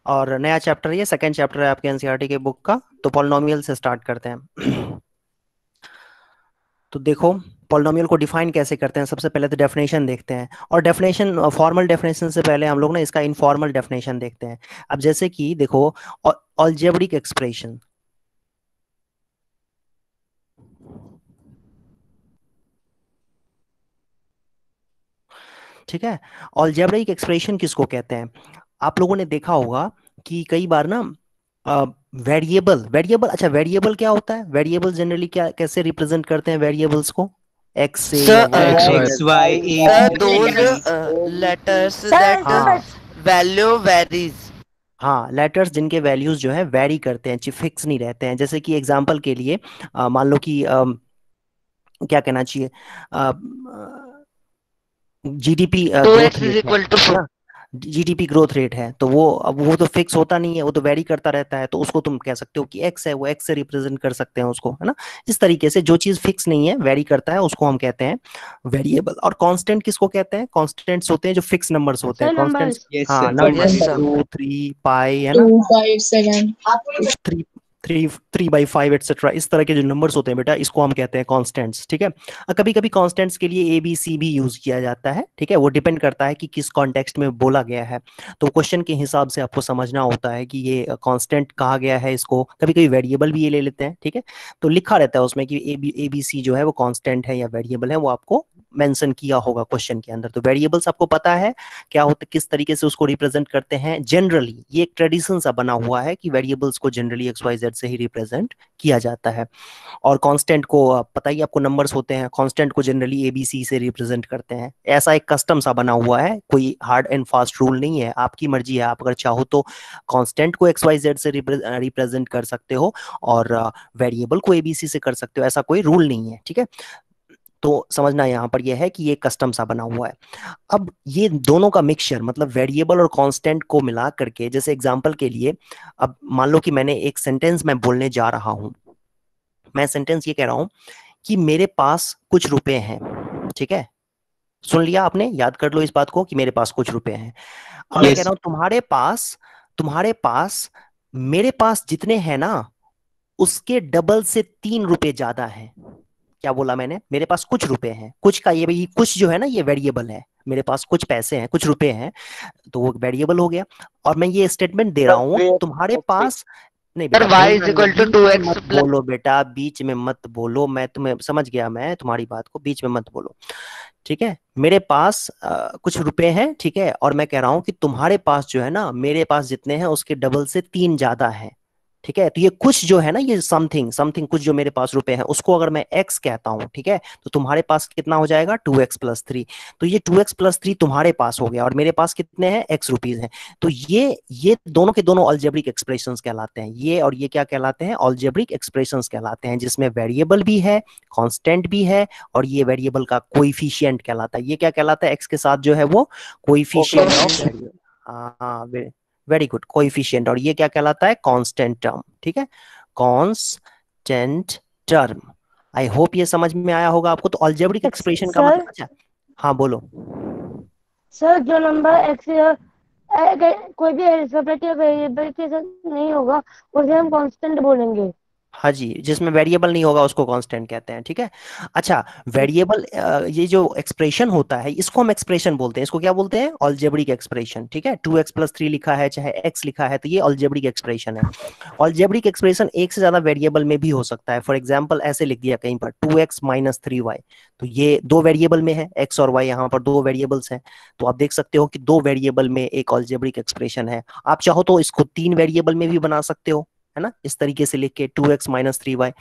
और नया चैप्टर, ये सेकंड चैप्टर है आपके एनसीईआरटी के बुक का। तो पॉलिनोमियल से स्टार्ट करते हैं। तो देखो, पॉलिनोमियल को डिफाइन कैसे करते हैं, सबसे पहले तो डेफिनेशन देखते हैं। और डेफिनेशन, फॉर्मल डेफिनेशन से पहले हम लोग ना इसका इनफॉर्मल डेफिनेशन देखते हैं। अब जैसे कि देखो, अलजेब्रिक एक्सप्रेशन, ठीक है। अलजेब्रिक एक्सप्रेशन किसको कहते हैं? आप लोगों ने देखा होगा कि कई बार ना वेरिएबल वेरिएबल अच्छा, वेरिएबल क्या होता है? वेरिएबल जनरली क्या, कैसे रिप्रेजेंट करते हैं वेरिएबल्स को? एक्स से या Sir, वाई एक्स से? Y. X, Y, Y, A, A, B, B, those C, D. letters that हाँ value varies. हाँ, लेटर्स जिनके वैल्यूज जो है वेरी करते हैं, फिक्स नहीं रहते हैं। जैसे कि एग्जांपल के लिए मान लो कि क्या कहना चाहिए, GDP growth 2x is rate equal to है 4. ना? जीडीपी ग्रोथ रेट है, तो वो अब वो तो फिक्स होता नहीं है, वो तो वेरी करता रहता है। तो उसको तुम कह सकते हो कि एक्स है, वो एक्स से रिप्रेजेंट कर सकते हैं उसको, है ना? इस तरीके से जो चीज फिक्स नहीं है, वेरी करता है, उसको हम कहते हैं वेरिएबल। और कांस्टेंट किसको कहते हैं? कांस्टेंट्स होते हैं जो फिक्स नंबर्स होते हैं, कांस्टेंट्स। यस हाँ, सर, नंबर, Yes, sir. 2 3 पाई, है ना? 2 5 7 थ्री थ्री 3/5 एक्सेट्रा, इस तरह के जो नंबर्स होते हैं बेटा, इसको हम कहते हैं कांस्टेंट्स, ठीक है। कभी कभी कांस्टेंट्स के लिए ए बी सी भी यूज किया जाता है, ठीक है। वो डिपेंड करता है कि किस कॉन्टेक्स्ट में बोला गया है। तो क्वेश्चन के हिसाब से आपको समझना होता है कि ये कांस्टेंट कहा गया है इसको। कभी कभी वेरिएबल भी ये ले लेते हैं, ठीक है। तो लिखा रहता है उसमें कि ए बी सी जो है वो कांस्टेंट है या वेरिएबल है, वो आपको मेंशन किया होगा क्वेश्चन के अंदर। तो वेरिएबल्स आपको पता है क्या होता है, किस तरीके से उसको रिप्रेजेंट करते हैं। जनरली ये एक ट्रेडिशन सा बना हुआ है कि वेरिएबल्स को जनरली एक्स वाई जेड से ही रिप्रेजेंट किया जाता है। और कांस्टेंट को पता ही आपको, नंबर्स होते हैं, कांस्टेंट को जनरली एबीसी से रिप्रेजेंट करते हैं। ऐसा एक कस्टम सा बना हुआ है, कोई हार्ड एंड फास्ट रूल नहीं है, आपकी मर्जी है। आप अगर चाहो तो कांस्टेंट को एक्स वाई जेड से रिप्रेजेंट कर सकते हो, और वेरिएबल को एबीसी से कर सकते हो, ऐसा कोई रूल नहीं है, ठीक है। तो समझना यहाँ पर यह है कि ये कस्टम सा बना हुआ है। अब ये दोनों का मिक्सचर, मतलब वेरिएबल और कांस्टेंट को मिला करके, जैसे एग्जांपल के लिए, अब मान लो कि मैंने एक सेंटेंस मैं बोलने जा रहा हूं। मैं सेंटेंस ये कह रहा हूं कि मेरे पास कुछ रुपए हैं, ठीक है। सुन लिया आपने? याद कर लो इस बात को कि मेरे पास कुछ रुपए हैं। अब मैं कह यस। रहा हूं तुम्हारे पास मेरे पास जितने हैं ना, उसके डबल से 3 रुपए ज्यादा हैं। क्या बोला मैंने? मेरे पास कुछ रुपए हैं, कुछ का ये भाई, कुछ जो है ना ये वेरिएबल है। मेरे पास कुछ पैसे हैं, कुछ रुपए हैं, तो वो वेरिएबल हो गया। और मैं ये स्टेटमेंट दे रहा हूं कि तुम्हारे पास, नहीं Sir, बेटा y बोल is रहा हूँ, equal to बीच में 2x मत plus. बोलो बेटा, बीच में मत बोलो। मैं तुम्हें समझ गया, मैं तुम्हारी बात को, बीच में मत बोलो, ठीक है। मेरे पास कुछ रुपए हैं, ठीक है। और मैं कह रहा हूं कि तुम्हारे पास जो है ना, मेरे पास जितने हैं उसके डबल से 3 ज्यादा है, ठीक है। तो ये कुछ जो है ना, ये समथिंग समथिंग कुछ जो मेरे पास रुपए हैं, उसको अगर मैं एक्स कहता हूं, ठीक है, तो तुम्हारे पास कितना हो जाएगा? 2x+3। तो ये 2x+3 तुम्हारे पास हो गया, और मेरे पास कितने हैं? x रुपीज हैं। तो ये दोनों के दोनों अलजेब्रिक एक्सप्रेशंस कहलाते हैं। ये और ये क्या कहलाते हैं? अलजेब्रिक एक्सप्रेशंस कहलाते हैं, जिसमें वेरिएबल भी है, कांस्टेंट भी है, और ये वेरिएबल का कोएफिशिएंट कहलाता है। ये क्या कहलाता है? एक्स के साथ जो है वो कोएफिशिएंट ऑफ वेरिएबल। हाँ, वेरी गुड, कोएफिशिएंट। और ये क्या कहलाता है? कांस्टेंट टर्म, ठीक है, कांस्टेंट टर्म। आई होप ये समझ में आया होगा आपको। तो अलजेब्रिक एक्सप्रेशन का मतलब, अच्छा हाँ बोलो। सर, जो नंबर एक्स कोई भी सेपरेट वेरिएबल के साथ नहीं होगा, उसे हम कांस्टेंट बोलेंगे। हाँ जी, जिसमें वेरिएबल नहीं होगा उसको कांस्टेंट कहते हैं, ठीक है। अच्छा, वेरिएबल, ये जो एक्सप्रेशन होता है इसको हम एक्सप्रेशन बोलते हैं। इसको क्या बोलते हैं? अलजेब्रिक एक्सप्रेशन, ठीक है। 2x+3 लिखा है, चाहे x लिखा है, तो ये अलजेब्रिक एक्सप्रेशन है। अलजेब्रिक एक्सप्रेशन एक से ज्यादा वेरिएबल में भी हो सकता है। फॉर एग्जाम्पल ऐसे लिख दिया कहीं पर 2x-3y, तो ये दो वेरिएबल में है, x और y, यहाँ पर दो वेरिएबल्स हैं। तो आप देख सकते हो कि दो वेरिएबल में एक अलजेब्रिक एक्सप्रेशन है। आप चाहो तो इसको 3 वेरिएबल में भी बना सकते हो, है ना, इस तरीके से लिख के 2x-3y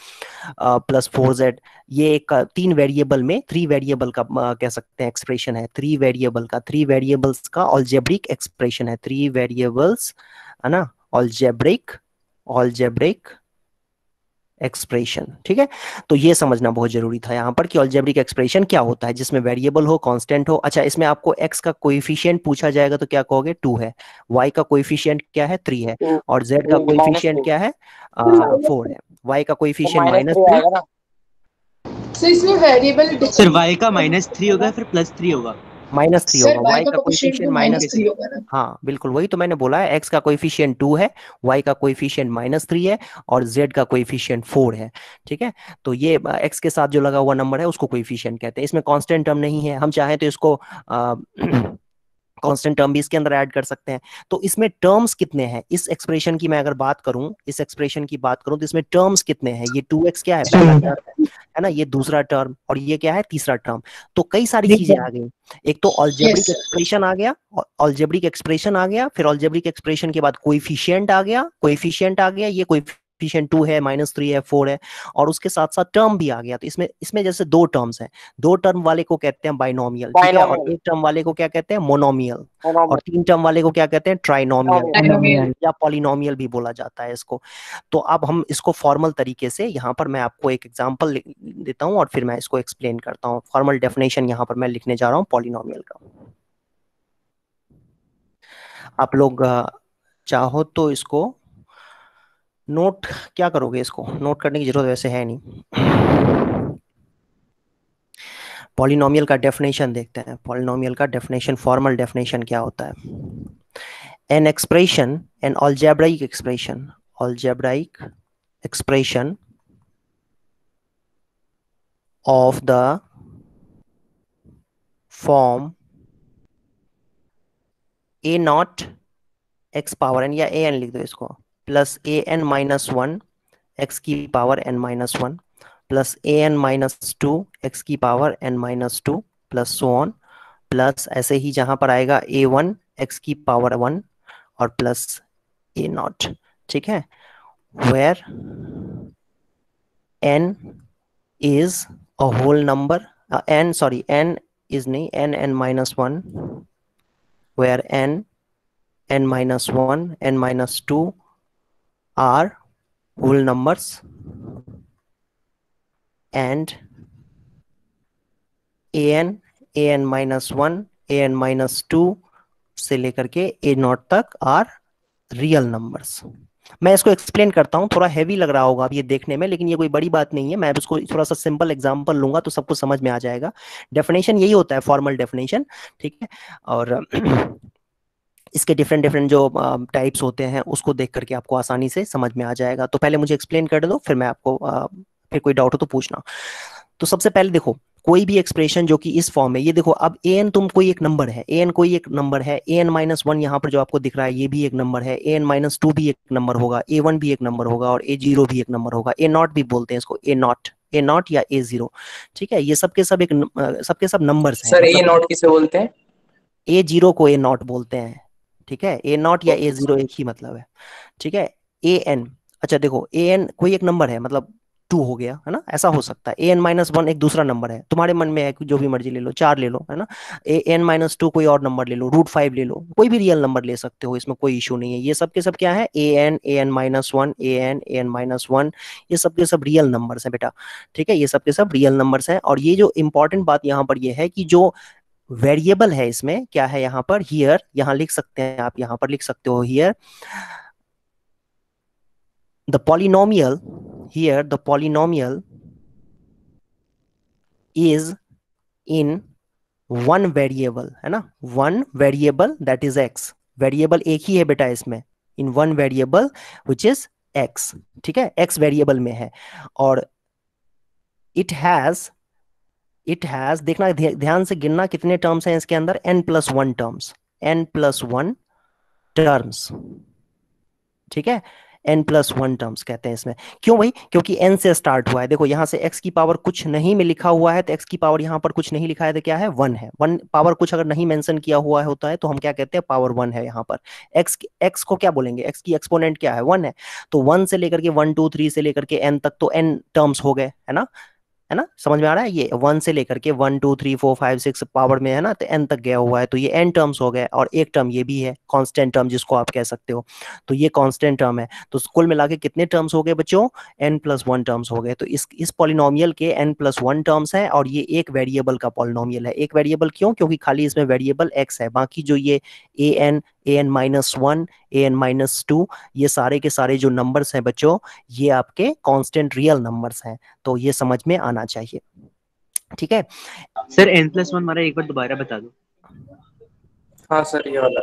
प्लस 4z। ये एक 3 वेरिएबल में, 3 वेरिएबल का कह सकते हैं एक्सप्रेशन है। 3 वेरिएबल का, 3 वेरिएबल्स का अलजेब्रिक एक्सप्रेशन है। 3 वेरिएबल्स, है ना, अलजेब्रिक एक्सप्रेशन, ठीक है। तो ये समझना बहुत जरूरी था यहाँ पर कि अलजेब्रिक एक्सप्रेशन क्या होता है, जिसमें वेरिएबल हो, कांस्टेंट हो। अच्छा, इसमें आपको x का कोएफिशिएंट पूछा जाएगा तो क्या कहोगे? 2 है। y का कोएफिशिएंट क्या है? 3 है। और z का कोएफिशिएंट क्या है? 4 है। y का कोएफिशिएंट -3। सो इसमें वेरिएबल सर y का -3 होगा फिर +3 होगा? -3 सर होगा, y y का का कोफिशिएंट कोएफिशिएंट तो -3 होगा ना। हाँ बिल्कुल, वही तो मैंने बोला है, x का कोएफिशिएंट 2 है, y का कोएफिशिएंट -3 है और z का कोएफिशिएंट 4 है। ठीक है, तो ये x के साथ जो लगा हुआ नंबर है उसको कोएफिशिएंट कहते हैं। इसमें कांस्टेंट टर्म नहीं है, हम चाहें तो इसको कांस्टेंट टर्म भी इसके अंदर ऐड कर सकते हैं। तो इसमें टर्म्स कितने हैं, इस एक्सप्रेशन की मैं अगर बात करूं, इस एक्सप्रेशन की बात करूं तो इसमें टर्म्स कितने हैं, ये 2x क्या है, पहला टर्म है ना, ये दूसरा टर्म और ये क्या है, तीसरा टर्म। तो कई सारी चीजें आ गई, एक तो अलजेब्रिक Yes, sir. एक्सप्रेशन आ गया, अलजेब्रिक एक्सप्रेशन आ गया, फिर अलजेब्रिक एक्सप्रेशन के बाद कोएफिशिएंट आ गया, कोएफिशिएंट आ गया, ये कोएफिशिएंट 2 है, -3 है, 4 है, और उसके साथ साथ टर्म भी आ गया। तो इसमें इसमें जैसे दो टर्म्स हैं, दो टर्म वाले को कहते हैं बाइनोमियल, ठीक है, और एक टर्म वाले को क्या कहते हैं, मोनोमियल, और तीन टर्म वाले को क्या कहते हैं, ट्राइनोमियल Binomial. या पॉलिनोमियल भी बोला जाता है इसको। तो अब हम इसको फॉर्मल तरीके से, यहाँ पर मैं आपको एक एग्जांपल देता हूँ और फिर मैं इसको एक्सप्लेन करता हूँ। फॉर्मल डेफिनेशन यहाँ पर मैं लिखने जा रहा हूँ पॉलिनोमियल का। आप लोग चाहो तो इसको नोट, क्या करोगे, इसको नोट करने की जरूरत वैसे है नहीं। पॉलिनोमियल का डेफिनेशन देखते हैं। पॉलिनोमियल का डेफिनेशन, फॉर्मल डेफिनेशन क्या होता है, an expression, an algebraic expression, algebraic expression of the form a naught x power n, या a n लिख दो इसको, plus a n minus 1 x की power n minus 1 plus a n minus 2 x की power n minus 2 plus so on, plus ऐसे ही जहां पर आएगा a1 x की पावर 1 और प्लस a नॉट। ठीक है, where n is a whole number, n is नहीं, n minus 1, where n minus 1, n minus 2 are whole numbers and an minus 1, an minus 2 से लेकर के a नॉट तक are real numbers. मैं इसको explain करता हूँ, थोड़ा हैवी लग रहा होगा अब ये देखने में, लेकिन ये कोई बड़ी बात नहीं है। मैं इसको थोड़ा सा सिंपल एग्जांपल लूंगा तो सबको समझ में आ जाएगा। डेफिनेशन यही होता है, फॉर्मल डेफिनेशन, ठीक है। और इसके डिफरेंट डिफरेंट जो टाइप्स होते हैं उसको देख करके आपको आसानी से समझ में आ जाएगा। तो पहले मुझे एक्सप्लेन कर दो, फिर मैं आपको फिर कोई डाउट हो तो पूछना। तो सबसे पहले देखो, कोई भी एक्सप्रेशन जो कि इस फॉर्म में, ये देखो अब an तुम कोई एक नंबर है, an कोई एक नंबर है, an माइनस 1 यहाँ पर जो आपको दिख रहा है ये भी एक नंबर है, an माइनस 2 भी एक नंबर होगा, a1 भी एक नंबर होगा और a0 भी एक नंबर होगा, a नॉट भी बोलते हैं इसको, a नॉट या a0। ठीक है, ये सबके सब एक सबके सब नंबर्स हैं। सर a नॉट किसे बोलते हैं? a0 को a नॉट बोलते हैं। ठीक है, a नॉट या a0 एक ही मतलब है। ठीक है, an, अच्छा देखो an कोई एक नंबर है, मतलब 2 हो गया है ना, ऐसा हो सकता है। an माइनस 1 एक दूसरा नंबर है, तुम्हारे मन में है जो भी मर्जी ले लो, 4 ले लो, है ना। an माइनस 2 कोई और नंबर ले लो, √5 ले लो, कोई भी रियल नंबर ले सकते हो, इसमें कोई इशू नहीं है। ये सब के सब क्या है, an माइनस 1, an माइनस 1, ये सब के सब रियल नंबर्स हैं बेटा। ठीक है, ये सब के सब रियल नंबर्स हैं। और ये जो इंपॉर्टेंट बात यहाँ पर ये है कि जो वेरिएबल है इसमें क्या है, यहाँ पर हियर, यहाँ लिख सकते हैं आप, यहाँ पर लिख सकते हो here the polynomial, here the polynomial is in one variable, है ना, one variable that is x, variable एक ही है बेटा इसमें, in one variable which is x। ठीक है, x वेरिएबल में है और it has देखना, ध्यान से गिनना कितने टर्म्स हैं इसके अंदर, n+1 टर्म्स, n+1 टर्म्स। ठीक है, n+1 टर्म्स कहते हैं इसमें। क्यों भाई, क्योंकि n से स्टार्ट हुआ है। देखो यहाँ से x की पावर कुछ नहीं में लिखा हुआ है, तो x की पावर यहाँ पर कुछ नहीं लिखा है तो क्या है, 1 है। 1 पावर कुछ अगर नहीं मेंशन किया हुआ होता है तो हम क्या कहते हैं, पावर 1 है यहाँ पर। x को क्या बोलेंगे, x की एक्सपोनेंट क्या है, 1 है। तो 1 से लेकर के 1 2 3 से लेकर के n तक तो n टर्म्स हो गए, है ना, है ना, समझ में आ रहा है। ये 1 से लेकर के 1 2 3 4 5 6 पावर में है ना, तो n तक गया हुआ है, तो ये n टर्म्स हो गए। और एक टर्म ये भी है कांस्टेंट टर्म जिसको आप कह सकते हो, तो ये कांस्टेंट टर्म है। तो कुल मिला के कितने टर्म्स हो गए बच्चों, n+1 टर्म्स हो गए। तो इस पॉलिनोमियल के n+1 टर्म्स हैं और ये एक वेरिएबल का पॉलिनोमियल है। एक वेरिएबल क्यों, क्योंकि खाली इसमें वेरिएबल x है, बाकी जो ये an-1, an-2, ये सारे के सारे जो नंबर्स हैं बच्चों, ये आपके कांस्टेंट रियल नंबर्स हैं। तो ये समझ में आना चाहिए। ठीक है सर n+1 हमारा एक बार दोबारा बता दो। हाँ सर ये वाला।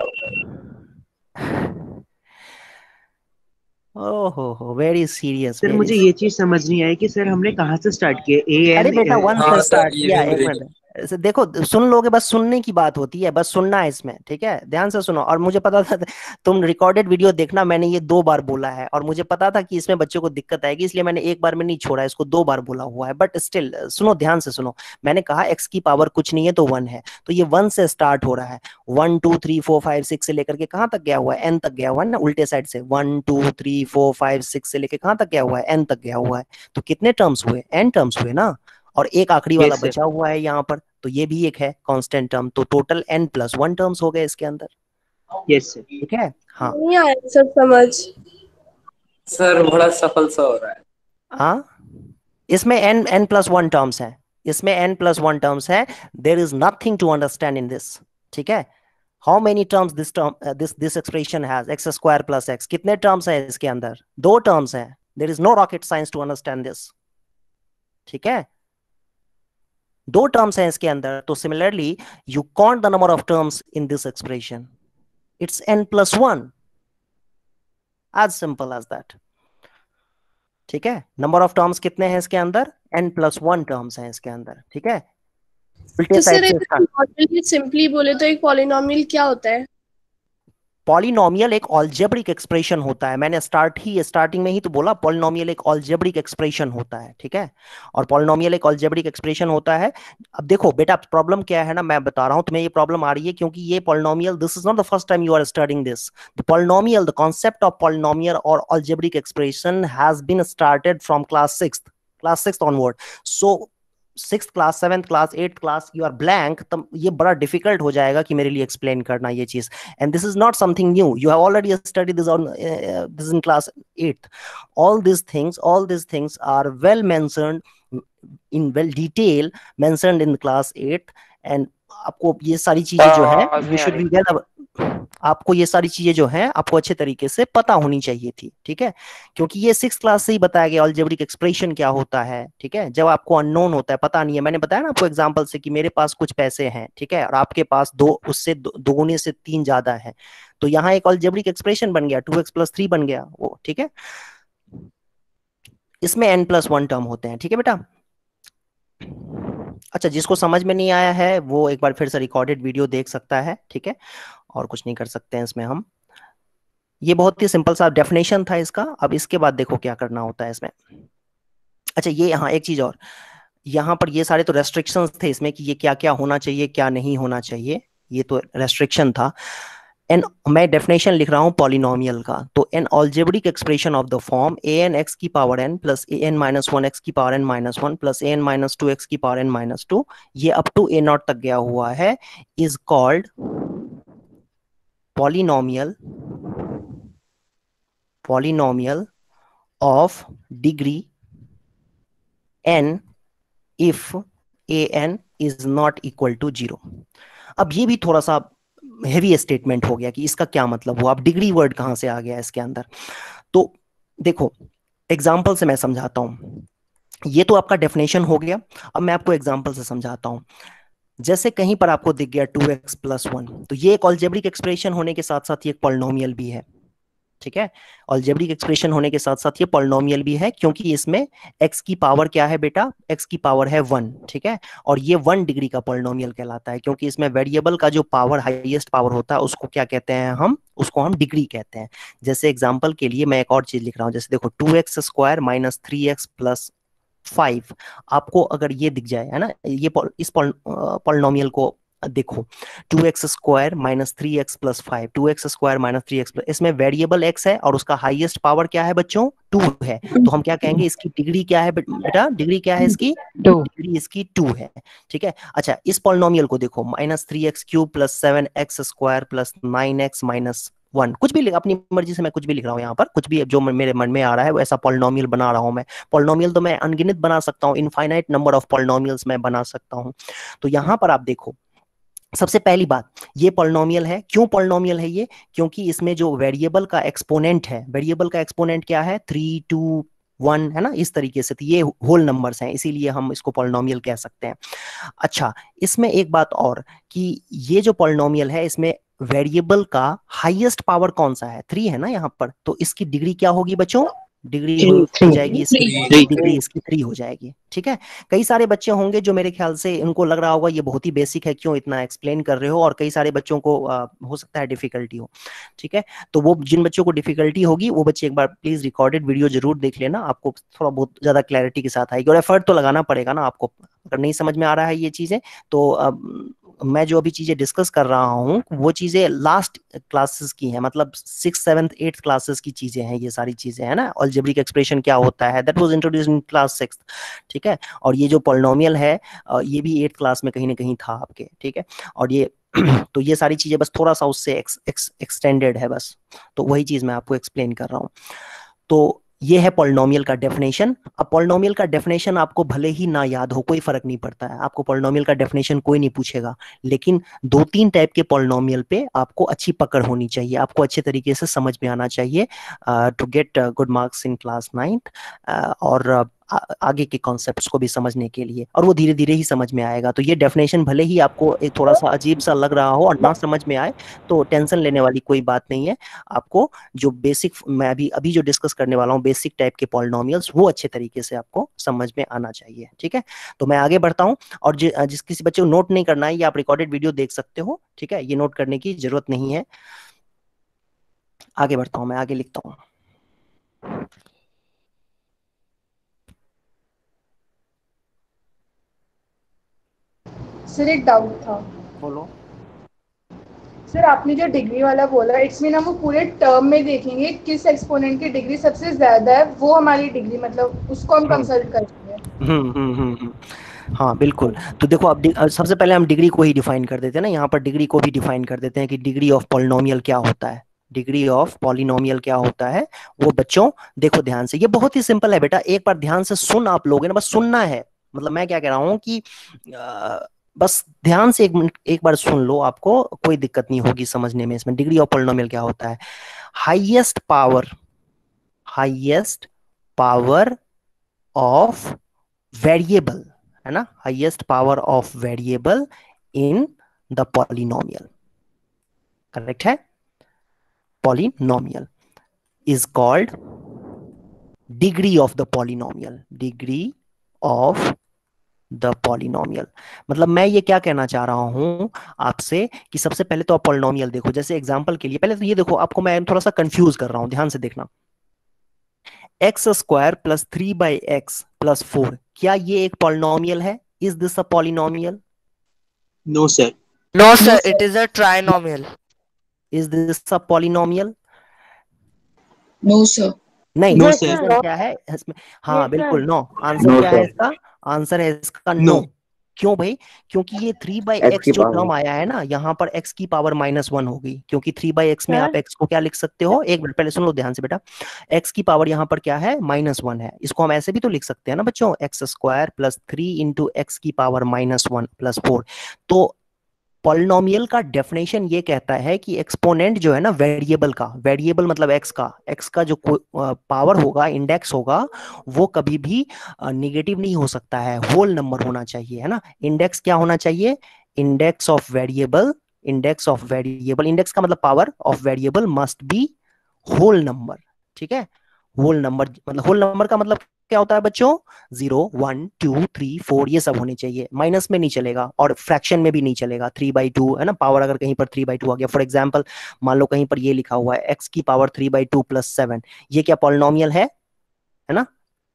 ओहो, वेरी सीरियस, सर वेरी। मुझे ये चीज समझ नहीं आई कि सर हमने कहाँ से स्टार्ट किया, ए अरे बेटा एन। वन हाँ से सर स्टार्ट ये किया, भी एक मुझे। मिनट। ऐसे देखो, सुन लोगे, बस सुनने की बात होती है, बस सुनना है इसमें, ठीक है, ध्यान से सुनो। और मुझे पता था तुम रिकॉर्डेड वीडियो देखना, मैंने ये 2 बार बोला है, और मुझे पता था कि इसमें बच्चों को दिक्कत आएगी, इसलिए मैंने एक बार में नहीं छोड़ा, इसको 2 बार बोला हुआ है, बट स्टिल सुनो, ध्यान से सुनो। मैंने कहा एक्स की पावर कुछ नहीं है तो 1 है, तो ये 1 से स्टार्ट हो रहा है। 1 2 3 4 5 6 से लेकर के कहाँ तक गया हुआ है, एन तक गया हुआ है ना, उल्टे साइड से 1 2 3 4 5 6 से लेकर कहाँ तक गया हुआ है, एन तक गया हुआ है। तो कितने टर्म्स हुए, एन टर्म्स हुए ना, और एक आखिरी वाला यस सर। बचा हुआ है यहाँ पर, तो ये भी एक है कांस्टेंट टर्म, तो टोटल n+1 टर्म्स हो गए इसके अंदर, यस सर। ठीक है। हाँ नहीं आया सर समझ। सर बड़ा सफल सा हो रहा है। हाँ, इसमें n+1 टर्म्स है, इसमें n+1 टर्म्स है, there is nothing to understand in this, ठीक है। How many terms this term this expression has, x² + x, कितने टर्म्स है इसके अंदर, 2 टर्म्स है, there is no rocket science to understand this, ठीक है। 2 टर्म्स हैं इसके अंदर, तो similarly you count the number of terms in this expression, it's n+1, as simple as that, ठीक है। नंबर ऑफ टर्म्स कितने हैं इसके अंदर, n+1 टर्म्स हैं इसके अंदर, ठीक है। उल्टे तो साइड सर से एक स्टार्ट। नॉर्मली सिंपली बोले तो एक पॉलिनोमियल क्या होता है? पॉलिनोमियल एक अलजेब्रिक एक्सप्रेशन होता है, मैंने स्टार्टिंग में ही तो बोला, पॉलिनोमियल एक अलजेब्रिक एक्सप्रेशन होता है, ठीक है। और पॉलिनोमियल एक अलजेब्रिक एक्सप्रेशन होता है। अब देखो बेटा, प्रॉब्लम क्या है ना, मैं बता रहा हूं तुम्हें, ये प्रॉब्लम आ रही है क्योंकि ये polynomial, this is not the first time you are studying this. The polynomial, the concept of polynomial और algebraic expression has been started from class sixth onward. So 6th class, 7th class, 8th class, you are blank, तब ये बड़ा difficult हो जाएगा कि मेरे लिए explain करना ये चीज। And this is not something new, you have already studied this on this in class 8th। all these things are well mentioned in well detail, mentioned in class 8th। and आपको ये सारी चीजें जो है, आवाज you नहीं आ should रही। be well, आपको ये सारी चीजें जो हैं आपको अच्छे तरीके से पता होनी चाहिए थी, ठीक है। क्योंकि ये 6th क्लास से ही बताया गया अलजेब्रिक एक्सप्रेशन क्या होता है, ठीक है। जब आपको अननोन होता है, पता नहीं है, मैंने बताया ना आपको एग्जांपल से कि मेरे पास कुछ पैसे हैं, ठीक है, और आपके पास उससे दोगुने से 3 ज्यादा है, तो यहाँ एक अलजेब्रिक एक्सप्रेशन बन गया, 2x + 3 बन गया वो, ठीक है। इसमें n+1 टर्म होते हैं, ठीक है बेटा। अच्छा, जिसको समझ में नहीं आया है वो एक बार फिर से रिकॉर्डेड वीडियो देख सकता है, ठीक है, और कुछ नहीं कर सकते हैं इसमें हम। ये बहुत ही सिंपल सा डेफिनेशन था इसका। अब इसके बाद देखो क्या करना होता है इसमें। अच्छा, ये यहाँ एक चीज और, यहाँ पर ये सारे तो रेस्ट्रिक्शंस थे इसमें कि ये क्या क्या होना चाहिए, क्या नहीं होना चाहिए, ये तो रेस्ट्रिक्शन था। एन, मैं डेफिनेशन लिख रहा हूं पॉलिनोमियल का, तो N algebraic expression of the form an(x की पावर n + an-1x की पावर n-1 + an-2x की पावर n-2, ये अप टू a0 तक गया हुआ है, is called polynomial of degree n if an is not equal to 0। अब ये भी थोड़ा सा हेवी स्टेटमेंट हो गया कि इसका क्या मतलब हुआ, अब डिग्री वर्ड कहां से आ गया इसके अंदर। तो देखो, एग्जाम्पल से मैं समझाता हूं, ये तो आपका डेफिनेशन हो गया, अब मैं आपको एग्जाम्पल से समझाता हूं। जैसे कहीं पर आपको दिख गया 2x + 1, तो ये एक अलजेब्रिक एक्सप्रेशन होने के साथ साथ ये एक पॉलिनोमियल भी है, ठीक है। अलजेब्रिक एक्सप्रेशन होने के साथ साथ ये पॉलिनोमियल भी है, क्योंकि इसमें x की पावर क्या है बेटा, x की पावर है 1, ठीक है। और ये 1 डिग्री का पॉलिनोमियल कहलाता है, क्योंकि इसमें वेरिएबल का जो पावर, हाईएस्ट पावर होता है, उसको क्या कहते हैं हम, उसको हम डिग्री कहते हैं। जैसे एग्जाम्पल के लिए मैं एक और चीज लिख रहा हूँ, जैसे देखो 2x² - 3x + 5, आपको अगर ये दिख जाए, है ना, ये इस पॉलिनोमियल को देखो, 2x² - 3x + 5, 2x² - 3x इसमें वेरिएबल x है और उसका हाईएस्ट पावर क्या है बच्चों, 2 है, तो हम क्या कहेंगे, इसकी डिग्री क्या है बेटा, डिग्री क्या है इसकी, 2 डिग्री इसकी 2 है, ठीक है। अच्छा, इस पॉलिनोमियल को देखो, -3x³ + 7x² + 9x - 1, कुछ भी अपनी मर्जी से मैं कुछ भी लिख रहा हूँ यहाँ पर, कुछ भी जो मेरे मन में आ रहा है वैसा पॉलिनोमियल बना रहा हूँ मैं। पॉलिनोमियल तो मैं अनगिनत बना सकता हूँ, इनफाइनाइट नंबर ऑफ पॉलिनोमियल्स मैं बना सकता हूँ। तो यहाँ पर आप देखो, सबसे पहली बात, ये पॉलिनोमियल है, क्यों पॉलिनोमियल है ये, क्योंकि इसमें जो वेरिएबल का एक्सपोनेंट है, वेरिएबल का एक्सपोनेंट क्या है, 3 2 1 है ना, इस तरीके से। तो ये होल नंबर्स हैं, इसीलिए हम इसको पॉलिनोमियल कह सकते हैं। अच्छा, इसमें एक बात और कि ये जो पॉलिनोमियल है इसमें वेरिएबल का हाईएस्ट पावर कौन सा है? 3 है ना यहाँ पर, तो इसकी डिग्री क्या होगी बच्चों? डिग्री हो जाएगी इसकी, डिग्री इसकी 3 हो जाएगी। ठीक है, कई सारे बच्चे होंगे जो मेरे ख्याल से उनको लग रहा होगा ये बहुत ही बेसिक है, क्यों इतना एक्सप्लेन कर रहे हो, और कई सारे बच्चों को हो सकता है डिफिकल्टी हो। ठीक है, तो वो जिन बच्चों को डिफिकल्टी होगी वो बच्चे एक बार प्लीज रिकॉर्डेड वीडियो जरूर देख लेना, आपको थोड़ा बहुत ज्यादा क्लैरिटी के साथ आएगी। और एफर्ट तो लगाना पड़ेगा ना आपको, अगर नहीं समझ में आ रहा है ये चीजें तो मैं जो अभी चीजें डिस्कस कर रहा हूँ वो चीजें लास्ट क्लासेस की हैं, मतलब 6th 7th 8th क्लासेस की चीजें हैं, ये सारी चीजें है ना। अलजेब्रिक एक्सप्रेशन क्या होता है, that was introduced in class 6th। ठीक है, और ये जो पॉलिनोमियल है ये भी 8th क्लास में कहीं ना कहीं था आपके। ठीक है, और ये तो ये सारी चीजें बस थोड़ा सा उससे एक्सटेंडेड है बस, तो वही चीज मैं आपको एक्सप्लेन कर रहा हूँ। तो ये है पॉलिनोमियल का डेफिनेशन। अब पॉलिनोमियल का डेफिनेशन आपको भले ही ना याद हो, कोई फर्क नहीं पड़ता है, आपको पॉलिनोमियल का डेफिनेशन कोई नहीं पूछेगा, लेकिन 2-3 टाइप के पॉलिनोमियल पे आपको अच्छी पकड़ होनी चाहिए, आपको अच्छे तरीके से समझ में आना चाहिए to get good marks in class 9th, और आगे के कॉन्सेप्ट्स को भी समझने के लिए, और वो धीरे धीरे ही समझ में आएगा। तो ये डेफिनेशन भले ही आपको एक थोड़ा सा अजीब सा लग रहा हो और ना समझ में आए, तो टेंशन लेने वाली कोई बात नहीं है। आपको जो बेसिक मैं अभी जो डिस्कस करने वाला हूँ, बेसिक टाइप के पॉलिनोमियल्स, वो अच्छे तरीके से आपको समझ में आना चाहिए। ठीक है, तो मैं आगे बढ़ता हूँ, और जिस किसी बच्चे को नोट नहीं करना है, ये आप रिकॉर्डेड वीडियो देख सकते हो। ठीक है, ये नोट करने की जरूरत नहीं है। आगे बढ़ता हूँ, मैं आगे लिखता हूँ। सर एक डाउट था। बोलो। सर आपने जो डिग्री वाला बोला, इट्स मीन हम वो पूरे टर्म में देखेंगे किस एक्सपोनेंट की डिग्री सबसे ज्यादा है, वो हमारी डिग्री मतलब उसको हम कंसल्ट करेंगे। हाँ बिल्कुल। तो देखो अब सबसे पहले हम डिग्री को ही डिफाइन कर देते हैं ना, यहाँ पर डिग्री को भी डिफाइन कर देते हैं कि डिग्री ऑफ पॉलिनोमियल क्या होता है। डिग्री ऑफ पॉलिनोमियल क्या होता है वो बच्चों देखो ध्यान से, ये बहुत ही सिंपल है बेटा, एक बार ध्यान से सुन आप लोगों ने, बस सुनना है। मतलब मैं क्या कह रहा हूँ कि बस ध्यान से एक बार सुन लो, आपको कोई दिक्कत नहीं होगी समझने में। इसमें डिग्री ऑफ पॉलिनोमियल क्या होता है? हाईएस्ट पावर ऑफ वेरिएबल, है ना, highest power of variable in the polynomial, correct है। Polynomial is called degree of the polynomial, degree of the polynomial. मतलब मैं ये क्या कहना चाह रहा हूं आपसे कि सबसे पहले तो आप पॉलिनोमियल देखो। जैसे एग्जांपल के लिए पहले तो ये देखो, आपको मैं थोड़ा सा कंफ्यूज कर रहा हूं, ध्यान से देखना। x² + 3/x + 4, क्या ये एक पॉलिनोमियल है? Is this a polynomial? No sir. No, sir, it is a trinomial. Is this a polynomial? No sir. नहीं। No, answer sir. क्या है इसमें? हाँ Yes, बिल्कुल sir. नो। आंसर No, क्या है sir. इसका? आंसर है इसका No. नो। क्यों भाई? क्योंकि ये 3/x जो टर्म आया है ना, यहाँ पर x की पावर -1 होगी, क्योंकि 3/x में आप x को क्या लिख सकते हो? एक मिनट पहले सुन लो ध्यान से बेटा, x की पावर यहाँ पर क्या है? -1 है। इसको हम ऐसे भी तो लिख सकते हैं ना बच्चों, x² + 3 × x की पावर -1 + 4। तो पॉलिनोमियल का डेफिनेशन ये कहता है कि एक्सपोनेंट जो है ना वेरिएबल का, वेरिएबल मतलब x का जो पावर होगा, इंडेक्स होगा, वो कभी भी नेगेटिव नहीं हो सकता है, होल नंबर होना चाहिए, है ना। इंडेक्स क्या होना चाहिए? इंडेक्स ऑफ वेरिएबल, इंडेक्स का मतलब power of variable must be whole number. ठीक है, होल नंबर मतलब, होल नंबर का मतलब क्या होता है बच्चों? 0, 1, 2, 3, 4 ये सब होने चाहिए, माइनस में नहीं चलेगा और फ्रैक्शन में भी नहीं चलेगा। 3/2 है ना, पावर अगर कहीं पर 3/2 आ गया, फॉर एग्जांपल मान लो कहीं पर ये लिखा हुआ है x की पावर 3/2 + 7, ये क्या पॉलिनोमियल है ना?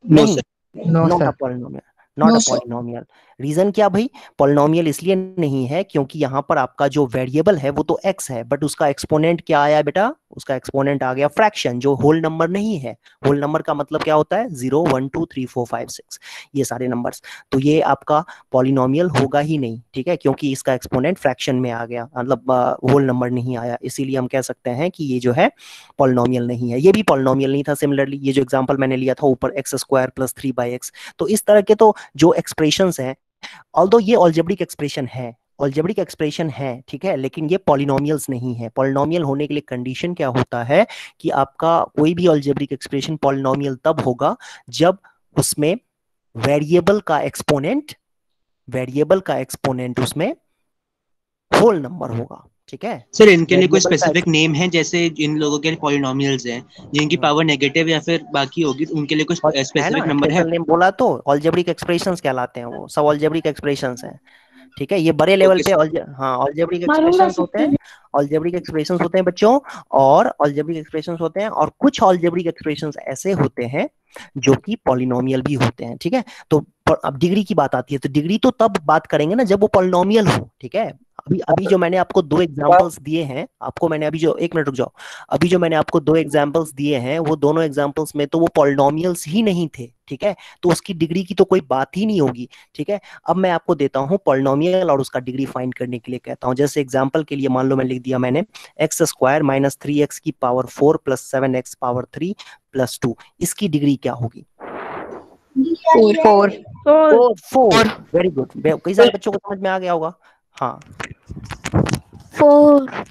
No, नहीं, sir. Not a polynomial, not a polynomial. Reason क्या भाई? पॉलिनोमियल इसलिए नहीं है क्योंकि यहाँ पर आपका जो वेरिएबल है वो तो x है, बट उसका एक्सपोनेंट क्या आया बेटा? उसका एक्सपोनेंट आ गया फ्रैक्शन, जो होल नंबर नहीं है। होल नंबर का मतलब क्या होता है? 0, 1, 2, 3, 4, 5, 6 ये सारे नंबर्स। तो ये आपका पॉलिनोमियल होगा ही नहीं, ठीक है, क्योंकि इसका एक्सपोनेंट फ्रैक्शन में आ गया, मतलब होल नंबर नहीं आया, इसीलिए हम कह सकते हैं कि ये जो है पॉलिनोमियल नहीं है। ये भी पॉलिनोमियल नहीं था सिमिलरली, ये जो एग्जांपल मैंने लिया था ऊपर, x² + 3/x। तो इस तरह के तो जो एक्सप्रेशंस हैं, ऑल्दो ये अलजेब्रिक एक्सप्रेशन है, ऑलजेब्रिक एक्सप्रेशन है, ठीक है, लेकिन ये पॉलिनोमियल्स नहीं है। पॉलिनोमियल होने के लिए कंडीशन क्या होता है कि आपका कोई भी ऑलजेब्रिक एक्सप्रेशन पॉलिनोमियल तब होगा जब उसमें वेरिएबल का एक्सपोनेंट उसमें होल नंबर होगा, ठीक है। सर इनके लिए कोई वेरिएबल का स्पेसिफिक नेम है, जैसे इन लोगों के पॉलिनोमियल्स हैं जिनकी पावर नेगेटिव या फिर बाकी होगी, उनके लिए कोई है स्पेसिफिक ना, नंबर है? स्पेशल नेम बोला तो ऑलजेब्रिक एक्सप्रेशंस कहलाते हैं, वो सब ऑलजेब्रिक एक्सप्रेशंस हैं, ठीक है। ये बड़े लेवल पे हाँ ऑलजेब्रिक एक्सप्रेशंस होते हैं, ऑलजेब्रिक एक्सप्रेशंस होते हैं बच्चों, और ऑलजेब्रिक एक्सप्रेशंस होते हैं, और कुछ ऑलजेब्रिक एक्सप्रेशंस ऐसे होते हैं जो कि पॉलिनोमियल भी होते हैं, ठीक है। तो अब डिग्री की बात आती है, तो डिग्री तो तब बात करेंगे ना जब वो पॉलिनोमियल हो, ठीक है। अभी जो मैंने आपको दो एग्जांपल्स दिए हैं, आपको मैंने अभी जो, एक मिनट रुक जाओ, अभी जो मैंने आपको दो एग्जांपल्स दिए हैं, वो दोनों एग्जांपल्स में तो वो पॉलिनोमियल्स ही नहीं थे, ठीक है, तो उसकी डिग्री की तो कोई बात ही नहीं होगी, ठीक है। अब मैं आपको देता हूं पॉलिनोमियल और उसका डिग्री फाइंड करने के लिए कहता हूं। जैसे एग्जांपल के लिए मान लो मैं लिख दिया मैंने एक्स स्क्वायर माइनस 3x की power 4 plus 7x power 3 plus 2, इसकी डिग्री क्या होगी? 4। वेरी गुड, कई सारे बच्चों को समझ में आ गया होगा। हाँ 4।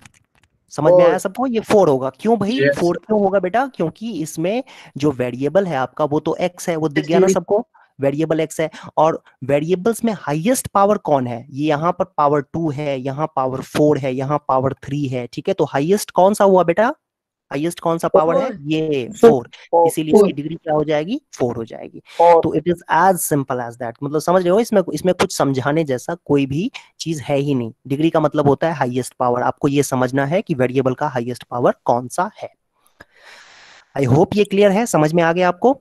समझ में आया सबको, ये 4 होगा। क्यों भाई Yes. 4 क्यों होगा बेटा? क्योंकि इसमें जो वेरिएबल है आपका वो तो x है, वो दिख गया ना सबको, वेरिएबल x है। और वेरिएबल्स में हाईएस्ट पावर कौन है? ये यहाँ पर पावर 2 है, यहाँ पावर 4 है, यहाँ पावर 3 है, ठीक है। तो हाईएस्ट कौन सा हुआ बेटा? हाईएस्ट कौन सा पावर है? ये 4, इसीलिए इसकी डिग्री क्या हो जाएगी? 4 हो जाएगी। तो it is as simple as that, मतलब समझ रहे हो, इसमें कुछ समझाने जैसा कोई भी चीज है ही नहीं। डिग्री का मतलब होता है हाईएस्ट पावर, आपको ये समझना है कि वेरिएबल का हाईएस्ट पावर कौन सा है। आई होप ये क्लियर है, समझ में आ गया आपको?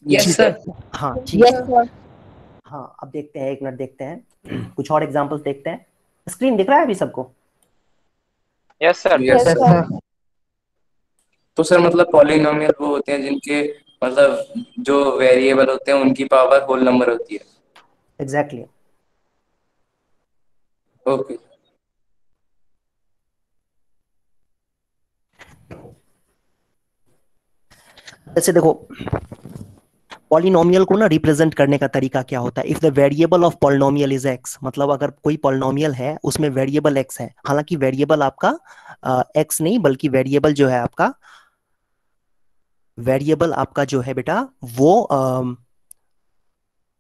Yes sir. हाँ ठीक है। हाँ अब देखते हैं, एक मिनट देखते हैं कुछ और एग्जांपल्स देखते हैं। स्क्रीन दिख रहा है अभी सबको? Yes sir. तो सर मतलब पॉलिनोमियल वो होते हैं जिनके मतलब जो वेरिएबल होते हैं उनकी पावर होल नंबर होती है। एग्जैक्टली। ओके। जैसे देखो पॉलिनोमियल को ना रिप्रेजेंट करने का तरीका क्या होता है? If the variable of polynomial is x, मतलब अगर कोई पॉलिनोमियल है उसमें वेरिएबल एक्स है, हालांकि वेरिएबल आपका एक्स नहीं बल्कि वेरिएबल जो है आपका, वेरिएबल आपका जो है बेटा वो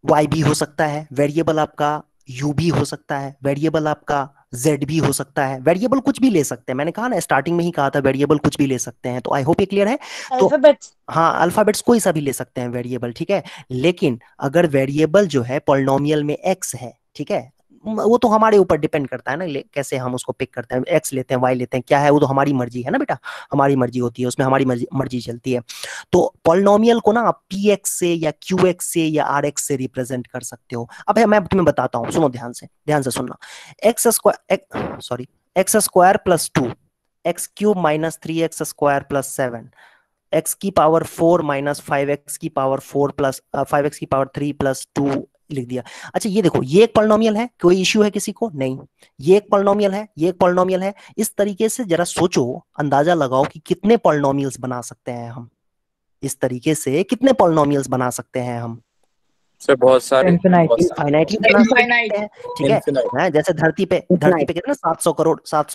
y भी हो सकता है, वेरिएबल आपका u भी हो सकता है, वेरिएबल आपका z भी हो सकता है, वेरिएबल कुछ भी ले सकते हैं। मैंने कहा ना, स्टार्टिंग में ही कहा था वेरिएबल कुछ भी ले सकते हैं। तो आई होप ये क्लियर है। तो हाँ अल्फाबेट्स कोई सा भी ले सकते हैं वेरिएबल, ठीक है। लेकिन अगर वेरिएबल जो है पॉलिनोमियल में x है, ठीक है, वो तो हमारे ऊपर डिपेंड करता है ना, कैसे हम उसको पिक करते हैं, x लेते हैं y लेते हैं, क्या है वो तो हमारी मर्जी है ना बेटा, हमारी मर्जी होती है, उसमें हमारी मर्जी चलती है। तो पॉलिनोमियल को ना आप px से या qx से या rx से रिप्रेजेंट कर सकते हो। अब मैं तुम्हें बताता हूँ, सुनो ध्यान से सुनना। X square plus 2, x cube minus 3x square plus 7, x की पावर 4 माइनस 5x की पावर 4 प्लस 5x की पावर 3 प्लस 2 लिख दिया। अच्छा ये देखो, ये एक पॉलिनोमियल है, कोई इश्यू है किसी को? नहीं। ये एक पॉलिनोमियल है, ये एक पॉलिनोमियल है। इस तरीके से जरा सोचो, अंदाजा लगाओ कि कितने पॉलिनोमियल्स बना सकते हैं हम, इस तरीके से कितने पॉलिनोमियल्स बना सकते हैं हम? सर बहुत सारे, इनफाइनाइटली बना सकते हैं, ठीक है। जैसे धरती पे कहते हैं ना 700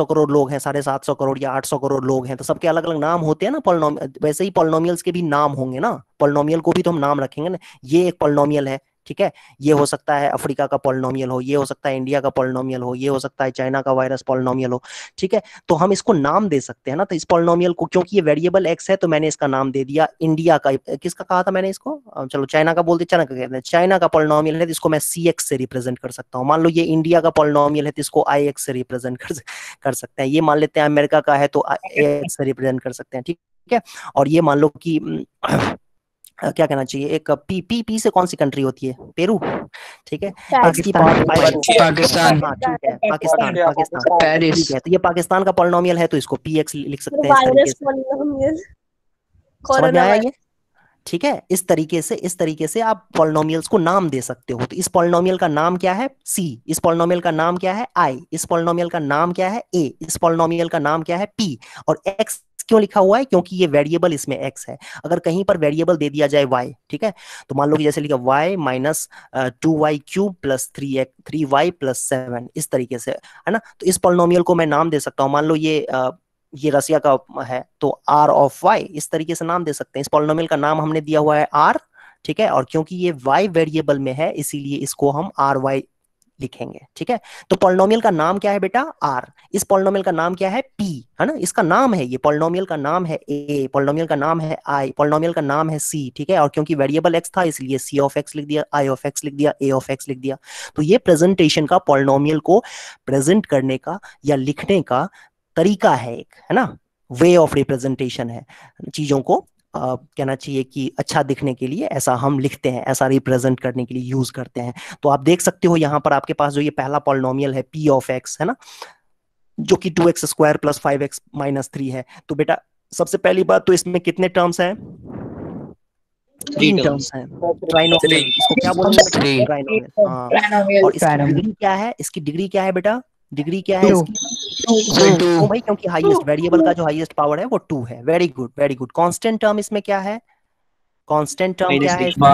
करोड़ लोग हैं, 750 करोड़ या 800 करोड़ लोग हैं, तो सबके अलग अलग नाम होते हैं ना पॉलिनोमियल, वैसे ही पॉलिनोमियल्स के भी नाम होंगे ना, पॉलिनोमियल को भी तो हम नाम रखेंगे ना। ये एक पॉलिनोमियल है, ठीक है, ये हो सकता है अफ्रीका का पॉलिनोमियल हो, ये हो सकता है इंडिया का पॉलिनोमियल हो, ये हो सकता है चाइना का वायरस पॉलिनोमियल हो, ठीक है। तो हम इसको नाम दे सकते हैं ना। तो इस पॉलिनोमियल को, क्योंकि ये वेरिएबल एक्स है, तो मैंने इसका नाम दे दिया इंडिया का, किसका कहा था मैंने इसको, चलो चाइना का बोलते, चाइना का कहते हैं, चाइना का पॉलिनोमियल है तो इसको मैं CX से रिप्रेजेंट कर सकता हूँ। मान लो ये इंडिया का पॉलिनोमियल है तो इसको IX से रिप्रेजेंट कर सकते हैं। ये मान लेते हैं अमेरिका का है तो AX से रिप्रेजेंट कर सकते हैं, ठीक है। और ये मान लो कि क्या कहना चाहिए, एक पी से कौन सी कंट्री होती है? पेरू, ठीक है। पाकिस्तान। हाँ ठीक है, पाकिस्तान, पेरिस। ठीक है। तो ये पाकिस्तान का पॉलिनोमियल है तो इसको PX लिख सकते हैं इस तरीके से। समझ में आया ये? ठीक है, इस तरीके से आप पॉलिनोमियल्स को नाम दे सकते हो। तो इस पॉलिनोमियल का नाम क्या है c, इस पॉलिनोमियल का नाम क्या है i, इस पॉलिनोमियल का नाम क्या है a, इस पॉलिनोमियल का नाम क्या है p, और x क्यों लिखा हुआ है, क्योंकि ये वेरिएबल इसमें x है। अगर कहीं पर वेरिएबल दे दिया जाए y, ठीक है, तो मान लो कि जैसे लिखा y minus 2y cube plus 3y plus 7, इस तरीके से, है ना। तो इस पॉलिनोमियल को मैं नाम दे सकता हूँ, मान लो ये रसिया का है, तो r ऑफ y, इस तरीके से नाम दे सकते हैं। इस पॉलिनोमियल का नाम हमने दिया हुआ है r, ठीक है, और क्योंकि ये y वेरिएबल में है इसीलिए इसको हम ry लिखेंगे, ठीक है। तो पॉलिनोमियल का नाम क्या है बेटा r, इस पॉलिनोमियल का नाम क्या है p, है ना, इसका नाम है, ये पॉलिनोमियल का नाम है a, पॉलिनोमियल का नाम है i, पॉलिनोमियल का नाम है c, ठीक है, और क्योंकि वेरिएबल x था इसलिए c ऑफ x लिख दिया, i ऑफ x लिख दिया, a ऑफ x लिख दिया। तो ये प्रेजेंटेशन का, पॉलिनोमियल को प्रेजेंट करने का या लिखने का तरीका है एक, है ना, वे ऑफ रिप्रेजेंटेशन है। चीजों को कहना चाहिए कि अच्छा दिखने के लिए ऐसा हम लिखते हैं, ऐसा रिप्रेजेंट करने के लिए यूज करते हैं। तो आप देख सकते हो यहाँ पर आपके पास जो ये पहला पॉलिनोमियल है p ऑफ x, है ना, जो कि 2x square plus 5x minus 3 है। तो बेटा सबसे पहली बात तो इसमें कितने टर्म्स हैं, 3 टर्म्स हैं, ट्राइनोमियल, इसको क्या बोलेंगे, ट्राइनोमियल। हाँ, और इसकी डिग्री क्या है, इसकी डिग्री क्या है बेटा, डिग्री क्या है इसकी, 2 भाई, क्योंकि हाईएस्ट वेरिएबल का जो हाईएस्ट पावर है वो 2 है। Very good, very good. Constant term इसमें क्या है, कांस्टेंट टर्म क्या है इसमें,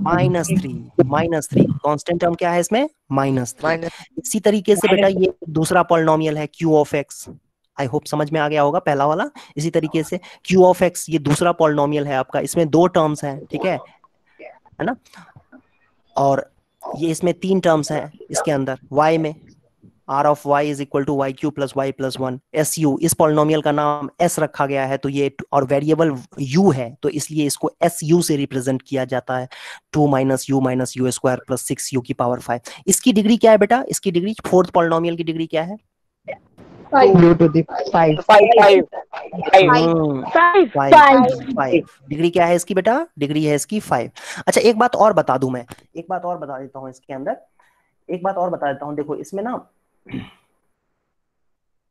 -3 कांस्टेंट टर्म क्या है इसमें, -3। इसी तरीके से बेटा ये दूसरा पॉलिनोमियल है q of x, I hope समझ में आ गया होगा पहला वाला। इसी तरीके से q ऑफ x ये दूसरा पॉलिनोमियल है आपका, इसमें 2 टर्म्स हैं, ठीक है ना, और ये इसमें 3 टर्म्स हैं इसके अंदर y में, r of y is equal to y cube plus y plus 1, su, इस पॉलिनोमियल का नाम s रखा गया है, तो ये, और वेरिएबल u है तो इसलिए इसको su से रिप्रेजेंट किया जाता है, 2 minus u square plus 6u की पावर 5। इसकी डिग्री क्या है बेटा, इसकी डिग्री, फोर्थ पॉलिनोमियल की डिग्री क्या है, 5 डिग्री क्या है इसकी बेटा, डिग्री है इसकी 5। अच्छा एक बात और बता दूं मैं, एक बात और बता देता हूं इसके अंदर, एक बात और बता देता हूं, देखो इसमें ना,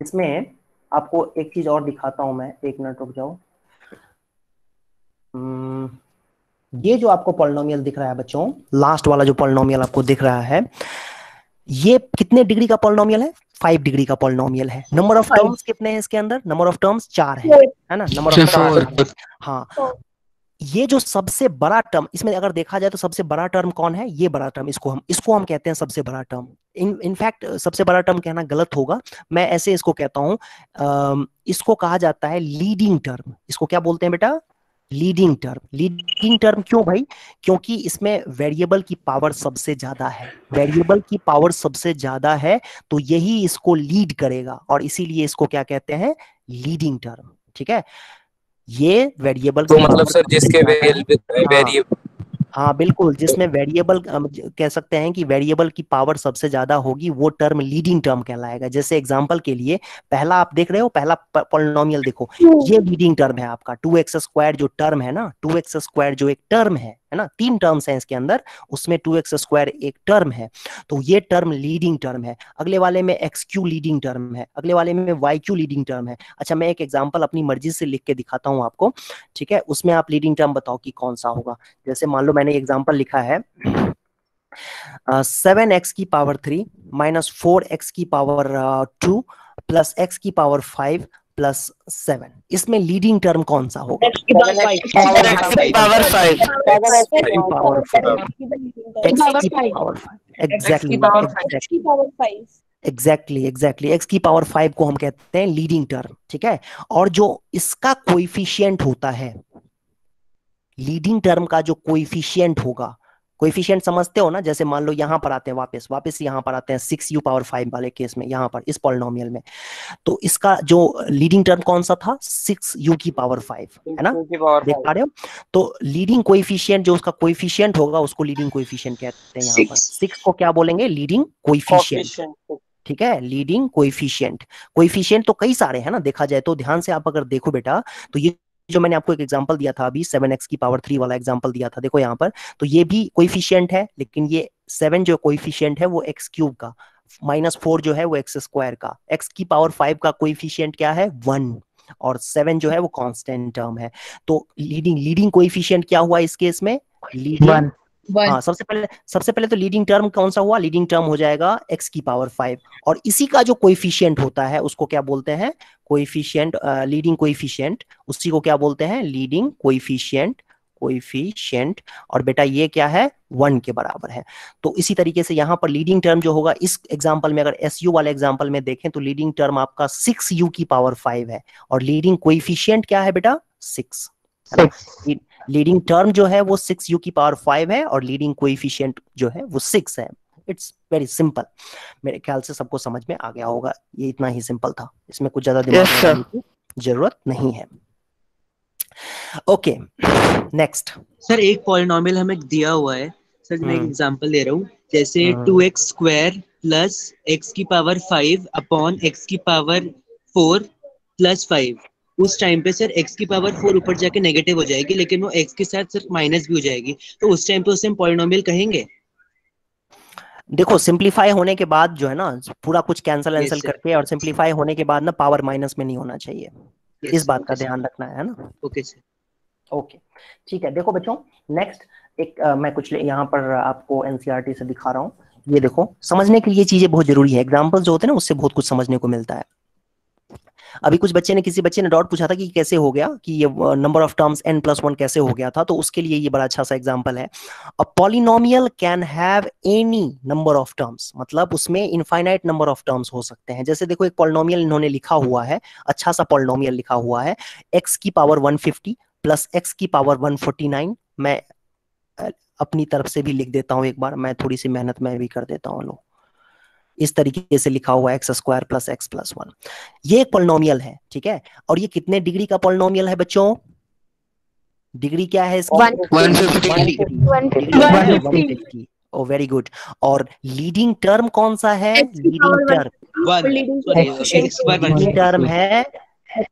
इसमें आपको एक चीज और दिखाता हूं मैं, एक मिनट रुक जाओ। ये जो आपको पॉलिनोमियल दिख रहा है बच्चों, लास्ट वाला जो पॉलिनोमियल आपको दिख रहा है, ये कितने डिग्री का पॉलिनोमियल है, 5 डिग्री का पॉलिनोमियल है। नंबर ऑफ टर्म्स कितने हैं इसके अंदर, नंबर ऑफ टर्म्स 4 है ना, नंबर ऑफ टर्म्स, हाँ। ये जो सबसे बड़ा टर्म इसमें अगर देखा जाए तो सबसे बड़ा टर्म कौन है, ये बड़ा टर्म, इसको हम कहते हैं सबसे बड़ा टर्म। इनफैक्ट सबसे बड़ा टर्म कहना गलत होगा, मैं ऐसे इसको कहता हूं, इसको कहा जाता है लीडिंग टर्म। इसको क्या बोलते हैं बेटा, लीडिंग टर्म। लीडिंग टर्म क्यों भाई, क्योंकि इसमें वेरिएबल की पावर सबसे ज्यादा है, वेरिएबल की पावर सबसे ज्यादा है, तो यही इसको लीड करेगा, और इसीलिए इसको क्या कहते हैं, लीडिंग टर्म, ठीक है। ये वेरिएबल तो मतलब सर जिसके वेरिएबल, हाँ बिल्कुल, जिसमें वेरिएबल कह सकते हैं कि वेरिएबल की पावर सबसे ज्यादा होगी वो टर्म लीडिंग टर्म कहलाएगा। जैसे एग्जांपल के लिए पहला आप देख रहे हो, पहला पॉलिनोमियल देखो, ये लीडिंग टर्म है आपका, 2x स्क्वायर जो टर्म है ना, 2x स्क्वायर जो एक टर्म है ना, 3 टर्म्स हैं इसके अंदर, उसमें 2x स्क्वायर एक टर्म है, तो ये टर्म लीडिंग टर्म है। अगले वाले में xq लीडिंग टर्म है, अगले वाले में yq लीडिंग टर्म है। अच्छा मैं एक एग्जांपल अपनी मर्जी से लिख के दिखाता हूं आपको, ठीक है, उसमें आप लीडिंग टर्म बताओ कि कौन सा होगा। जैसे मान लो मैंने एग्जांपल लिखा है 7x की पावर 3 माइनस 4x की पावर 2 प्लस x की पावर 5 प्लस 7, इसमें लीडिंग टर्म कौन सा होगा, एग्जैक्टली x की पावर 5 को हम कहते हैं लीडिंग टर्म, ठीक है। और जो इसका कोएफिशिएंट होता है, लीडिंग टर्म का जो कोएफिशिएंट होगा, कोएफिशिएंट समझते हो ना, जैसे मान लो यहां पर आते हैं, वापस यहां पर आते हैं 6u पावर 5 वाले केस में, यहां पर इस पॉलिनोमियल में, तो इसका जो लीडिंग टर्म कौन सा था, 6u की पावर 5, है ना, देख पा रहे हो। तो लीडिंग कोएफिशिएंट जो उसका कोएफिशिएंट होगा उसको लीडिंग कोएफिशिएंट कहते हैं। यहाँ पर 6 को क्या बोलेंगे, लीडिंग कोएफिशिएंट, ठीक है, लीडिंग कोएफिशिएंट। कोएफिशिएंट तो कई सारे हैं ना, देखा जाए तो, ध्यान से आप अगर देखो बेटा, तो ये जो मैंने आपको एक एग्जांपल दिया था अभी, 7x की पावर 3 वाला एग्जांपल दिया था, देखो यहाँ पर, तो ये भी कोएफिशिएंट है, लेकिन ये 7 जो कोएफिशिएंट है वो x क्यूब का, -4 जो है वो x स्क्वायर का, x की पावर 5 का कोएफिशिएंट क्या है, 1, और 7 जो है वो कांस्टेंट टर्म है। तो लीडिंग कोएफिशिएंट क्या हुआ इस केस में? लीडिंग, हाँ, सबसे पहले तो लीडिंग टर्म कौन सा हुआ? लीडिंग टर्म हो जाएगा x की पावर 5, और इसी का जो कोएफिशिएंट होता है उसको क्या बोलते हैं? कोएफिशिएंट, लीडिंग कोएफिशिएंट, उसी को क्या बोलते हैं? Leading coefficient. और बेटा ये क्या है? 1 के बराबर है। तो इसी तरीके से यहाँ पर लीडिंग टर्म जो होगा इस एग्जांपल में, अगर SU वाले एग्जांपल में देखें तो लीडिंग टर्म आपका 6U की पावर 5 है, और लीडिंग कोएफिशिएंट क्या है बेटा? 6। लीडिंग टर्म जो है वो 6U की पावर 5 है, और लीडिंग कोएफिशिएंट जो है वो 6 है। It's very simple. मेरे ख्याल से सबको समझ में आ गया होगा, ये इतना ही सिंपल था, इसमें कुछ ज्यादा दिमाग लगाने की जरूरत नहीं है। Okay, next. सर एक पॉलिनोमियल हमें दिया हुआ है, सर मैं एक एग्जांपल दे रहा हूँ, जैसे 2x स्क्वायर प्लस x की पावर 5 अपॉन x की पावर 4 प्लस 5। उस टाइम पे सर x की पावर 4 ऊपर जाके नेगेटिव हो जाएगी, लेकिन वो x के साथ सर माइनस भी हो जाएगी, तो उस टाइम पे उसे हम पॉलिनोमियल कहेंगे? देखो, सिंप्लीफाई होने के बाद जो है ना, पूरा कुछ कैंसिल करके, और सिंप्लीफाई होने के बाद ना पावर माइनस में नहीं होना चाहिए, इस बात का ध्यान रखना है ना। Okay sir. ओके, ठीक है। देखो बच्चों, नेक्स्ट एक मैं कुछ यहाँ पर आपको NCERT से दिखा रहा हूँ। ये देखो, समझने के लिए चीजें बहुत जरूरी है, एग्जाम्पल्स जो होते हैं ना उससे बहुत कुछ समझने को मिलता है। अभी किसी बच्चे ने डाउट पूछा था कि कैसे हो गया, कि ये नंबर ऑफ टर्म्स n+1 कैसे हो गया था, तो उसके लिए ये बड़ा अच्छा सा एग्जांपल है। A polynomial can have any number of terms, मतलब उसमें इनफाइनाइट नंबर ऑफ टर्म्स हो सकते हैं। जैसे देखो, एक पॉलिनोमियल इन्होंने लिखा हुआ है, अच्छा सा पॉलिनोमियल लिखा हुआ है, x की पावर 150 प्लस x की पावर 149। मैं अपनी तरफ से भी लिख देता हूं, एक बार मैं थोड़ी सी मेहनत मैं भी कर देता हूं। लो, इस तरीके से लिखा हुआ x square plus x plus 1। ये एक पॉलिनोमियल है, ठीक है। और ये कितने डिग्री का पॉलिनोमियल है बच्चों? डिग्री क्या है इसकी? 150। ओ वेरी गुड। और लीडिंग टर्म कौन सा है?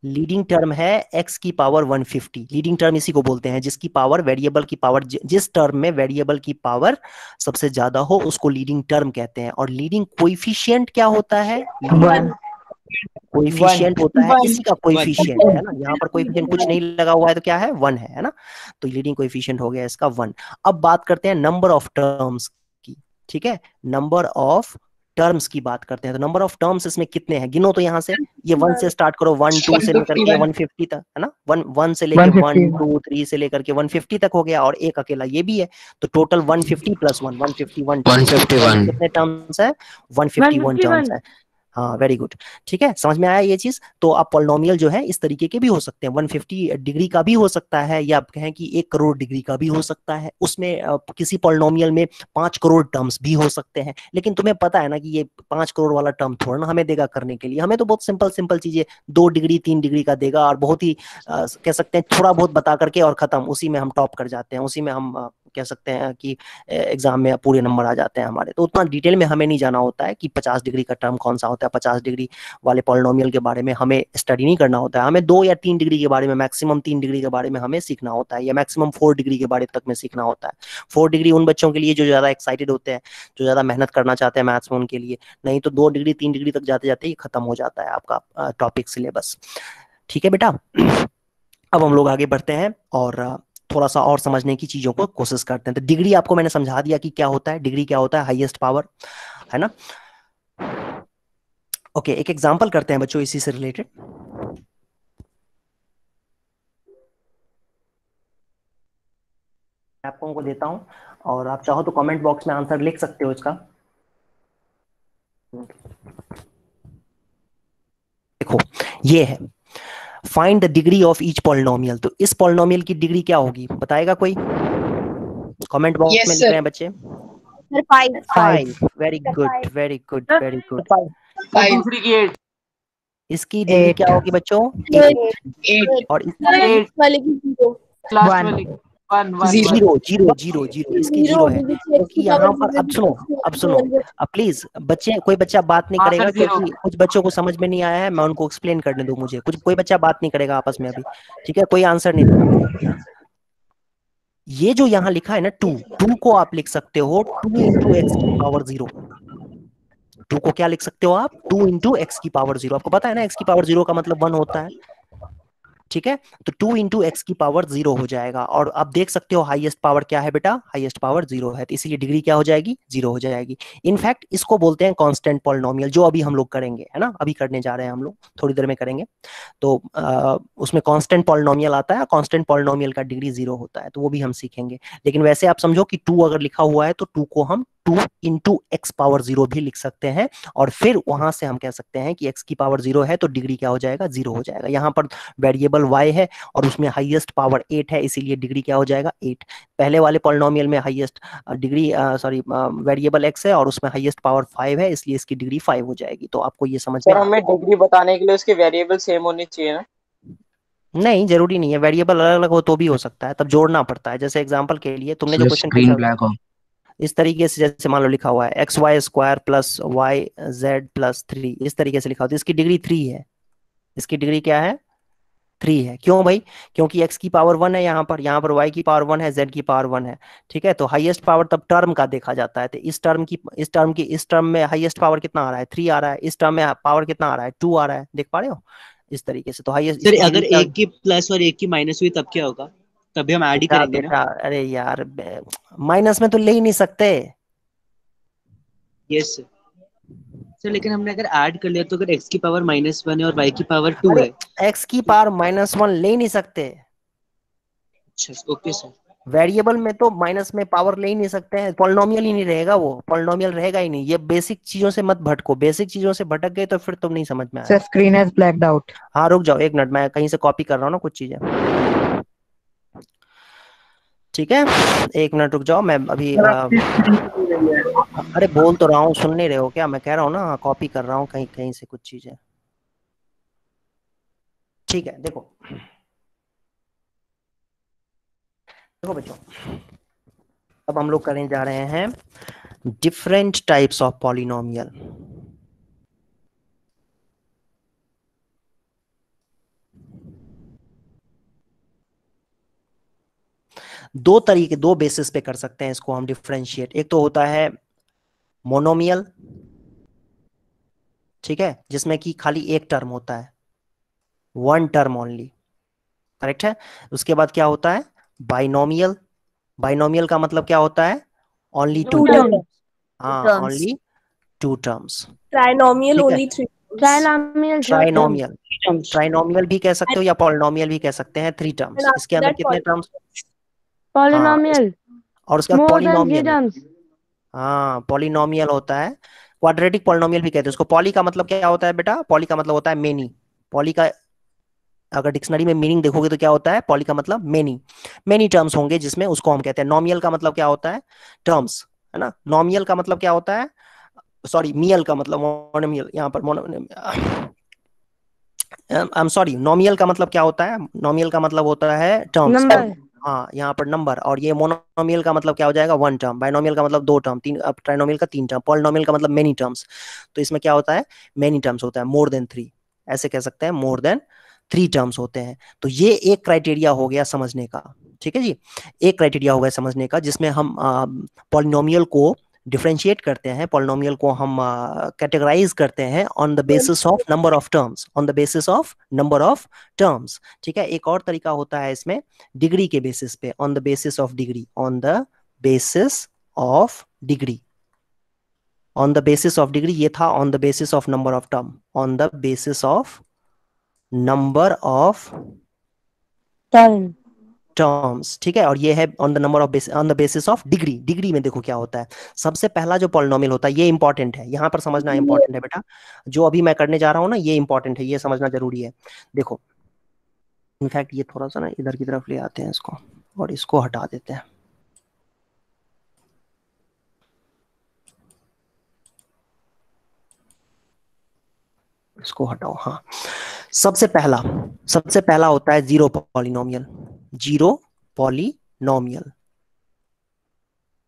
लीडिंग टर्म है x की पावर 150। लीडिंग टर्म इसी को बोलते हैं जिसकी पावर, वेरिएबल की पावर, जिस टर्म में वेरिएबल की पावर सबसे ज्यादा हो उसको लीडिंग टर्म कहते हैं। और लीडिंग कोएफिशिएंट क्या होता है? कोएफिशिएंट होता है, इसी का कोएफिशिएंट है ना, यहाँ पर कोएफिशिएंट कुछ नहीं लगा हुआ है तो क्या है? 1 है ना। तो लीडिंग कोएफिशिएंट हो गया इसका 1। अब बात करते हैं नंबर ऑफ टर्म्स की, ठीक है। नंबर ऑफ टर्म्स की बात करते हैं, तो नंबर ऑफ टर्म्स इसमें कितने हैं? गिनो तो यहाँ से, ये 1 से स्टार्ट करो, 1 2 से लेकर के 150 तक, है ना। 1 से लेकर 1 2 3 से लेकर के 150 तक हो गया, और एक अकेला ये भी है, तो टोटल 150 प्लस 1 151 कितने टर्म्स है? 151 टर्म्स है। हाँ, वेरी गुड, ठीक है, समझ में आया ये चीज। तो आप पॉलिनोमियल जो है इस तरीके के भी हो सकते हैं, 150 डिग्री का भी हो सकता है, या आप कहें कि 1 करोड़ डिग्री का भी हो सकता है। उसमें किसी पॉलिनोमियल में 5 करोड़ टर्म्स भी हो सकते हैं। लेकिन तुम्हें पता है ना कि ये 5 करोड़ वाला टर्म थोड़ा ना हमें देगा करने के लिए, हमें तो बहुत सिंपल चीजें 2 डिग्री 3 डिग्री का देगा, और बहुत ही कह सकते हैं थोड़ा बहुत बता करके और खत्म, उसी में हम टॉप कर जाते हैं, उसी में हम कह सकते हैं कि एग्जाम में पूरे नंबर आ जाते हैं हमारे। तो उतना डिटेल में हमें नहीं जाना होता है कि 50 डिग्री का टर्म कौन सा होता है। 50 डिग्री वाले पॉलिनोमियल के बारे में हमें स्टडी नहीं करना होता है, हमें 2 या 3 डिग्री के बारे में, मैक्सिमम 3 डिग्री के बारे में हमें सीखना होता है, या मैक्सिमम 4 डिग्री के बारे तक में सीखना होता है। 4 डिग्री उन बच्चों के लिए जो ज्यादा एक्साइटेड होते हैं, जो ज्यादा मेहनत करना चाहते हैं मैथ्स में, उनके लिए। नहीं तो 2 डिग्री 3 डिग्री तक जाते जाते ही खत्म हो जाता है आपका टॉपिक सिलेबस, ठीक है बेटा। अब हम लोग आगे बढ़ते हैं और थोड़ा सा और समझने की चीजों को कोशिश करते हैं। तो डिग्री आपको मैंने समझा दिया कि क्या होता है, डिग्री क्या होता है, हाईएस्ट पावर, है ना। ओके, एक एग्जांपल करते हैं बच्चों इसी से रिलेटेड। आपको को देता हूं, और आप चाहो तो कमेंट बॉक्स में आंसर लिख सकते हो इसका। देखो, ये है, find the degree of each polynomial. तो इस पॉलिनोमियल की डिग्री क्या होगी, बताएगा कोई? कमेंट बॉक्स में लिख रहे हैं बच्चे। 5। Very good, very good, very good. 5 इसकी डिग्री क्या होगी बच्चों? 8। और इसकी 0 इसकी 0 है, क्योंकि यहाँ पर अब सुनो, अब प्लीज बच्चे, कोई बच्चा बात नहीं करेगा, क्योंकि कुछ बच्चों को समझ में नहीं आया है, मैं उनको एक्सप्लेन करने दो मुझे। कोई बच्चा बात नहीं करेगा आपस में अभी, ठीक है, कोई आंसर नहीं देगा। ये जो यहाँ लिखा है ना 2 को आप लिख सकते हो 2 इंटू एक्स की पावर 0। 2 को क्या लिख सकते हो आप? 2 इंटू एक्स की पावर 0। आपको पता है ना एक्स की पावर 0 का मतलब 1 होता है, ठीक है, तो 2 इंटू एक्स की पावर 0 हो जाएगा। और आप देख सकते हो हाईएस्ट पावर क्या है बेटा, हाईएस्ट पावर 0 है, तो इसीलिए डिग्री क्या हो जाएगी, 0 हो जाएगी। इनफैक्ट इसको बोलते हैं कांस्टेंट पॉलिनोमियल, जो अभी हम लोग करेंगे, है ना, अभी करने जा रहे हैं हम लोग, थोड़ी देर में करेंगे। तो उसमें कांस्टेंट पॉलिनोमियल आता है, कांस्टेंट पॉलिनोमियल का डिग्री 0 होता है, तो वो भी हम सीखेंगे। लेकिन वैसे आप समझो कि 2 अगर लिखा हुआ है तो 2 को हम 2 इंटू एक्स पावर 0 भी लिख सकते हैं, और फिर वहां से हम कह सकते हैं कि x की पावर 0 है तो डिग्री क्या हो जाएगा, 0 हो जाएगा। यहाँ पर वेरिएबल y है और उसमें हाईएस्ट पावर 8 है, इसीलिए डिग्री क्या हो जाएगा, 8। पहले वाले पॉलिनोमियल में हाईएस्ट डिग्री वेरिएबल x है और उसमें हाईएस्ट पावर 5 है, इसलिए इसकी डिग्री 5 हो जाएगी। तो आपको ये समझ में सर हमें डिग्री बताने के लिए उसके वेरिएबल सेम होनी चाहिए ना? नहीं, जरूरी नहीं है, वेरिएबल अलग अलग हो तो भी हो सकता है, तब जोड़ना पड़ता है। जैसे एग्जांपल के लिए तुमने जो क्वेश्चन स्क्रीन ब्लैक हो, इस तरीके से, जैसे मान लो लिखा हुआ है x y square plus y z plus 3, इस तरीके से लिखा हुआ है, तो इसकी डिग्री 3 है। इसकी डिग्री क्या है, 3 है। क्यों भाई, क्योंकि x की पावर 1 है यहाँ पर y की पावर 1 है, z की पावर 1 है, ठीक है। तो हाईएस्ट पावर तब टर्म का देखा जाता है, तो इस टर्म में हाईएस्ट पावर कितना आ रहा है, 3 आ रहा है। इस टर्म में पावर कितना आ रहा है, 2 आ रहा है, देख पा रहे हो, इस तरीके से। तो हाईएस्ट सर अगर एक की प्लस और एक की माइनस हुई तब क्या होगा, तभी हम ऐड ही करेंगे ना? अरे यार, माइनस में तो ले ही नहीं सकते। यस सर, लेकिन हमने अगर ऐड कर लिया तो अगर x की पावर -1 है और y की पावर 2 है, x की पावर -1 ले ही नहीं सकते। अच्छा ओके सर। वेरिएबल में तो माइनस में पावर ले ही नहीं सकते हैं, पॉलिनोमियल ही नहीं रहेगा, वो पॉलिनोमियल रहेगा ही नहीं। ये बेसिक चीजों से मत भटको, बेसिक चीजों से भटक गए तो फिर तुम नहीं समझ में आएगा। Sir screen has blacked out. हाँ रुक जाओ एक मिनट, मैं कहीं से कॉपी कर रहा हूँ ना कुछ चीजें, ठीक है, एक मिनट रुक जाओ। मैं अभी अरे बोल तो रहा हूँ, सुन नहीं रहे हो क्या, मैं कह रहा हूँ ना, कॉपी कर रहा हूँ कहीं कहीं से कुछ चीजें, ठीक है। देखो बच्चों, अब हम लोग करने जा रहे हैं डिफरेंट टाइप्स ऑफ पॉलिनोमियल। दो बेसिस पे कर सकते हैं इसको हम डिफरेंशिएट। एक तो होता है मोनोमियल, ठीक है, जिसमें कि खाली एक टर्म होता है, वन टर्म ओनली, करेक्ट है। उसके बाद क्या होता है बाइनोमियल। बाइनोमियल का मतलब क्या होता है, ओनली 2 टर्म्स। हाँ, only 2 terms. Trinomial only 3। Trinomial, trinomial भी कह सकते हो या पॉलिनोमियल भी कह सकते हैं, 3 टर्म्स। इसके अंदर कितने टर्म्स, पॉलिनोमियल, और उसका पॉलिनोमियल, हाँ पॉलिनोमियल होता है। क्वाड्रेटिक पॉलिनोमियल भी कहते हैं उसको। पॉली का मतलब क्या होता है बेटा, पॉली का मतलब होता है मेनी। पॉली का अगर डिक्शनरी में मीनिंग देखोगे तो क्या होता है, पॉली का मतलब मेनी, मेनी टर्म्स होंगे जिसमें, उसको हम कहते हैं। नॉमियल का मतलब क्या होता है, टर्म्स, है ना। नॉमियल का मतलब क्या होता है, सॉरी मियल का मतलब मोनोमियल, यहाँ पर आई एम सॉरी, नॉमियल का मतलब क्या होता है, नॉमियल का मतलब होता है टर्म्स, हाँ यहाँ पर नंबर। और ये मोनोमियल का मतलब क्या हो जाएगा, 1 टर्म। बाइनोमियल का मतलब 2 टर्म, ट्राइनोमियल का 3 टर्म। पॉलिनोमियल का मतलब मेनी टर्म्स। तो इसमें क्या होता है, मेनी टर्म्स होता है, मोर देन 3, ऐसे कह सकते हैं, मोर देन 3 टर्म्स होते हैं। तो ये एक क्राइटेरिया हो गया समझने का, ठीक है जी, एक क्राइटेरिया हो गया समझने का, जिसमें हम पॉलिनोमियल को डिफरेंशिएट करते हैं, पॉलिनोमियल को हम कैटेगराइज करते हैं on the basis of number of terms, on the basis of number of terms, ठीक है। एक और तरीका होता है इसमें डिग्री के बेसिस पे, on the basis of degree, on the basis of degree, on the basis of degree. ये था on the basis of number of term, on the basis of number of terms, ठीक है। और ये है on the number of on the basis of degree. Degree में देखो क्या होता है, सबसे पहला जो पॉलिनोमियल होता है, ये इंपॉर्टेंट है, यहाँ पर समझना इंपॉर्टेंट है बेटा, जो अभी मैं करने जा रहा हूँ ना, ये इंपॉर्टेंट है, ये समझना जरूरी है। देखो इनफैक्ट ये थोड़ा सा ना इधर की तरफ ले आते हैं इसको, और इसको हटा देते हैं, इसको हटाओ, हाँ। सबसे पहला होता है zero polynomial, zero polynomial,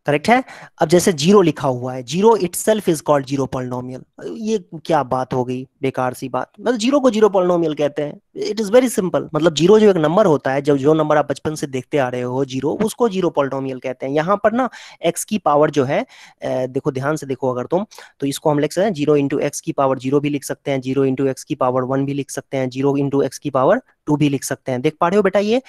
correct है। अब जैसे जीरो लिखा हुआ है, zero itself is called zero polynomial. ये क्या बात हो गई, बेकार सी बात। मतलब जीरो को जीरो पॉलिनोमियल कहते हैं। It is very simple. मतलब जीरो जो एक नंबर होता है, जब जो नंबर आप बचपन से देखते आ रहे हो जीरो, उसको जीरो पॉलिनोमियल कहते हैं। यहाँ पर ना एक्स की पावर जो है, देखो ध्यान से देखो अगर तुम, तो इसको हम लिख सकते हैं जीरो इंटू एक्स की पावर जीरो भी लिख सकते हैं, जीरो इंटू एक्स की पावर वन भी लिख सकते हैं, जीरो इंटू एक्स की पावर टू भी लिख सकते हैं। देख पा रहे हो बेटा, ये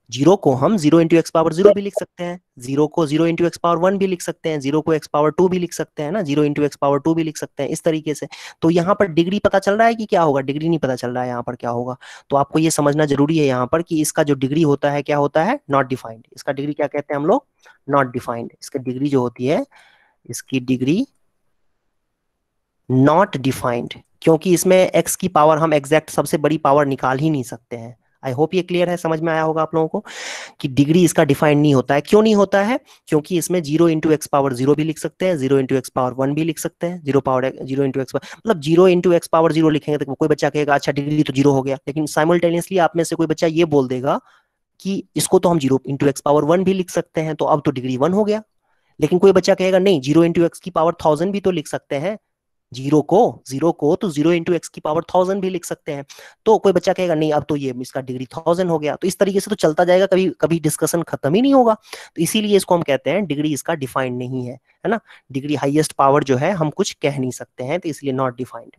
जीरो को हम zero into x power zero भी लिख सकते हैं, जीरो को zero into x power one भी लिख सकते हैं, जीरो को एक्स पावर टू भी लिख सकते हैं ना, zero into x power two भी लिख सकते हैं, इस तरीके से। तो यहाँ पर डिग्री पता चल रहा है कि क्या होगा, डिग्री नहीं पता चल रहा है यहाँ पर क्या होगा। तो आपको ये समझना जरूरी है यहाँ पर कि इसका जो डिग्री होता है क्या होता है, नॉट डिफाइंड। इसका डिग्री क्या कहते हैं हम लोग, नॉट डिफाइंड। इसका डिग्री जो होती है, इसकी डिग्री नॉट डिफाइंड, क्योंकि इसमें एक्स की पावर हम एग्जैक्ट सबसे बड़ी पावर निकाल ही नहीं सकते हैं। आई होप ये क्लियर है, समझ में आया होगा आप लोगों को कि डिग्री इसका डिफाइन नहीं होता है। क्यों नहीं होता है, क्योंकि इसमें zero into x power zero भी लिख सकते हैं, zero into x power one भी लिख सकते हैं, जीरो इंटू एक्स मतलब zero into x power zero लिखेंगे तो कोई बच्चा कहेगा अच्छा डिग्री तो जीरो हो गया, लेकिन साइमल्टेनियसली आप में से कोई बच्चा ये बोल देगा कि इसको तो हम zero into x power one भी लिख सकते हैं, तो अब तो डिग्री वन हो गया। लेकिन कोई बच्चा कहेगा नहीं, जीरो इंटू एक्स की पावर 1000 भी तो लिख सकते हैं, जीरो को तो जीरो इंटू एक्स की पावर 1000 भी लिख सकते हैं। तो कोई बच्चा कहेगा नहीं, अब तो ये इसका डिग्री 1000 हो गया। तो इस तरीके से तो चलता जाएगा, कभी कभी डिस्कशन खत्म ही नहीं होगा। तो इसीलिए इसको हम कहते हैं डिग्री इसका डिफाइंड नहीं है ना। डिग्री हाईएस्ट पावर जो है हम कुछ कह नहीं सकते हैं, तो इसलिए नॉट डिफाइंड।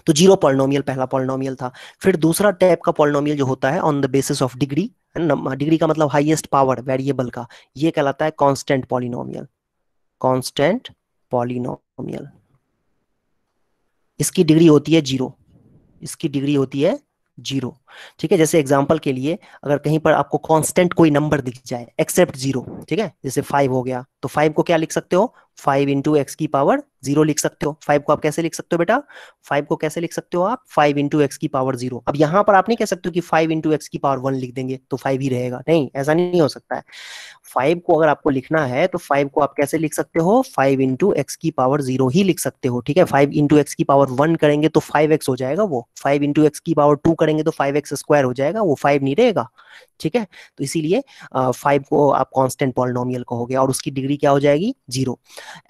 तो जीरो पॉलिनोमियल पहला पॉलिनोमियल था। फिर दूसरा टाइप का पॉलिनोमियल जो होता है on the basis of degree, degree का मतलब हाईएस्ट पावर वेरिएबल का, ये कहलाता है कांस्टेंट पॉलिनोमियल। कांस्टेंट पॉलिनोमियल, इसकी डिग्री होती है जीरो, इसकी डिग्री होती है जीरो। ठीक है, जैसे एग्जांपल के लिए अगर कहीं पर आपको कांस्टेंट कोई नंबर दिख जाए एक्सेप्ट जीरो, ठीक है, जैसे 5 हो गया, तो 5 को क्या लिख सकते हो, 5 इंटू एक्स की पावर जीरो लिख सकते हो। 5 को आप कैसे लिख सकते हो बेटा, 5 को कैसे लिख सकते हो आप, 5 इंटू एक्स की पावर जीरो। अब यहाँ पर आप नहीं कह सकते हो कि 5 इंटू एक्स की पावर 1 लिख देंगे तो 5 ही रहेगा, नहीं, ऐसा नहीं हो सकता है। 5 को अगर आपको लिखना है तो 5 को आप कैसे लिख सकते हो, 5 इंटू एक्स की पावर जीरो ही लिख सकते हो। ठीक है, 5 इंटू एक्स की पावर 1 करेंगे तो 5x हो जाएगा वो, 5 इंटू एक्स की पावर 2 करेंगे तो 5x स्क्वायर हो जाएगा, वो 5 नहीं रहेगा। ठीक है, तो इसीलिए 5 को आप कांस्टेंट पॉलिनोमियल कहोगे और उसकी डिग्री क्या हो जाएगी, जीरो।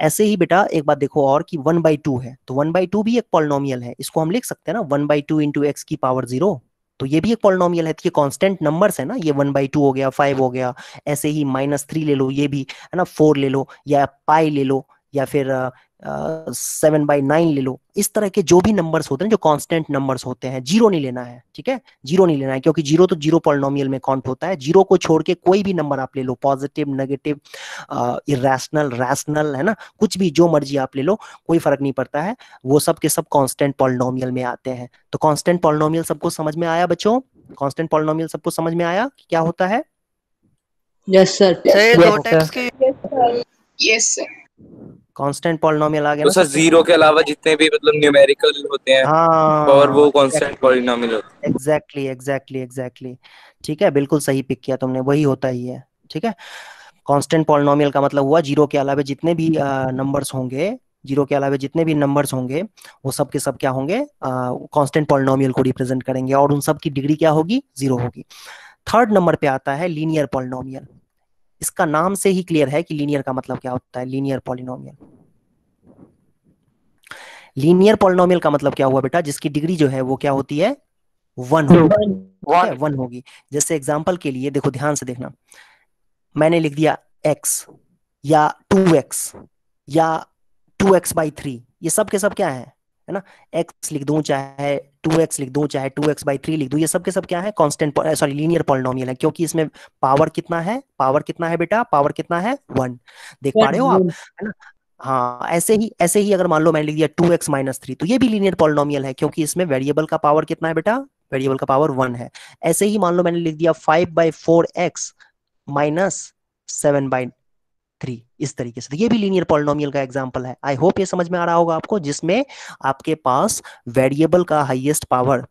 ऐसे ही बेटा एक बात देखो और कि 1/2 है, तो 1/2 भी एक पॉलिनोमियल है, इसको हम लिख सकते हैं ना 1/2 इंटू एक्स की पावर जीरो, तो ये भी एक पॉलिनोमियल है। तो ये कांस्टेंट नंबर्स है ना, ये 1/2 हो गया, 5 हो गया, ऐसे ही -3 ले लो, ये भी है ना, 4 ले लो, या पाई ले लो, या फिर 7/9 ले लो। इस तरह के जो भी नंबर्स होते हैं, जो कांस्टेंट नंबर्स होते हैं, जीरो नहीं लेना है। ठीक है, जीरो नहीं लेना है, क्योंकि जीरो तो जीरो पॉलिनोमियल में काउंट होता है। जीरो को छोड़ के कोई भी नंबर आप ले लो, पॉजिटिव, नेगेटिव, इरेशनल, रैशनल, है ना, कुछ भी जो मर्जी आप ले लो, कोई फर्क नहीं पड़ता है, वो सब के सब कांस्टेंट पॉलिनोमियल में आते हैं। तो कांस्टेंट पॉलिनोमियल सबको समझ में आया बच्चों, कांस्टेंट पॉलिनोमियल सबको समझ में आया कि क्या होता है। Yes sir. सर दो टाइप्स की यस सर। कांस्टेंट पॉलिनोमियल आ गया तो ना सर जीरो के अलावा जितने भी मतलब न्यूमेरिकल होते हैं और वो कांस्टेंट पॉलिनोमियल होते हैं। एग्जैक्टली। ठीक है, बिल्कुल सही पिक किया तुमने, वही होता ही है। ठीक है, कांस्टेंट पॉलिनोमियल का मतलब हुआ जीरो के अलावा जितने भी नंबर्स होंगे, जीरो के अलावा जितने भी नंबर्स होंगे वो सब के सब क्या होंगे, कांस्टेंट पॉलिनोमियल को रिप्रेजेंट करेंगे और उन सब की डिग्री क्या होगी, जीरो होगी। थर्ड नंबर पे आता है लीनियर पॉलिनोमियल। इसका नाम से ही क्लियर है कि लीनियर का मतलब क्या होता है, लीनियर पॉलिनोमियल। लीनियर पॉलिनोमियल का मतलब क्या हुआ बेटा, जिसकी डिग्री जो है वो क्या होती है, 1 होगी, 1 होगी। जैसे एग्जांपल के लिए देखो, ध्यान से देखना, मैंने लिख दिया x या 2x या 2x/3, ये सब के सब क्या है ना, x लिख दूं चाहे 2x लिख दूं चाहे 2x/3 लिख दूं, ये सब के सब क्या है, कांस्टेंट सॉरी लीनियर पॉलिनोमियल है, क्योंकि इसमें पावर कितना है, बेटा पावर कितना है, 1। देख पा रहे हो आप, है ना। हाँ, ऐसे ही अगर मान लो मैंने लिख दिया 2x-3, तो ये भी लीनियर पॉलिनोमियल है, क्योंकि इसमें वेरिएबल का पावर कितना है बेटा, वेरिएबल का पावर 1 है। ऐसे ही मान लो मैंने लिख दिया 5/4x - 7/3, इस तरीके से, तो ये भी लीनियर पॉलिनोमियल का एग्जांपल है। आई होप ये समझ में आ रहा होगा आपको, जिसमें आपके पास वेरिएबल का हाईएस्ट पावर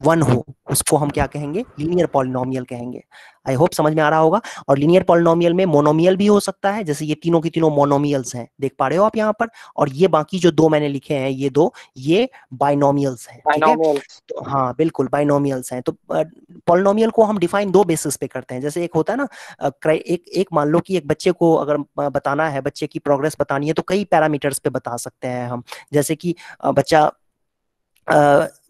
वन हो उसको हम क्या कहेंगे, लीनियर पॉलिनोमियल कहेंगे। आई होप समझ में आ रहा होगा। और लीनियर पॉलिनोमियल में मोनोमियल भी हो सकता है, जैसे ये तीनों की तीनों मोनोमियल्स हैं, देख पा रहे हो आप यहाँ पर। और ये बाकी जो दो मैंने लिखे हैं ये दो, ये बाइनोमियल्स हैं, ठीक है। बाइनोमियल्स। तो हाँ बिल्कुल बाइनोमियल्स हैं। तो पॉलिनोमियल को हम डिफाइन दो बेसिस पे करते हैं। जैसे एक होता है ना एक मान लो कि एक बच्चे को अगर बताना है, बच्चे की प्रोग्रेस बतानी है, तो कई पैरामीटर्स पे बता सकते हैं हम। जैसे कि बच्चा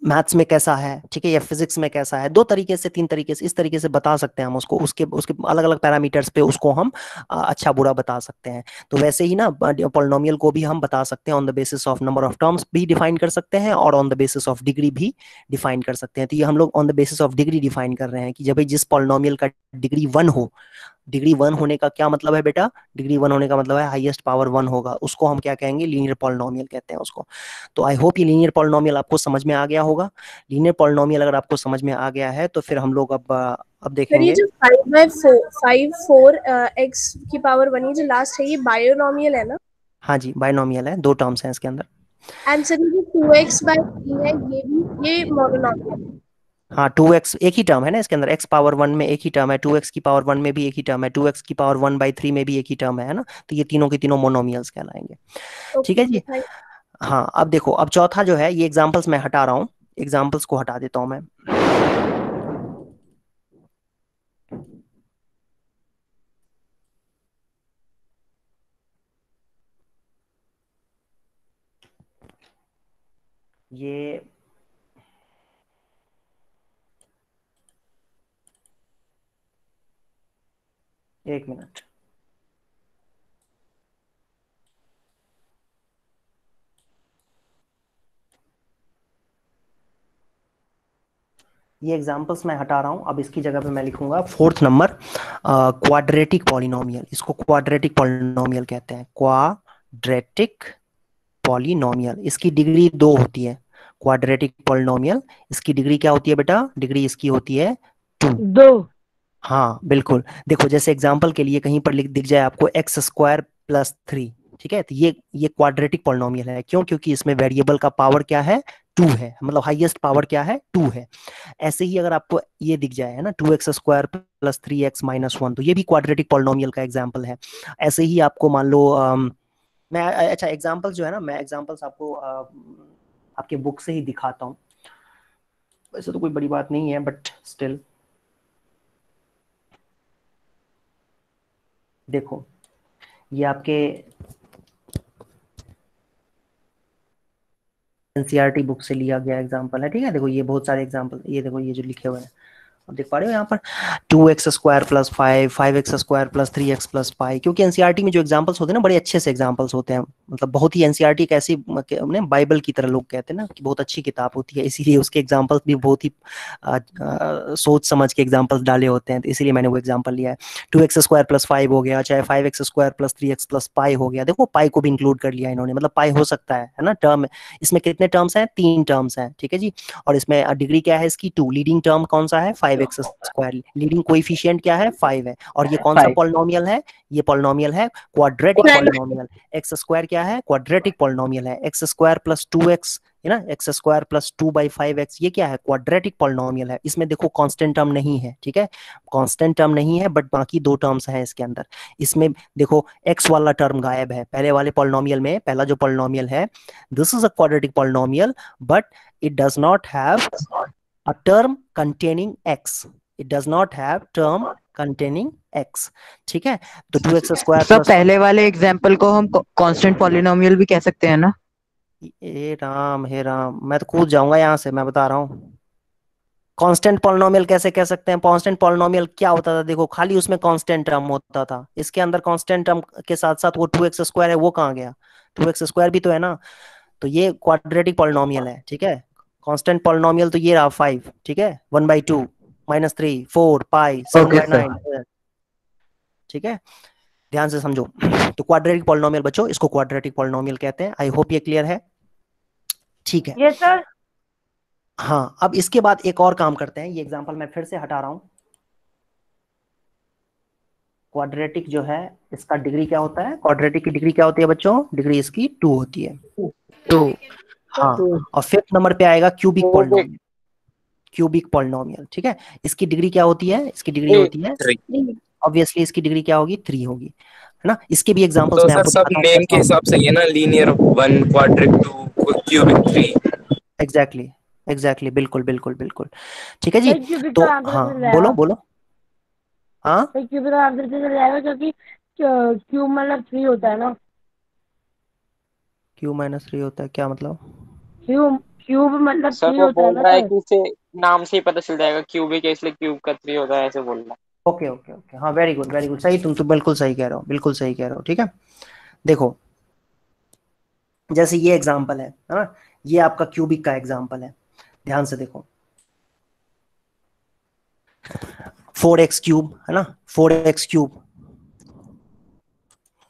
मैथ्स में कैसा है, ठीक है, या फिजिक्स में कैसा है, दो तरीके से तीन तरीके से इस तरीके से बता सकते हैं हम उसको, उसके उसके अलग अलग पैरामीटर्स पे उसको हम अच्छा बुरा बता सकते हैं। तो वैसे ही ना पॉलिनोमियल को भी हम बता सकते हैं, on the basis of number of terms भी डिफाइन कर सकते हैं, और on the basis of degree भी डिफाइन कर सकते हैं। तो ये हम लोग on the basis of degree define कर रहे हैं कि जब जिस पॉलिनोमियल का डिग्री 1 हो, डिग्री 1 होने का क्या मतलब है बेटा, डिग्री 1 होने का मतलब है हाईएस्ट पावर 1 होगा, उसको हम क्या कहेंगे, लीनियर पॉलिनोमियल कहते हैं उसको। तो आई होप ये लीनियर पॉलिनोमियल आपको समझ में आ गया होगा। लीनियर पॉलिनोमियल अगर आपको समझ में आ गया है तो फिर हम लोग अब सर ये देखेंगे। जो 5/4 x की पावर 1 जो लास्ट है ये बायोनोमियल है ना? हाँ जी बाइनोमियल है, दो टर्म्स हैं इसके अंदर। एंड सर ये जो 2x/3 है ये मोनोनोमियल है। हाँ 2x एक ही टर्म है ना इसके अंदर, x पावर 1 में एक ही टर्म है, 2x की पावर 1 में भी एक ही टर्म है, 2x की पावर 1/3 में भी एक ही टर्म है ना। तो ये तीनों के तीनों मोनोमियल्स कहलाएंगे, ठीक है जी। हाँ अब देखो, अब चौथा जो है, ये एग्जांपल्स मैं हटा रहा हूँ, एग्जांपल्स को हटा देता हूं मैं। ये एक मिनट, ये एग्जांपल्स मैं हटा रहा हूं। अब इसकी जगह पे मैं लिखूंगा 4th नंबर क्वाड्रेटिक पॉलिनोमियल। इसको क्वाड्रेटिक पॉलिनोमियल कहते हैं, क्वाड्रेटिक पॉलिनोमियल। इसकी डिग्री 2 होती है। क्वाड्रेटिक पॉलिनोमियल इसकी डिग्री क्या होती है बेटा, डिग्री इसकी होती है 2। हाँ बिल्कुल, देखो जैसे एग्जांपल के लिए कहीं पर दिख जाए आपको x² + 3, ठीक है, तो ये क्वाड्रेटिक पॉलिनोमियल है। क्यों, क्योंकि इसमें वेरिएबल का पावर क्या है, 2 है, मतलब हाईएस्ट पावर क्या है, 2 है। ऐसे ही अगर आपको ये दिख जाए है ना 2x² + 3x - 1, तो ये भी क्वाड्रेटिक पॉलिनोमियल का एग्जांपल है। ऐसे ही आपको मान लो मैं अच्छा एग्जांपल जो है ना, मैं एग्जांपल्स आपको आपके बुक से ही दिखाता हूँ। वैसे तो कोई बड़ी बात नहीं है बट स्टिल देखो, ये आपके एनसीईआरटी बुक से लिया गया एग्जांपल है, ठीक है। देखो ये बहुत सारे एग्जांपल, ये देखो ये जो लिखे हुए हैं आप देख पा रहे हो यहाँ पर 2x² + 5, 5x² + 3x + 5। क्योंकि एनसीईआरटी में जो एग्जांपल्स होते हैं ना, बड़े अच्छे से एग्जांपल्स होते हैं, मतलब बहुत ही एनसीईआरटी एक ऐसी बाइबल की तरह लोग कहते हैं ना कि बहुत अच्छी किताब होती है, इसीलिए उसके एग्जांपल्स भी बहुत ही सोच समझ के एग्जांपल्स डाले होते हैं, तो इसीलिए मैंने वो एग्जांपल लिया है। 2x² + 5 हो गया, चाहे 5x² + 3x + पाई हो गया। देखो पाई को भी इंक्लूड कर लिया इन्होंने, मतलब पाई हो सकता है ना टर्म। इसमें कितने टर्म्स हैं, 3 टर्म्स हैं, ठीक है जी। और इसमें डिग्री क्या है इसकी, 2। लीडिंग टर्म कौन सा है, 5x²। लीडिंग कोएफिशिएंट क्या है, 5 है। और ये कौन सा पॉलिनोमियल है, ये पॉलिनोमियल है क्वाड्रेटिक पॉलिनोमियल। x² क्या है, क्वाड्रेटिक पॉलिनोमियल है। x² + 2x है ना, x² + 2/5x, ये क्या है, क्वाड्रेटिक पॉलिनोमियल है। इसमें देखो कांस्टेंट टर्म नहीं है, ठीक है, कांस्टेंट टर्म नहीं है, बट बाकी दो टर्म्स हैं इसके अंदर। इसमें देखो x वाला टर्म गायब है, पहले वाले पॉलिनोमियल में पहला जो पॉलिनोमियल है, this is a quadratic polynomial but it does not have a term containing x. It does not have term containing x. ठीक है, तो 2x² सर पहले वाले एग्जाम्पल को हम कांस्टेंट पॉलिनोमियल भी कह सकते हैं ना? हे राम हे राम, मैं तो कूद जाऊंगा यहाँ से, मैं बता रहा हूँ। कांस्टेंट पॉलिनोमियल कैसे कह सकते हैं, कांस्टेंट पॉलिनोमियल क्या होता था, देखो खाली उसमें कांस्टेंट टर्म होता था, इसके अंदर कांस्टेंट टर्म के साथ साथ वो 2x² है, वो कहाँ गया, 2x² भी तो है ना। तो ये क्वाड्रेटिक पॉलिनोमियल है, ठीक है। कांस्टेंट पॉलिनोमियल तो ये रहा 5, ठीक है, 1/2 -3 4 पाई 7/9, ठीक है, ध्यान से समझो। तो क्वाड्रेटिक पॉलिनोमियल बच्चों, इसको क्वाड्रेटिक पॉलिनोमियल कहते हैं। आई होप ये क्लियर है, ठीक है। Yes sir. हाँ अब इसके बाद एक और काम करते हैं, ये एग्जांपल मैं फिर से हटा रहा हूं। क्वाड्रेटिक जो है इसका डिग्री क्या होता है, क्वाड्रेटिक की डिग्री क्या होती है बच्चों, डिग्री इसकी 2 होती है, 2। हाँ और 5th नंबर पे आएगा क्यूबिक पॉलिनोमियल। क्यूबिक पॉलिनोमियल, ठीक है। इसकी डिग्री क्या होती है? इसकी डिग्री होती है ऑब्वियसली, इसकी डिग्री क्या होगी? 3 होगी, है ना। इसके भी एग्जांपल्स तो मैं सर आपको सब दिखाता नेम के हूं। हिसाब से ये ना, linear 1, quadric 2, cubic 3। Exactly exactly, बिल्कुल बिल्कुल बिल्कुल, ठीक है जी। सर क्यूबिक तो का आंसर हाँ मिल बोलो जाएगा। बोलो। हाँ सर क्यूबिक का आंसर मिल जाएगा क्योंकि क्यूब मतलब 3 होता है ना। Q-3 होता है, क्या मतलब? क्यूब क्यूब मतलब सर 3 वो होता है बोल ना रहा है सर। कि इसे नाम से ही पता चल जाएगा, क्यूबिक है इसलिए क्यूब का 3 होता है, ऐसे बोल रहा है। ओके ओके ओके, हाँ वेरी गुड वेरी गुड, सही, तुम तो बिल्कुल सही कह रहे हो, बिल्कुल सही कह रहे हो, ठीक है। देखो जैसे ये एग्जांपल है ना, ये आपका क्यूबिक का एग्जांपल है, ध्यान से देखो। 4x क्यूब है ना, 4x क्यूब,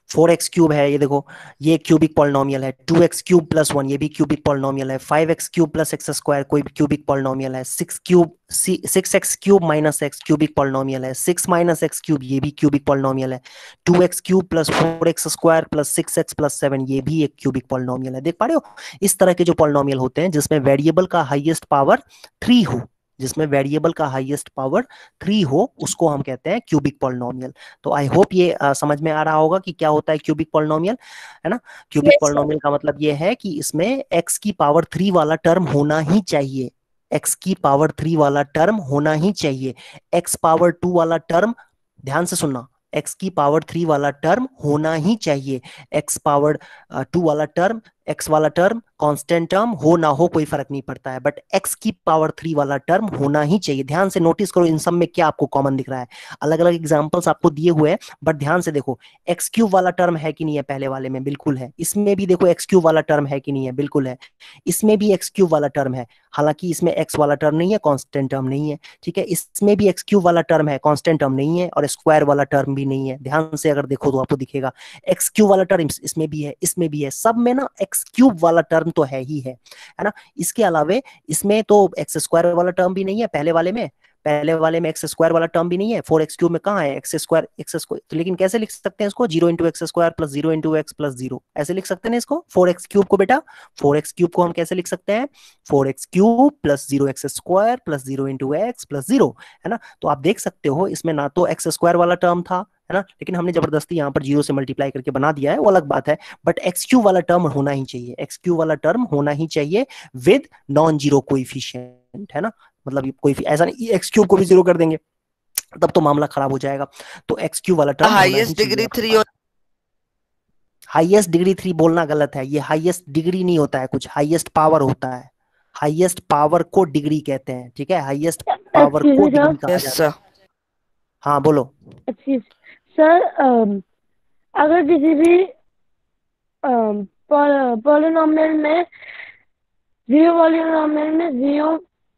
4x क्यूब है, ये देखो ये क्यूबिक पॉलिनोमियल है। 2x क्यूब प्लस 1 ये भी क्यूबिक पॉलिनोमियल है। 5x cube plus x square कोई भी क्यूबिक पॉलिनोमियल है। 6x cube minus x cubic polynomial है। 6 माइनस एक्स क्यूब ये भी क्यूबिक पॉलिनोमियल है। 2x cube plus 4x square plus 6x plus 7 ये भी एक क्यूबिक पॉलिनोमियल है। देख पा रहे हो, इस तरह के जो पॉलिनोमियल होते हैं जिसमें वेरिएबल का हाईएस्ट पावर 3 हो, जिसमें वेरिएबल का हाईएस्ट पावर 3 हो, उसको हम कहते हैं क्यूबिक पॉलिनोमियल। तो आई होप ये समझ में आ रहा होगा कि क्या होता है क्यूबिक पॉलिनोमियल, है ना। Cubic Yes, sir. पॉलिनोमियल का मतलब ये है कि इसमें x की पावर 3 वाला टर्म होना ही चाहिए, x की पावर 3 वाला टर्म होना ही चाहिए। x पावर 2 वाला टर्म, ध्यान से सुनना, x की पावर 3 वाला टर्म होना ही चाहिए। x पावर 2 वाला टर्म, x वाला टर्म कांस्टेंट टर्म हो ना हो कोई फर्क नहीं पड़ता है, बट x की पावर 3 वाला टर्म होना ही चाहिए। ध्यान से नोटिस करो इन सब में क्या आपको कॉमन दिख रहा है। अलग अलग एग्जांपल्स आपको दिए हुए हैं, बट ध्यान से देखो एक्स क्यूब वाला टर्म है कि नहीं है? पहले वाले में बिल्कुल है। इसमें भी देखो एक्स क्यूब वाला टर्म है कि नहीं है? बिल्कुल है। इसमें भी एक्स क्यूब वाला टर्म है, हालांकि इसमें एक्स वाला टर्म नहीं है, कांस्टेंट टर्म नहीं है, ठीक है। इसमें भी एक्स क्यूब वाला टर्म है, कांस्टेंट टर्म नहीं है, और स्क्वायर वाला टर्म भी नहीं है। ध्यान से अगर देखो तो आपको दिखेगा एक्स क्यूब वाला टर्म इसमें भी है, इसमें भी है, सब में ना एक्स क्यूब वाला टर्म तो है ही है ना। इसके अलावे इसमें तो एक्स स्क्वायर वाला टर्म भी नहीं है, पहले वाले में एक्स स्क्वायर वाला टर्म भी नहीं है। 4x क्यूब में कहाँ है एक्स स्क्वायर तो लेकिन कैसे लिख सकते हैं इसको? 0 into x square plus 0 into x plus 0, ऐसे लिख सकते हैं इसको 4x क्यूब को। बेटा 4x क्यूब को हम कैसे लिख सकते हैं? 4x cube plus 0 x square plus 0 into x plus 0, है ना। तो आप देख सकते हो इसमें ना तो एक्स स्क्वायर वाला टर्म था, है ना, लेकिन हमने जबरदस्ती यहाँ पर 0 से मल्टीप्लाई करके बना दिया है, वो अलग बात है, बट एक्स क्यूब वाला टर्म होना ही चाहिए, एक्स क्यूब वाला टर्म होना ही चाहिए विद नॉन जीरो कोएफिशिएंट, है ना। मतलब कोई ऐसा नहीं एक्स क्यूब को भी 0 कर देंगे तब तो मामला खराब हो जाएगा। तो एक्स क्यूब वाला टर्म होना ही हाईएस्ट डिग्री चाहिए। 3 हाईएस्ट डिग्री 3 बोलना गलत है, ये हाईएस्ट डिग्री नहीं होता है कुछ, हाईएस्ट पावर होता है। हाईएस्ट पावर को डिग्री कहते हैं, ठीक है, हाईएस्ट पावर को एक्सक्यूज डिग्री कहा यस जाता सर। है। हाँ बोलो। एक्सक्यूज सर, अगर किसी भी पॉलिनोमियल में जीरो पॉलिनोमियल में जीरो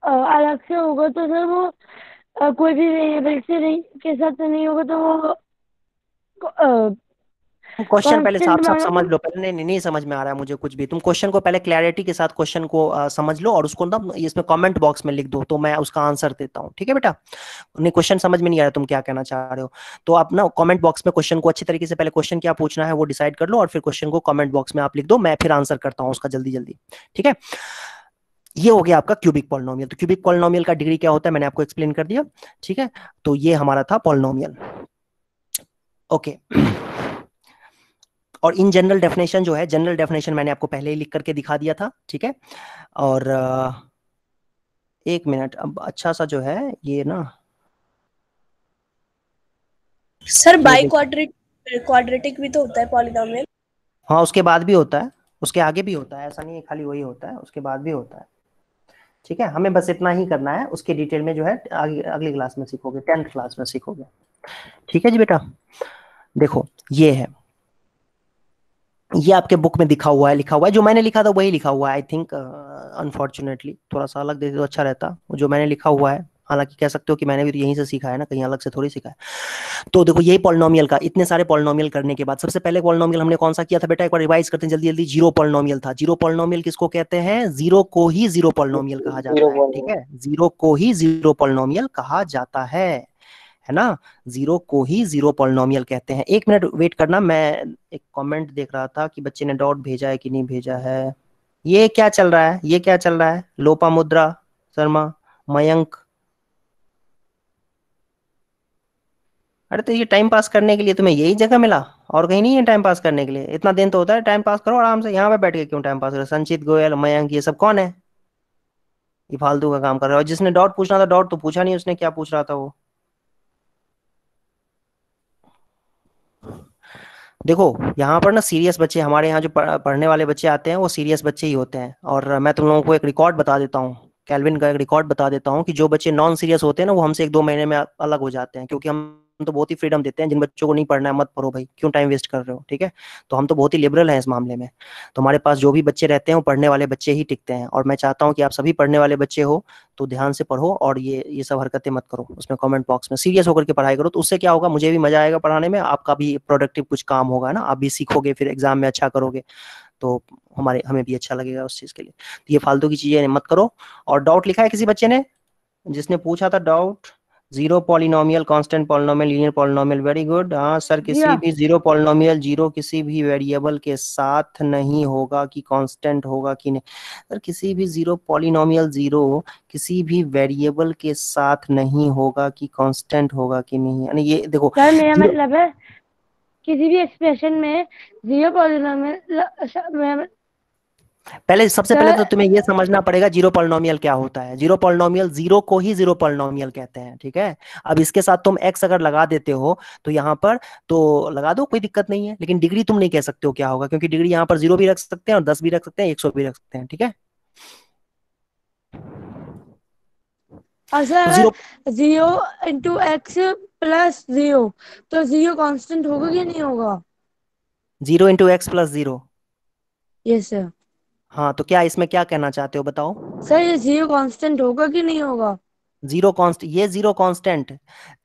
अलग से होगा तो सर वो कोई भी वेरिएबल से नहीं के साथ नहीं होगा तो वो क्वेश्चन पहले साफ साफ कांस्टेंट समझ लो पहले। नहीं नहीं नहीं समझ में आ रहा है मुझे कुछ भी, तुम क्वेश्चन को पहले क्लैरिटी के साथ क्वेश्चन को समझ लो और उसको ना इसमें कमेंट बॉक्स में लिख दो तो मैं उसका आंसर देता हूँ, ठीक है बेटा। नहीं क्वेश्चन समझ में नहीं आ रहा तुम क्या कहना चाह रहे हो, तो आप ना कमेंट बॉक्स में क्वेश्चन को अच्छी तरीके से, पहले क्वेश्चन क्या पूछना है वो डिसाइड कर लो और फिर क्वेश्चन को कमेंट बॉक्स में आप लिख दो, मैं फिर आंसर करता हूँ उसका जल्दी जल्दी, ठीक है। ये हो गया आपका क्यूबिक पॉलिनोमियल। तो क्यूबिक पॉलिनोमियल का डिग्री क्या होता है मैंने आपको एक्सप्लेन कर दिया, ठीक है। तो ये हमारा था पॉलिनोमियल, ओके। और इन जनरल डेफिनेशन जो है, जनरल डेफिनेशन मैंने आपको पहले ही लिख करके दिखा दिया था, ठीक है। और एक मिनट, अब अच्छा सा जो है ये ना सर बाई क्वाड्रेटिक भी तो होता है पॉलिनोमियल। हाँ उसके बाद भी होता है, उसके आगे भी होता है, ऐसा नहीं है खाली वही होता है, उसके बाद भी होता है, ठीक है। हमें बस इतना ही करना है, उसके डिटेल में जो है आगे अगली क्लास में सीखोगे, 10th क्लास में सीखोगे, ठीक है जी बेटा। देखो ये है, ये आपके बुक में दिखा हुआ है, लिखा हुआ है, जो मैंने लिखा था वही लिखा हुआ है। आई थिंक अनफॉर्चुनेटली थोड़ा सा अलग दे दे तो अच्छा रहता, जो मैंने लिखा हुआ है, हालांकि कह सकते हो कि मैंने भी तो यहीं से सीखा है ना, कहीं अलग से थोड़ी सीखा है। तो देखो यही पॉलिनोमियल का, इतने सारे पॉलिनोमियल करने के बाद सबसे पहले पॉलिनोमियल हमने कौन सा किया था बेटा, एक बार रिवाइज करते हैं जल्दी जल्दी। जीरो पॉलिनोमियल था। जीरो पॉलिनोमियल किसको कहते हैं? जीरो को ही जीरो पॉलिनोमियल कहा जाता है, ठीक है। जीरो को ही जीरो पॉलिनोमियल कहा जाता है ना, जीरो को ही जीरो पॉलिनोमियल कहते हैं। एक मिनट वेट करना, मैं एक कमेंट देख रहा था कि बच्चे ने डॉट भेजा है कि नहीं भेजा है। ये क्या चल रहा है, ये क्या चल रहा है? लोपामुद्रा शर्मा मयंक। अरे तो ये टाइम पास करने के लिए तुम्हें यही जगह मिला, और कहीं नहीं है टाइम पास करने के लिए? इतना दिन तो होता है, टाइम पास करो आराम से, यहाँ पे बैठ के क्यों टाइम पास करो? संचित, गोयल, मयंक, ये सब कौन है? ये फालतू का काम कर रहा है। और जिसने डाउट पूछना था, डाउट तो पूछा नहीं उसने, क्या पूछ रहा था वो? देखो यहाँ पर ना सीरियस बच्चे, हमारे यहाँ जो पढ़ने वाले बच्चे आते हैं वो सीरियस बच्चे ही होते हैं। और मैं तुम लोगों को एक रिकॉर्ड बता देता हूँ, कैल्विन का एक रिकॉर्ड बता देता हूँ कि जो बच्चे नॉन सीरियस होते हैं ना वो हमसे 1-2 महीने में अलग हो जाते हैं, क्योंकि हम तो बहुत ही फ्रीडम देते हैं। जिन बच्चों को नहीं पढ़ना है मत पढ़ो भाई, क्यों टाइम वेस्ट कर रहे हो, ठीक है? तो हम तो बहुत ही लिबरल हैं इस मामले में। तो हमारे पास जो भी बच्चे रहते हैं वो पढ़ने वाले बच्चे ही टिकते हैं, और मैं चाहता हूँ कि आप सभी पढ़ने वाले बच्चे हो तो ध्यान से पढ़ो, और ये सब हरकतें मत करो उसमें कमेंट बॉक्स में, सीरियस होकर के पढ़ाई करो। तो उससे क्या होगा, मुझे भी मजा आएगा पढ़ाने में, आपका भी प्रोडक्टिव कुछ काम होगा ना, आप भी सीखोगे, फिर एग्जाम में अच्छा करोगे, तो हमें भी अच्छा लगेगा उस चीज के लिए। तो ये फालतू की चीजें मत करो। और डाउट लिखा है किसी बच्चे ने, जिसने पूछा था doubt? Zero polynomial, constant polynomial, linear polynomial, very good. हाँ सर, किसी भी जीरो पॉलिनोमियल, जीरो किसी भी वेरिएबल के साथ नहीं होगा कि कांस्टेंट होगा कि नहीं? सर किसी भी जीरो पॉलिनोमियल, जीरो किसी भी वेरिएबल के साथ नहीं होगा कि कांस्टेंट होगा कि नहीं, यानी ये देखो सर मेरा मतलब है किसी भी एक्सप्रेशन में जीरो पॉलिनोमियल, सबसे पहले तो तुम्हें ये समझना पड़ेगा जीरो पॉलिनोमियल क्या होता है। जीरो पॉलिनोमियल, जीरो को ही जीरो पॉलिनोमियल कहते हैं, ठीक है? अब इसके साथ तुम एक्स अगर लगा देते हो तो यहाँ पर तो लगा दो, कोई दिक्कत नहीं है, लेकिन डिग्री तुम नहीं कह सकते हो क्या होगा, क्योंकि डिग्री यहाँ पर 0 भी रख सकते हैं और 10 भी रख सकते हैं, 100 भी रख सकते हैं, ठीक है? और सर 0 × x + 0 तो 0 कांस्टेंट होगा कि नहीं होगा? 0 × x+0। Yes sir. हाँ तो क्या इसमें क्या कहना चाहते हो बताओ? सर ये 0 कांस्टेंट होगा कि नहीं होगा? Zero constant.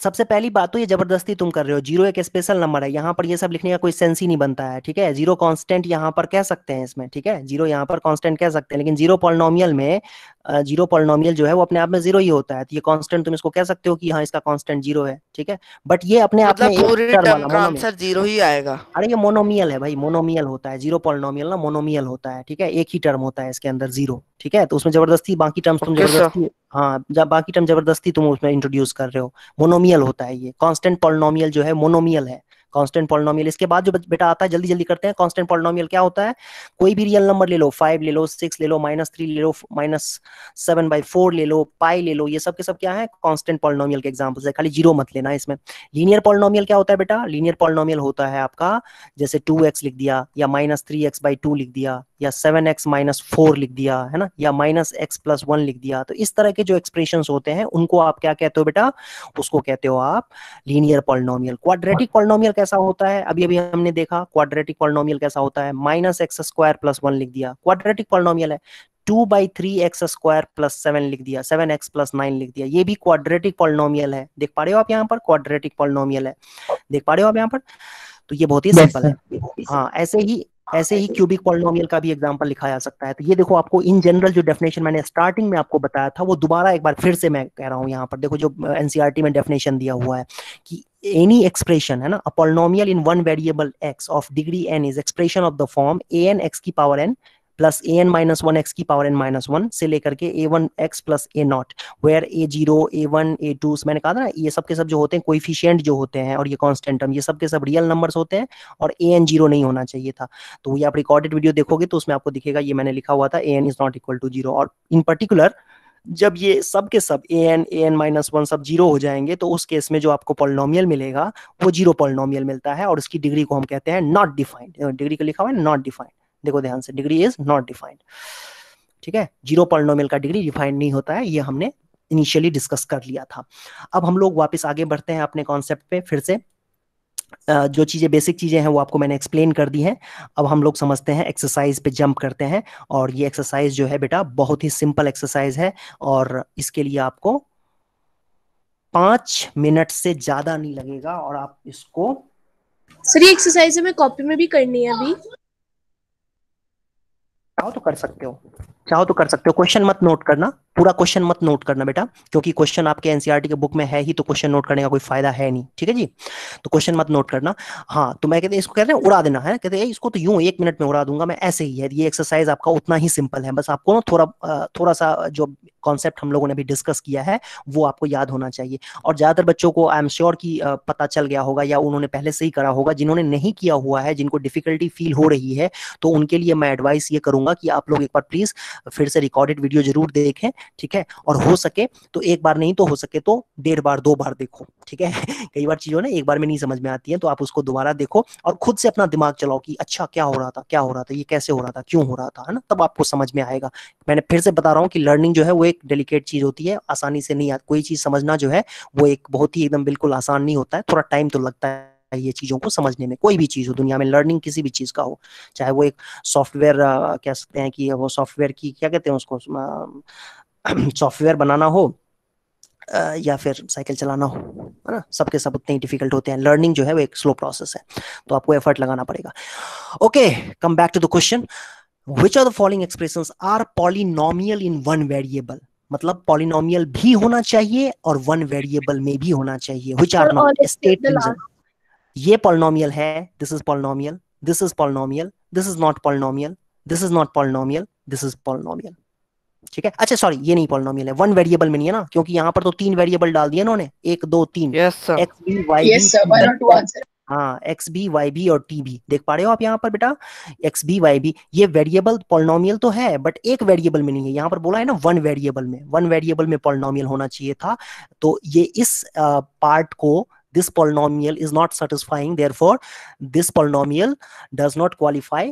सबसे पहली बात तो ये जबरदस्ती तुम कर रहे हो, जीरो एक स्पेशल नंबर है, यहाँ पर ये सब लिखने का कोई सेंस ही नहीं बनता है, ठीक है? जीरो कांस्टेंट यहाँ पर कह सकते हैं इसमें, ठीक है? जीरो यहाँ पर कांस्टेंट कह सकते हैं, लेकिन जीरो पॉलिनोमियल में जीरो पॉलिनोमियल जो है वो अपने आप में जीरो ही होता है, तो ये कांस्टेंट तुम इसको कह सकते हो कि हाँ इसका कांस्टेंट जीरो है, ठीक है? बट ये अपने आप में मतलब पूरी एक टर्म टर्म वाला का मोनोमियल। आंसर जीरो ही आएगा। अरे ये मोनोमियल है भाई, मोनोमियल होता है, जीरो पॉलिनोमियल ना मोनोमियल होता है, ठीक है? एक ही टर्म होता है इसके अंदर जीरो, ठीक है? तो उसमें जबरदस्ती बाकी टर्म्स तुम ओके सर। जबरदस्ती, हाँ जब बाकी टर्म जबरदस्ती तुम उसमें इंट्रोड्यूस कर रहे हो। मोनोमियल होता है ये, कांस्टेंट पॉलिनोमियल जो है मोनोमियल है, कांस्टेंट पॉलिनोमियल। इसके बाद जो बेटा आता है, जल्दी जल्दी करते हैं, कांस्टेंट पॉलिनोमियल क्या होता है? कोई भी रियल नंबर ले लो, 5 ले लो, 6 ले लो, -3 ले लो, -7/4 ले लो, पाई ले लो, ये सब के सब क्या है? कांस्टेंट पॉलिनोमियल के एग्जांपल्स है, खाली जीरो मत लेना इसमें। लीनियर पॉलिनोमियल क्या होता है बेटा? लीनियर पॉलिनोमियल होता है आपका, जैसे 2x लिख दिया, या -3x/2 लिख दिया, या 7x-4 लिख दिया, है ना, या -x+1 लिख दिया। तो इस तरह के जो एक्सप्रेशंस होते हैं उनको आप क्या कहते हो बेटा? उसको कहते हो आप लीनियर पॉलिनोमियल। क्वाड्रेटिक पॉलिनोमियल कैसा होता है? अभी अभी हमने देखा क्वाड्रेटिक पॉलिनोमियल कैसा होता है, -x² + 1 लिख दिया, क्वाड्रेटिक पॉलिनोमियल है। 2/3x² + 7 लिख दिया, 7x+9 लिख दिया, ये भी क्वाड्रेटिक पॉलिनोमियल है। देख पा रहे हो आप यहाँ पर? क्वाड्रेटिक पॉलिनोमियल है, देख पा रहे हो आप यहाँ पर? तो ये बहुत ही सिंपल है। हाँ ऐसे ही क्यूबिक पॉलिनोमियल का भी एग्जांपल लिखा जा सकता है। तो ये देखो, आपको इन जनरल जो डेफिनेशन मैंने स्टार्टिंग में आपको बताया था वो दोबारा एक बार फिर से मैं कह रहा हूँ। यहाँ पर देखो जो एनसीईआरटी में डेफिनेशन दिया हुआ है कि एनी एक्सप्रेशन, है ना, a polynomial in one variable x of degree n is expression of the form an x⁻n plus an-1 x⁻n-1 से लेकर के a1x plus a0, where a0, a1, a2, मैंने कहा था ना ये सब के सब जो होते हैं कोएफिशिएंट जो होते हैं और ये कांस्टेंट टर्म, ये सब के सब रियल नंबर्स होते हैं, और an 0 नहीं होना चाहिए था। तो ये आप रिकॉर्डेड वीडियो देखोगे तो उसमें आपको दिखेगा, ये मैंने लिखा हुआ था an is not equal to 0। और इन पर्टिकुलर जब ये सब के सब an-1 सब 0 हो जाएंगे तो उस केस में जो आपको पॉलिनोमियल मिलेगा वो जीरो पॉलिनोमियल मिलता है, और उसकी डिग्री को हम कहते हैं नॉट डिफाइंड। डिग्री का लिखा हुआ है नॉट डिफाइंड, देखो ध्यान से, डिग्री इज नॉट डिफाइंड, ठीक है? जीरो पॉलिनोमियल का डिग्री डिफाइंड नहीं होता है, ये हमने इनिशियली डिस्कस कर लिया था। अब हम लोग वापस आगे बढ़ते हैं अपने कॉन्सेप्ट पे फिर से। जो चीजें बेसिक चीजें हैं वो आपको मैंने एक्सप्लेन कर दी हैं। अब हम लोग समझते हैं, एक्सरसाइज पे जंप करते हैं। और ये एक्सरसाइज जो है बेटा बहुत ही सिंपल एक्सरसाइज है, और इसके लिए आपको 5 मिनट से ज्यादा नहीं लगेगा, और आप इसको सर ये एक्सरसाइज हमें कॉपी में भी करनी है अभी? चाहो तो कर सकते हो, चाहो तो कर सकते हो, क्वेश्चन मत नोट करना, पूरा क्वेश्चन मत नोट करना बेटा, क्योंकि क्वेश्चन आपके एनसीईआरटी के बुक में है ही, तो क्वेश्चन नोट करने का कोई फायदा है नहीं, ठीक है जी। तो क्वेश्चन मत नोट करना। हाँ, तो मैं कहते इसको कहते हैं उड़ा देना है, कहते हैं इसको तो यूं 1 मिनट में उड़ा दूंगा मैं, ऐसे ही है ये एक्सरसाइज आपका, उतना ही सिंपल है। बस आपको ना थोड़ा सा जो कॉन्सेप्ट हम लोगों ने भी डिस्कस किया है वो आपको याद होना चाहिए। और ज्यादातर बच्चों को आई एम श्योर कि पता चल गया होगा या उन्होंने पहले से ही करा होगा। जिन्होंने नहीं किया हुआ है, जिनको डिफिकल्टी फील हो रही है, तो उनके लिए मैं एडवाइस ये करूंगा कि आप लोग एक बार प्लीज फिर से रिकॉर्डेड वीडियो जरूर देखें, ठीक है। और हो सके तो एक बार नहीं तो हो सके तो 1.5 बार 2 बार देखो, ठीक है। कई बार चीजों ना एक बार में नहीं समझ में आती है, तो आप उसको दोबारा देखो और खुद से अपना दिमाग चलाओ कि अच्छा क्या हो रहा था, क्या हो रहा था, ये कैसे हो रहा था, क्यों हो रहा था, है ना, तब आपको समझ में आएगा। मैंने फिर से बता रहा हूँ कि लर्निंग जो है वो एक डेलिकेट चीज होती है, आसानी से नहीं कोई चीज समझना जो है वो एक बहुत ही एकदम बिल्कुल आसान नहीं होता है, थोड़ा टाइम तो लगता है ये चीजों को समझने में। कोई भी चीज हो दुनिया में, लर्निंग किसी भी चीज का हो, चाहे वो एक सॉफ्टवेयर कह सकते हैं कि वो सॉफ्टवेयर की क्या कहते हैं उसको, सॉफ्टवेयर बनाना हो या फिर साइकिल चलाना हो, है ना, सबके सब उतने ही डिफिकल्ट होते हैं। लर्निंग जो है वो एक स्लो प्रोसेस है, तो आपको एफर्ट लगाना पड़ेगा। Okay, come back to the question, which of the following expressions are polynomial in one variable. मतलब पॉलिनोमियल भी होना चाहिए और वन वेरिएबल में भी होना चाहिए। Which are not, state reason. ये पॉलिनोमियल है, this is polynomial, this is polynomial, this is not polynomial, this is not polynomial, this is polynomial, ठीक है। अच्छा सॉरी, ये नहीं पॉलिनोमियल है, वन वेरिएबल में नहीं है ना, क्योंकि यहाँ पर तो 3 वेरिएबल डाल दिए इन्होंने, 1 2 3, एक्स बी वाई बी, हाँ एक्स बी वाई बी और टी बी, देख पा रहे हो आप यहाँ पर बेटा, एक्स बी वाई बी, ये वेरिएबल पॉलिनोमियल तो है बट एक वेरिएबल में नहीं है। यहाँ पर बोला है ना वन वेरिएबल में, वन वेरिएबल में पॉलिनोमियल होना चाहिए था, तो ये इस पार्ट को, this polynomial is not satisfying, therefore this polynomial does not qualify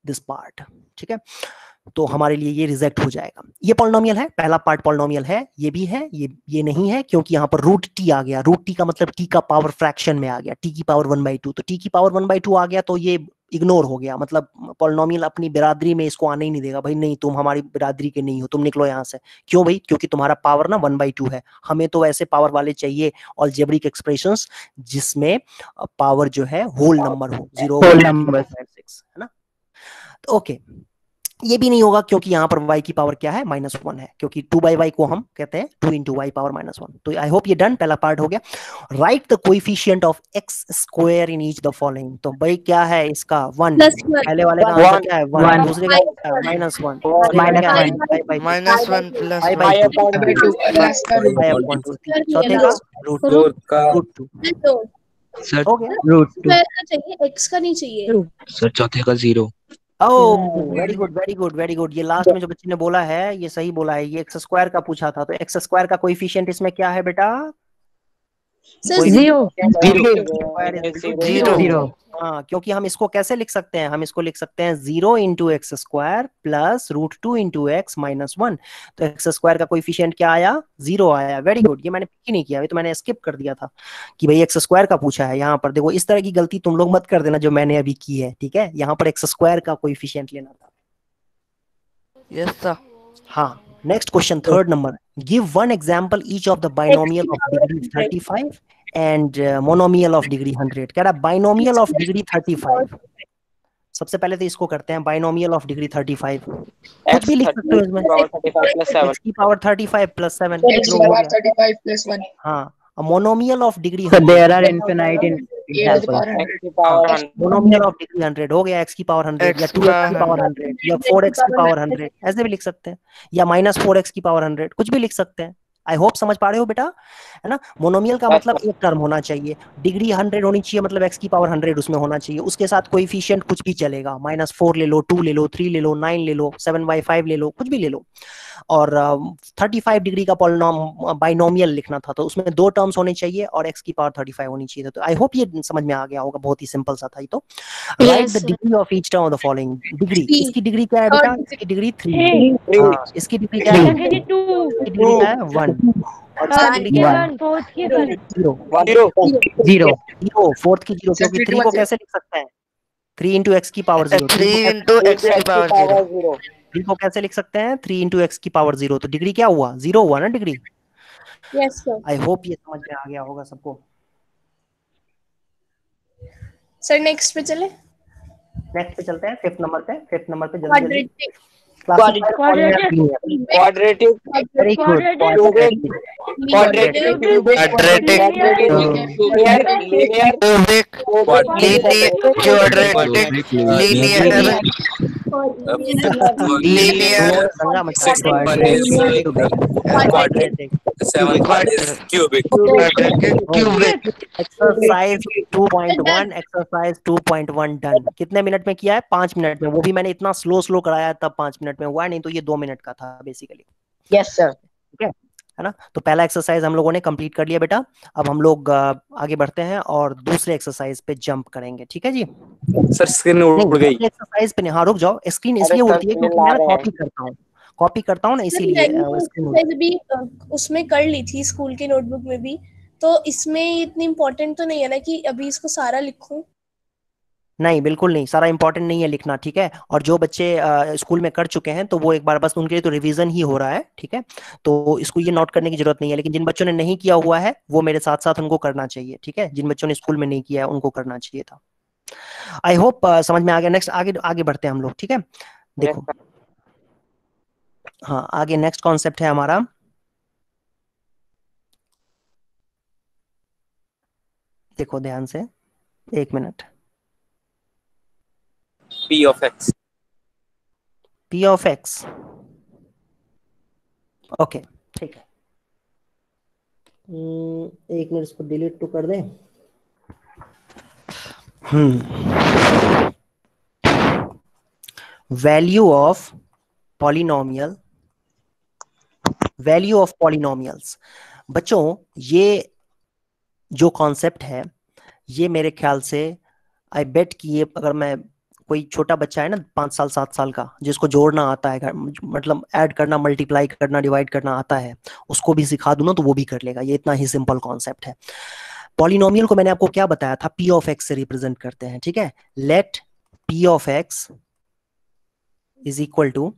this part, ठीक है। तो हमारे लिए ये रिजेक्ट हो जाएगा। ये पॉलिनोमियल है, पहला पार्ट पॉलिनोमियल है, ये भी है, ये नहीं है, क्योंकि यहाँ पर रूट टी आ गया। रूट टी का मतलब टी का पावर फ्रैक्शन में आ गया, टी की पावर 1/2, तो टी की पावर 1/2 आ गया तो ये इग्नोर हो गया। मतलब पॉलिनोमियल अपनी बिरादरी में इसको आने ही नहीं देगा, भाई नहीं तुम हमारी बिरादरी के नहीं हो, तुम निकलो यहाँ से। क्यों भाई? क्योंकि तुम्हारा पावर ना 1/2 है, हमें तो ऐसे पावर वाले चाहिए अलजेब्रिक एक्सप्रेशंस जिसमें पावर जो है होल नंबर हो, 0 1 2 3 4 5 6, है ना। ओके, ये भी नहीं होगा क्योंकि यहाँ पर y की पावर क्या है, -1 है, क्योंकि 2/y को हम कहते हैं 2 × y पावर -1। तो आई होप ये डन, पहला पार्ट हो गया। Right the coefficient of x square in each the following. तो भाई क्या है इसका 1, पहले वाले का आंसर क्या है 1, दूसरे का -1, -1 चौथे का √2 सर हो गया। चाहिए, x का नहीं चाहिए सर, चौथे का 0। Oh very good very good very good, ये लास्ट में जो बच्चे ने बोला है ये सही बोला है, ये एक्स स्क्वायर का पूछा था, तो एक्स स्क्वायर का कोएफिशिएंट इसमें क्या है बेटा? जीरो। हाँ, क्योंकि हम इसको कैसे लिख सकते हैं, हम इसको लिख सकते हैं 0 × x² प्लस √2 × x -1। तो एक्स स्क्वायर का कोएफिशिएंट क्या आया? 0 आया। वेरी गुड, ये मैंने पिक ही नहीं किया, तो मैंने स्किप कर दिया था कि भाई एक्स स्क्वायर का पूछा है। यहाँ पर देखो, इस तरह की गलती तुम लोग मत कर देना जो मैंने अभी की है, ठीक है। यहाँ पर एक्स स्क्वायर का कोएफिशिएंट लेना था। Yes sir. हाँ, next question, third number, give one example each of the binomial of degree 35 and monomial of degree 100। कह रहा बाइनोमियल ऑफ डिग्री 35। सबसे पहले तो इसको करते हैं, बाइनोमियल ऑफ डिग्री 35 कुछ भी लिख सकते हो इसमें, x की पावर 35 + 7। हाँ, monomial of degree there are infinite in monomial of degree 100 हो गया, x की पावर 100 या 2x की पावर 100 या 4x की पावर 100, ऐसे भी लिख सकते हैं, या -4x की पावर 100, कुछ भी लिख सकते हैं। आई होप समझ पा रहे हो बेटा, है ना। मोनोमियल का मतलब एक टर्म होना चाहिए, डिग्री 100 होनी चाहिए, मतलब x की पावर 100 उसमें होना चाहिए, उसके साथ कोएफिशिएंट कुछ भी चलेगा, -4 ले लो, 2 ले लो, 3 ले लो, 9 ले लो, 7/5 ले लो, कुछ भी ले लो। और 35 डिग्री का बाइनोमियल लिखना था, तो उसमें 2 टर्म्स होने चाहिए और x की पावर 35 होनी चाहिए। तो आई होप ये समझ में आ गया होगा, बहुत ही सिंपल सा था ये तो। Right the degree of each term of the following. Degree, इसकी डिग्री क्या है बेटा? इसकी डिग्री 3, इसकी डिग्री क्या है? इसकी डिग्री क्या है? 1, और इसकी डिग्री क्या है? 0, फोर्थ की 0, क्योंकि 3 को कैसे लिख सकते हैं? 3 × x की पावर 0, 3 × x की पावर 0। 3 को कैसे लिख सकते हैं? 3 × x की पावर 0, तो डिग्री क्या हुआ? 0 हुआ ना degree. Yes sir. I hope ये समझ में आ गया होगा सबको। सर नेक्स्ट पे चले, नेक्स्ट पे चलते हैं, 5th नंबर पे। 5th नंबर पे जल्दी quadratic very good, quadratic quadratic linear cubic linear linear दंगा मचा क्यूबिक एक्सरसाइज 2.1 एक्सरसाइज 2.1 डन। कितने मिनट में किया है? 5 मिनट में। वो भी मैंने इतना स्लो स्लो कराया तब 5 मिनट में हुआ, नहीं तो ये 2 मिनट का था बेसिकली। Yes sir. ठीक है ना? तो पहला एक्सरसाइज हम लोगों ने कंप्लीट कर लिया बेटा। अब हम लोग आगे बढ़ते हैं और दूसरे एक्सरसाइज पे जंप करेंगे। ठीक है जी? सर स्क्रीन उड़ गई। एक्सरसाइज पे नहीं, हाँ रुक जाओ। स्क्रीन इसलिए उड़ती है क्योंकि मैं कॉपी करता हूँ ना, इसीलिए एक्सरसाइज भी उसमें कर ली थी स्कूल की नोटबुक में भी, तो इसमें इतनी इम्पोर्टेंट तो नहीं है ना कि अभी इसको सारा लिखूं। नहीं, बिल्कुल नहीं, सारा इंपॉर्टेंट नहीं है लिखना। ठीक है? और जो बच्चे स्कूल में कर चुके हैं तो वो एक बार बस उनके लिए तो रिवीजन ही हो रहा है। ठीक है? तो इसको ये नोट करने की जरूरत नहीं है, लेकिन जिन बच्चों ने नहीं किया हुआ है वो मेरे साथ साथ उनको करना चाहिए। ठीक है? जिन बच्चों ने स्कूल में नहीं किया है उनको करना चाहिए था। आई होप समझ में आ गया। नेक्स्ट आगे आगे बढ़ते हैं हम लोग। ठीक है? देखो, हाँ आगे नेक्स्ट कॉन्सेप्ट है हमारा, देखो ध्यान से, 1 minute. P of x। P of x, okay ठीक है। 1 मिनट इसको डिलीट तो कर दें। Value of polynomial, value of polynomials. बच्चों ये जो कॉन्सेप्ट है ये मेरे ख्याल से, आई बेट कि ये अगर मैं, कोई छोटा बच्चा है ना 5 साल 7 साल का, जिसको जोड़ना आता है, मतलब ऐड करना, मल्टीप्लाई करना, डिवाइड करना आता है, उसको भी सिखा दूं ना तो वो भी कर लेगा। ये इतना ही सिंपल कॉन्सेप्ट है। पॉलिनोमियल को मैंने आपको क्या बताया था? P ऑफ x से रिप्रेजेंट करते हैं। ठीक है? Let P of x is equal to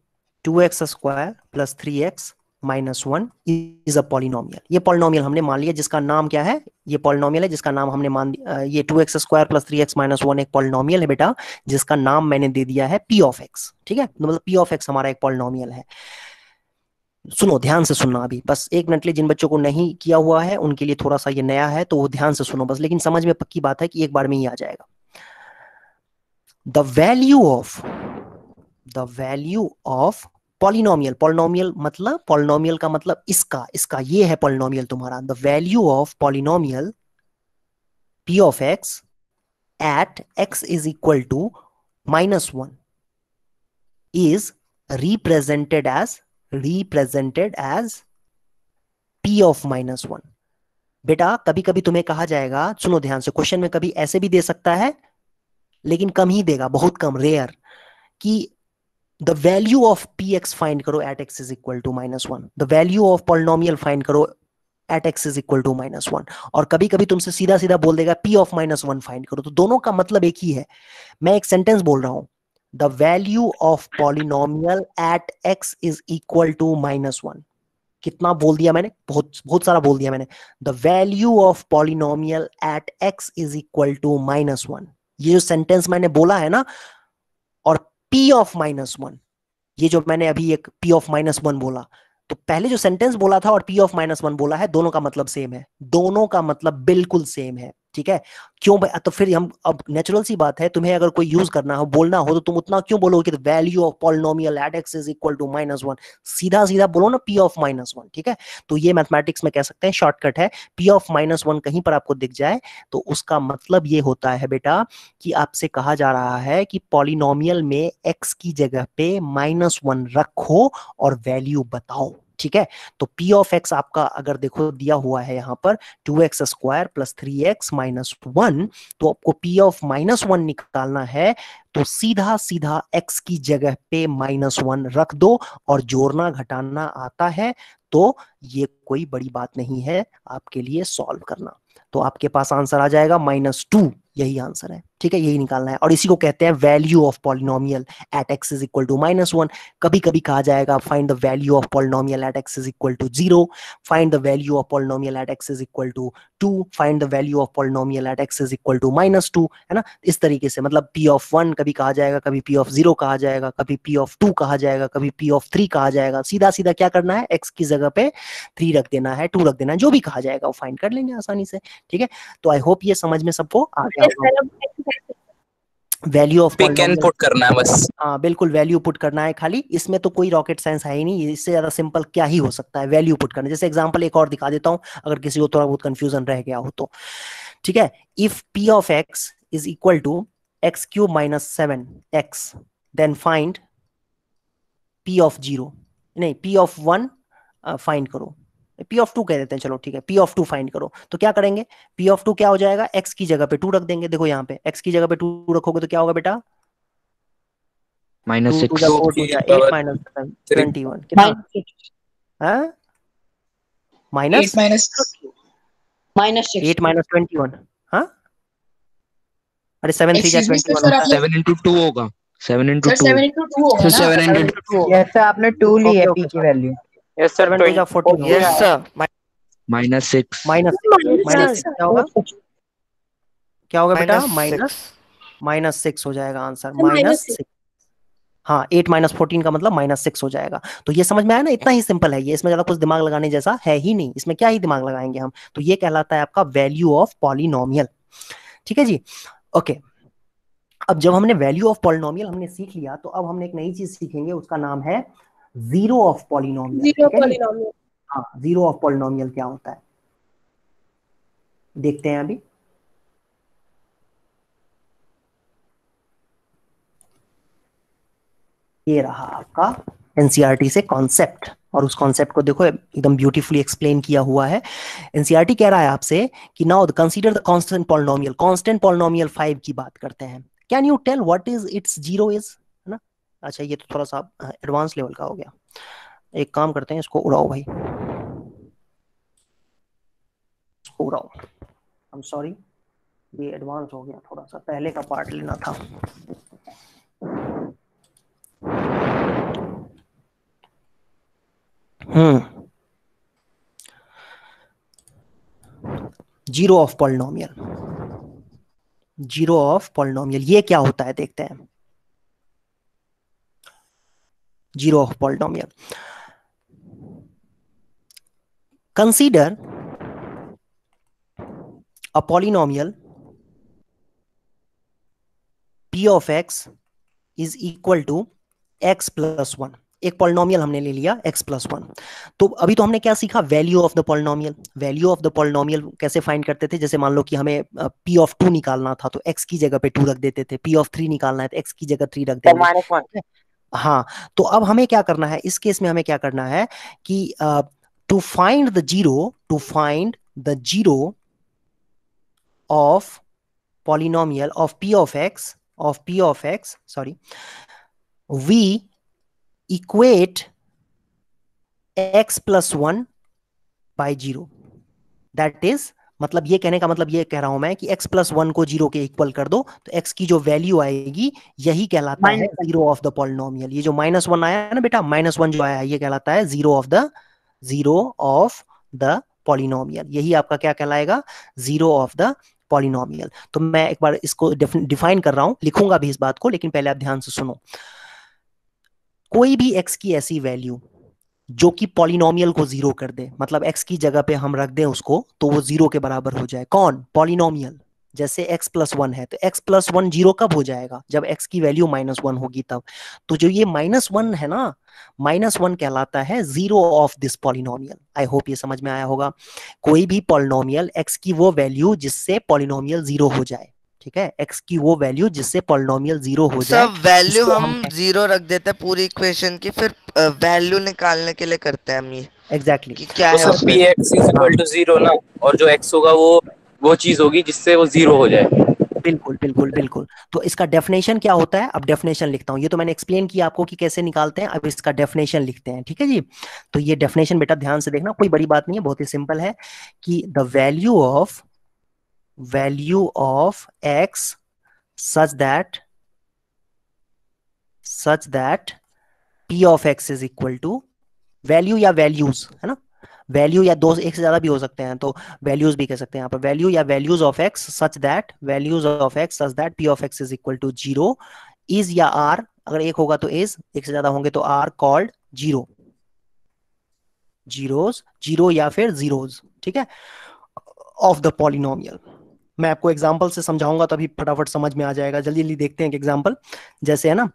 2x square plus 3x minus 1 is a polynomial. ये पॉलिनोमियल हमने मान लिया जिसका नाम क्या है? ये पॉलिनोमियल है जिसका नाम हमने मान ये 2x square plus 3x minus 1 एक पॉलिनोमियल है बेटा, जिसका नाम मैंने दे दिया है P ऑफ x। ठीक है? मतलब P ऑफ x हमारा एक पॉलिनोमियल है। सुनो, ध्यान से सुनना अभी बस 1 मिनट लिए। जिन बच्चों को नहीं किया हुआ है उनके लिए थोड़ा सा ये नया है, तो वो ध्यान से सुनो बस, लेकिन समझ में पक्की बात है कि एक बार में ही आ जाएगा। The value of polynomial, polynomial मतलब, पॉलिनोमियल का मतलब इसका ये है पॉलिनोमियल तुम्हारा। The value of polynomial P of x at x is equal to -1 is represented as P of -1। बेटा कभी कभी तुम्हें कहा जाएगा, सुनो ध्यान से, क्वेश्चन में कभी ऐसे भी दे सकता है, लेकिन कम ही देगा, बहुत कम, रेयर, कि the value of px find करो at x is equal to -1, the value of polynomial find करो at x is equal to -1। और कभी कभी तुमसे सीधा सीधा बोल देगा P ऑफ -1 फाइंड करो। तो दोनों का मतलब एक ही है। मैं एक सेंटेंस बोल रहा हूं, the value of polynomial at x is equal to -1। कितना बोल दिया मैंने? बहुत सारा बोल दिया मैंने। The value of polynomial at x is equal to -1, ये जो सेंटेंस मैंने बोला है ना, और P ऑफ -1, ये जो मैंने अभी एक P ऑफ -1 बोला, तो पहले जो सेंटेंस बोला था और P ऑफ -1 बोला है, दोनों का मतलब सेम है, दोनों का मतलब बिल्कुल सेम है। ठीक है? क्यों भाई? तो फिर हम, अब नेचुरल सी बात है, तुम्हें अगर कोई यूज करना हो, बोलना हो, तो तुम उतना क्यों बोलोगे कि value of polynomial at x is equal to -1? सीधा सीधा बोलो ना P ऑफ -1। ठीक है? तो ये मैथमेटिक्स में कह सकते हैं शॉर्टकट है। P ऑफ -1 कहीं पर आपको दिख जाए तो उसका मतलब ये होता है बेटा कि आपसे कहा जा रहा है कि पॉलिनोमियल में x की जगह पे -1 रखो और वैल्यू बताओ। ठीक है? तो P ऑफ x आपका अगर देखो दिया हुआ है यहां पर 2x square plus 3x minus 1, तो आपको P ऑफ -1 निकालना है, तो सीधा सीधा x की जगह पे -1 रख दो, और जोड़ना घटाना आता है तो ये कोई बड़ी बात नहीं है आपके लिए सॉल्व करना। तो आपके पास आंसर आ जाएगा -2, यही आंसर है। ठीक है, यही निकालना है और इसी को कहते हैं value of polynomial at x is equal to -1। कभी कभी कहा जाएगा find the value of polynomial at x is equal to 0, find the value of polynomial at x is equal to 2, find the value of polynomial at x is equal to -2, है ना। इस तरीके से मतलब p ऑफ 1 कभी कहा जाएगा, कभी p ऑफ 0 कहा जाएगा, कभी p ऑफ 2 कहा जाएगा, कभी p ऑफ 3 कहा जाएगा। सीधा सीधा क्या करना है, x की जगह पे 3 रख देना है, 2 रख देना है, जो भी कहा जाएगा वो फाइंड कर लेंगे आसानी से। ठीक है, तो आई होप ये समझ में सबको आ गया होगा। Value of pick and put करना है बस। हाँ बिल्कुल, वैल्यू पुट करना है खाली, इसमें तो कोई रॉकेट साइंस है ही नहीं, इससे ज्यादा सिंपल क्या ही हो सकता है, वैल्यू पुट करना। जैसे एग्जांपल एक और दिखा देता हूं अगर किसी को थोड़ा बहुत कंफ्यूजन रह गया हो तो। ठीक है, if p of x is equal to x³ - 7x then find p of 0, नहीं p ऑफ 1 फाइंड करो, p ऑफ 2 कह देते हैं, चलो ठीक है, p ऑफ 2 फाइंड करो। तो क्या करेंगे, p ऑफ 2 क्या हो जाएगा, x की जगह पे 2 रख देंगे। देखो यहाँ पे x की जगह पे 2 रखोगे तो क्या होगा बेटा, -6 8 -21 कितना है, माइनस -8 -21, हाँ अरे 7 3 जा 21 7 into 2 होगा, 7 into 2 7 into 2 होगा ना? 7 into 2 यस सर, आपने 2 ली है p की वैल्यू। यस सर, 7 जा 14 yes sir -6 माइनस क्या होगा, क्या होगा बेटा, -6 -6 हो जाएगा आंसर, -6। हाँ 8 -14 का मतलब -6 हो जाएगा। तो ये समझ में आया ना, इतना ही सिंपल है ये, इसमें ज्यादा कुछ दिमाग लगाने जैसा है ही नहीं, इसमें क्या ही दिमाग लगाएंगे हम। तो ये कहलाता है आपका वैल्यू ऑफ पॉलिनोमियल। ठीक है जी, ओके। अब जब हमने वैल्यू ऑफ पॉलिनोमियल हमने सीख लिया, तो अब हमने एक नई चीज सीखेंगे, उसका नाम है zero of polynomial. Zero polynomial. हाँ, जीरो ऑफ पॉलिनोमियल क्या होता है देखते हैं अभी। ये रहा आपका एनसीईआरटी से कॉन्सेप्ट, और उस कॉन्सेप्ट को देखो एकदम ब्यूटीफुली एक्सप्लेन किया हुआ है। एनसीईआरटी कह रहा है आपसे कि now consider the constant polynomial, constant polynomial 5 की बात करते हैं। Can you tell what is its zero is, है ना। अच्छा ये तो थोड़ा सा एडवांस लेवल का हो गया, एक काम करते हैं इसको उड़ाओ भाई, इसको उड़ाओ। आई एम सॉरी, ये एडवांस हो गया थोड़ा सा, पहले का पार्ट लेना था। Zero of polynomial, zero of polynomial ये क्या होता है देखते हैं। Zero of polynomial, consider a polynomial p of x is equal to x plus 1। एक पॉलिनोमियल हमने ले लिया x प्लस 1। तो अभी तो हमने क्या सीखा, value of the polynomial. Value of the polynomial कैसे फाइंड करते थे, जैसे मान लो कि हमें p ऑफ 2 निकालना था तो x की जगह पे 2 रख देते थे, p ऑफ 3 निकालना है तो x की जगह 3 रख देंगे। हाँ, तो अब हमें क्या करना है इस केस में, हमें क्या करना है कि to find the zero, to find the zero of polynomial of p of x, sorry, we equate x plus 1 by 0। That is, मतलब ये कहने का मतलब ये कह रहा हूं मैं कि x plus 1 को 0 के इक्वल कर दो तो x की जो वैल्यू आएगी यही कहलाता है जीरो ऑफ द पॉलिनोमियल। ये जो -1 आया है ना बेटा, -1 जो आया है ये कहलाता है जीरो ऑफ द पॉलिनोमियल। यही आपका क्या कहलाएगा, जीरो ऑफ द पॉलिनोमियल। तो मैं एक बार इसको डिफाइन कर रहा हूं, लिखूंगा भी इस बात को, लेकिन पहले आप ध्यान से सुनो। कोई भी x की ऐसी वैल्यू जो कि पॉलिनोमियल को 0 कर दे, मतलब x की जगह पे हम रख दें उसको तो वो 0 के बराबर हो जाए। कौन, पॉलिनोमियल। जैसे x प्लस 1 है तो x प्लस 1 0 कब हो जाएगा, जब x की वैल्यू -1 होगी तब। तो जो ये -1 है ना, -1 कहलाता है zero of this polynomial. I hope ये समझ में आया होगा। कोई भी पॉलिनोमियल x की वो वैल्यू जिससे पॉलिनोमियल 0 हो जाए, ठीक है, x की वो वैल्यू जिससे पॉलिनोमियल 0 हो जाए। सब वैल्यू हम 0 रख देते हैं पूरी इक्वेशन की, फिर वैल्यू निकालने के लिए करते हैं हम ये। एग्जैक्टली कि क्या है उसमें। px = 0 ना, और जो x होगा वो चीज होगी जिससे वो 0 हो जाए। बिल्कुल बिल्कुल बिल्कुल। तो इसका डेफिनेशन क्या होता है, अब डेफिनेशन लिखता हूं। ये तो मैंने एक्सप्लेन किया आपको कि कैसे निकालते हैं, अब इसका डेफिनेशन लिखते हैं। ठीक है जी, तो ये डेफिनेशन बेटा ध्यान से देखना, कोई बड़ी बात नहीं है, बहुत ही सिंपल है कि the value of x such that p of x is equal to value या वैल्यूज, है ना, वैल्यू या दो एक से ज्यादा भी हो सकते हैं, तो वैल्यूज भी कह सकते हैं यहाँ पर, वैल्यू या values of x such that p of x is equal to 0 is या आर, अगर एक होगा तो इज, एक से ज्यादा होंगे तो आर कॉल्ड जीरो या फिर जीरोज, ठीक है, ऑफ द पॉलिनोमियल। मैं आपको एग्जांपल से समझाऊंगा तो अभी फटाफट समझ में आ जाएगा। जल्दी जल्दी देखते हैं एग्जांपल, जैसे है ना,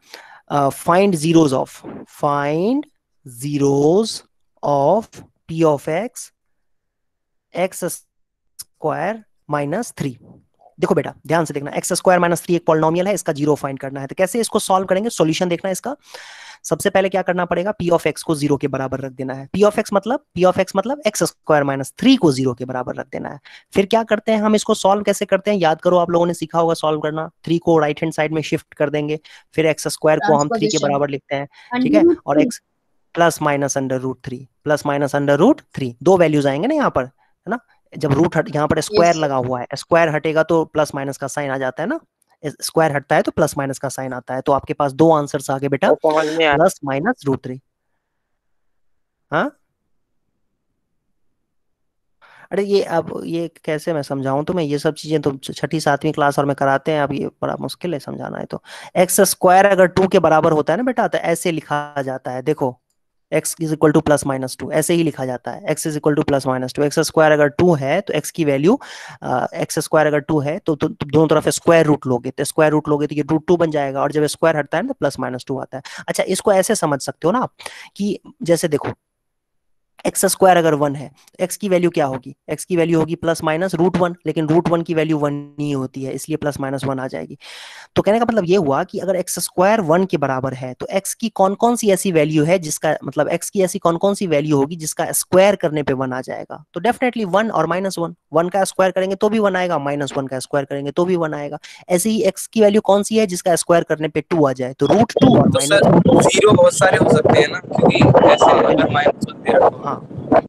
find zeros of p of x square minus 3। देखो बेटा ध्यान से देखना, x स्क्वायर माइनस 3 एक पॉलिनोमियल है, इसका जीरो फाइंड करना है। तो कैसे इसको सॉल्व करेंगे, सॉल्यूशन देखना है इसका। सबसे पहले क्या करना पड़ेगा, p of x को 0 के बराबर रख देना है। p of x मतलब x स्क्वायर माइनस 3 को 0 के बराबर रख देना है। फिर क्या करते हैं हम, इसको सॉल्व कैसे करते हैं, याद करो, आप लोगों ने सीखा होगा सॉल्व करना। 3 को राइट हैंड साइड में शिफ्ट कर देंगे, फिर x स्क्वायर को हम 3 के बराबर लिखते हैं, ठीक है, और x plus minus under root three, दो वैल्यूज आएंगे ना यहाँ पर, है ना, जब रूट हट, यहाँ पर स्क्वायर लगा हुआ है, स्क्वायर हटेगा तो प्लस माइनस का साइन आ जाता है ना, स्क्वायर हटता है तो प्लस माइनस का साइन आता है। तो आपके पास दो आंसर्स आ गए बेटा, प्लस माइनस रूट 3। हाँ, अरे ये अब ये कैसे मैं समझाऊं तुम्हें, ये सब चीजें तो छठी सातवीं क्लास और में कराते हैं, अब ये बड़ा मुश्किल है समझाना है। तो एक्स स्क्वायर अगर 2 के बराबर होता है ना बेटा, तो ऐसे लिखा जाता है, देखो x is equal two plus minus 2, ऐसे ही लिखा जाता है, x is equal two plus minus 2। X square अगर 2 है तो x की वैल्यू, एक्स स्क्वायर अगर 2 है तो दोनों तरफ स्क्वायर रूट लोगे, तो स्क्वायर रूट लोगे तो ये रूट 2 बन जाएगा, और जब स्क्वायर हटता है तो प्लस माइनस 2 आता है। अच्छा, इसको ऐसे समझ सकते हो ना आप, कि जैसे देखो एक्स स्क्वायर अगर 1 है तो एक्स की वैल्यू क्या होगी, एक्स की वैल्यू होगी प्लस माइनस रूट 1, लेकिन रूट 1 की वैल्यू 1 ही होती है, इसलिए प्लस माइनस 1 आ जाएगी। तो कहने का मतलब ये हुआ कि अगर एक्स स्क्वायर 1 के बराबर है तो एक्स की कौन कौन सी ऐसी वैल्यू है जिसका मतलब एक्स की ऐसी कौन कौन सी वैल्यू होगी जिसका स्क्वायर करने पे 1 आ जाएगा। तो डेफिनेटली 1 और माइनस 1, 1 का स्क्वायर करेंगे तो भी 1 आएगा, माइनस 1 का स्क्वायर करेंगे तो भी 1 आएगा। ऐसे ही एक्स की वैल्यू कौन सी है जिसका स्क्वायर करने पे 2 आ जाए, तो रूट 2 और माइनस जीरो बहुत सारे हो सकते हैं ना, क्योंकि ऐसे अगर माइनस होते हैं, हाँ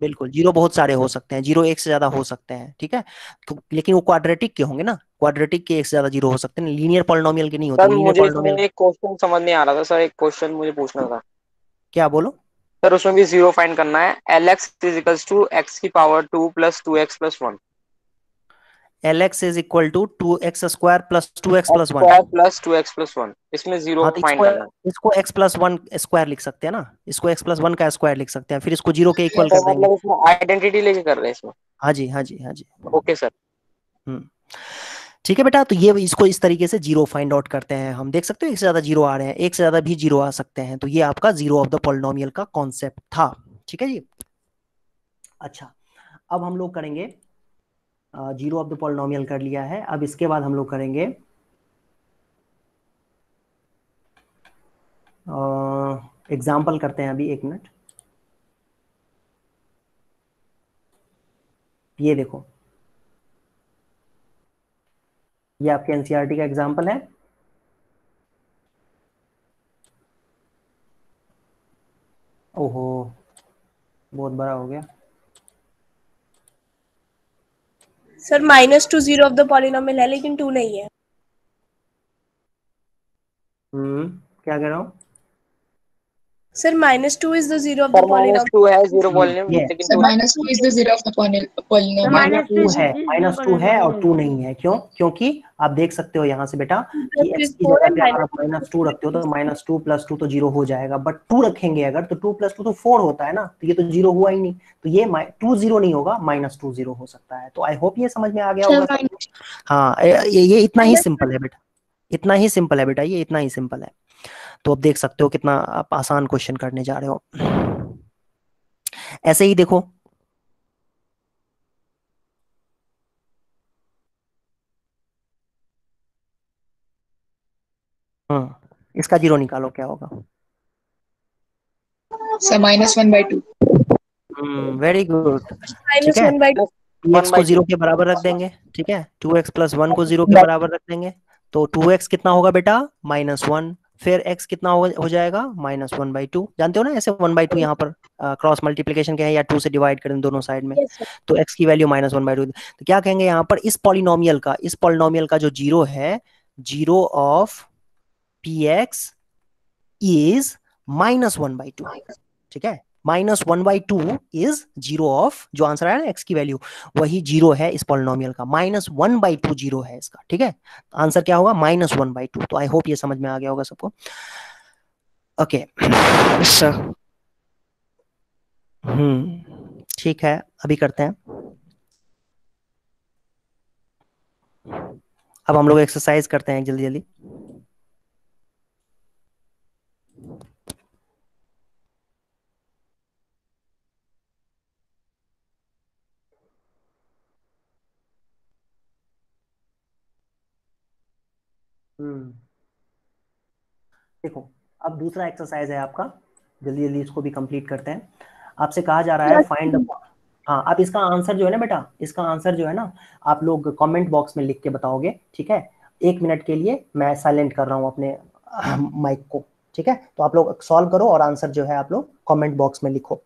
बिल्कुल, जीरो बहुत सारे हो सकते हैं, जीरो एक से ज्यादा हो सकते हैं, ठीक है, तो लेकिन वो क्वाड्रेटिक के होंगे ना, क्वाड्रेटिक के एक से ज्यादा जीरो हो सकते हैं, लीनियर पॉलिनोमियल के नहीं होते। सर लीनियर मुझे पॉलिनोमियल इसमें एक क्वेश्चन समझ नहीं आ रहा था सर, एक क्वेश्चन मुझे पूछना था। क्या बोलो सर, उसमें भी जीरो फाइंड करना है। lx is equal to x की power 2 plus 2x plus 1। lx is equal to 2x square plus 2x plus 1 plus 2x plus 1, इसमें जीरो हाँ, तो फाइंड करना है। इसको x प्लस 1 स्क्वायर लिख सकते हैं ना, इसको x प्लस 1 का स्क्वायर लिख सकते हैं, फिर इसको जीरो के इक्वल कर देंगे। मतलब इसमें आइडेंटिटी लेके कर रहे हैं इसमें। हाँ जी, हाँ जी, हाँ जी, ओके सर। ठीक है बेटा, तो ये इसको इस तरीके से जीरो फाइंड आउट करते हैं हम। देख सकते हो एक से ज्यादा जीरो आ रहे हैं, एक से ज्यादा भी जीरो आ सकते हैं, तो ये आपका जीरो ऑफ द पॉलिनोमियल का कॉन्सेप्ट था, ठीक है जी। अच्छा, अब हम लोग करेंगे, जीरो ऑफ द पॉलिनोमियल कर लिया है, अब इसके बाद हम लोग करेंगे एग्जाम्पल करते हैं अभी, एक मिनट। ये देखो, ये आपके एनसीईआरटी का एग्जाम्पल है। ओहो, बहुत बड़ा हो गया sir. Minus 2 zero of the polynomial है लेकिन 2 नहीं है। क्या कह रहा हूँ sir, -2 is the zero of the sir polynomial. -2 है जीरो पॉलिनोमियल, लेकिन sir -2 is the zero of the polynomial. Minus two है और 2 नहीं है, क्यों? क्योंकि आप देख सकते हो यहाँ से बेटा कि x की जगह पे अगर आप -2 रखते हो तो -2 प्लस 2 तो 0 हो जाएगा, बट 2 रखेंगे अगर तो 2 प्लस 2 तो 4 होता है ना, तो ये तो 0 हुआ ही नहीं, तो ये 2 0 नहीं होगा, -2 0 हो सकता है। तो आई होप ये समझ में आ गया होगा। हाँ, ये इतना ही सिंपल है बेटा, इतना ही सिंपल है बेटा, ये इतना ही सिंपल है। तो अब देख सकते हो कितना आप आसान क्वेश्चन करने जा रहे हो। ऐसे ही देखो, इसका जीरो निकालो, क्या होगा? सर -1/2. वेरी गुड, ठीक है। 2x को 0 के बराबर रख देंगे, ठीक है, 2x प्लस 1 को 0 के बराबर रख देंगे, तो 2x कितना होगा बेटा? -1, फिर x कितना हो जाएगा? -1/2। जानते हो ना, ऐसे 1/2 यहाँ पर क्रॉस मल्टीप्लिकेशन के हैं, या 2 से डिवाइड करें दोनों साइड में, तो x की वैल्यू -1/2। तो क्या कहेंगे यहाँ पर, इस पॉलिनोमियल का जो जीरो है zero of P x is -1/2, ठीक है। -1/2 इज जीरो ऑफ, जो आंसर आया ना एक्स की वैल्यू वही जीरो है इस पॉलिनोमियल का, -1/2 जीरो है इसका, ठीक है। आंसर क्या होगा, -1/2। तो आई होप ये समझ में आ गया होगा सबको। ओके सर ठीक है, अभी करते हैं। अब हम लोग एक्सरसाइज करते हैं जल्दी जल्दी। देखो, अब दूसरा एक्सरसाइज है आपका, जल्दी जल्दी इसको भी कंप्लीट करते हैं। आपसे कहा जा रहा है फाइंड, हाँ आप इसका आंसर जो है ना बेटा, इसका आंसर जो है ना आप लोग कमेंट बॉक्स में लिख के बताओगे, ठीक है। 1 मिनट के लिए मैं साइलेंट कर रहा हूँ अपने माइक को, ठीक है। तो आप लोग सॉल्व करो और आंसर जो है आप लोग कमेंट बॉक्स में लिखो।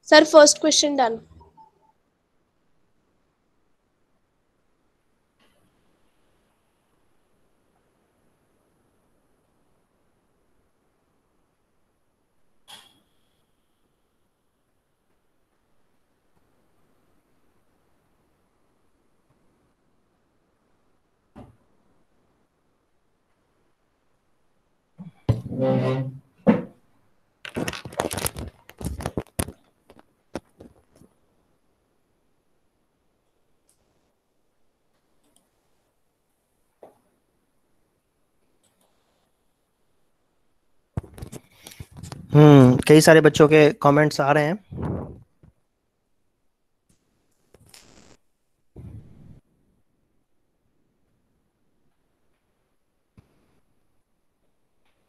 Sir first question done. कई सारे बच्चों के कमेंट्स आ रहे हैं।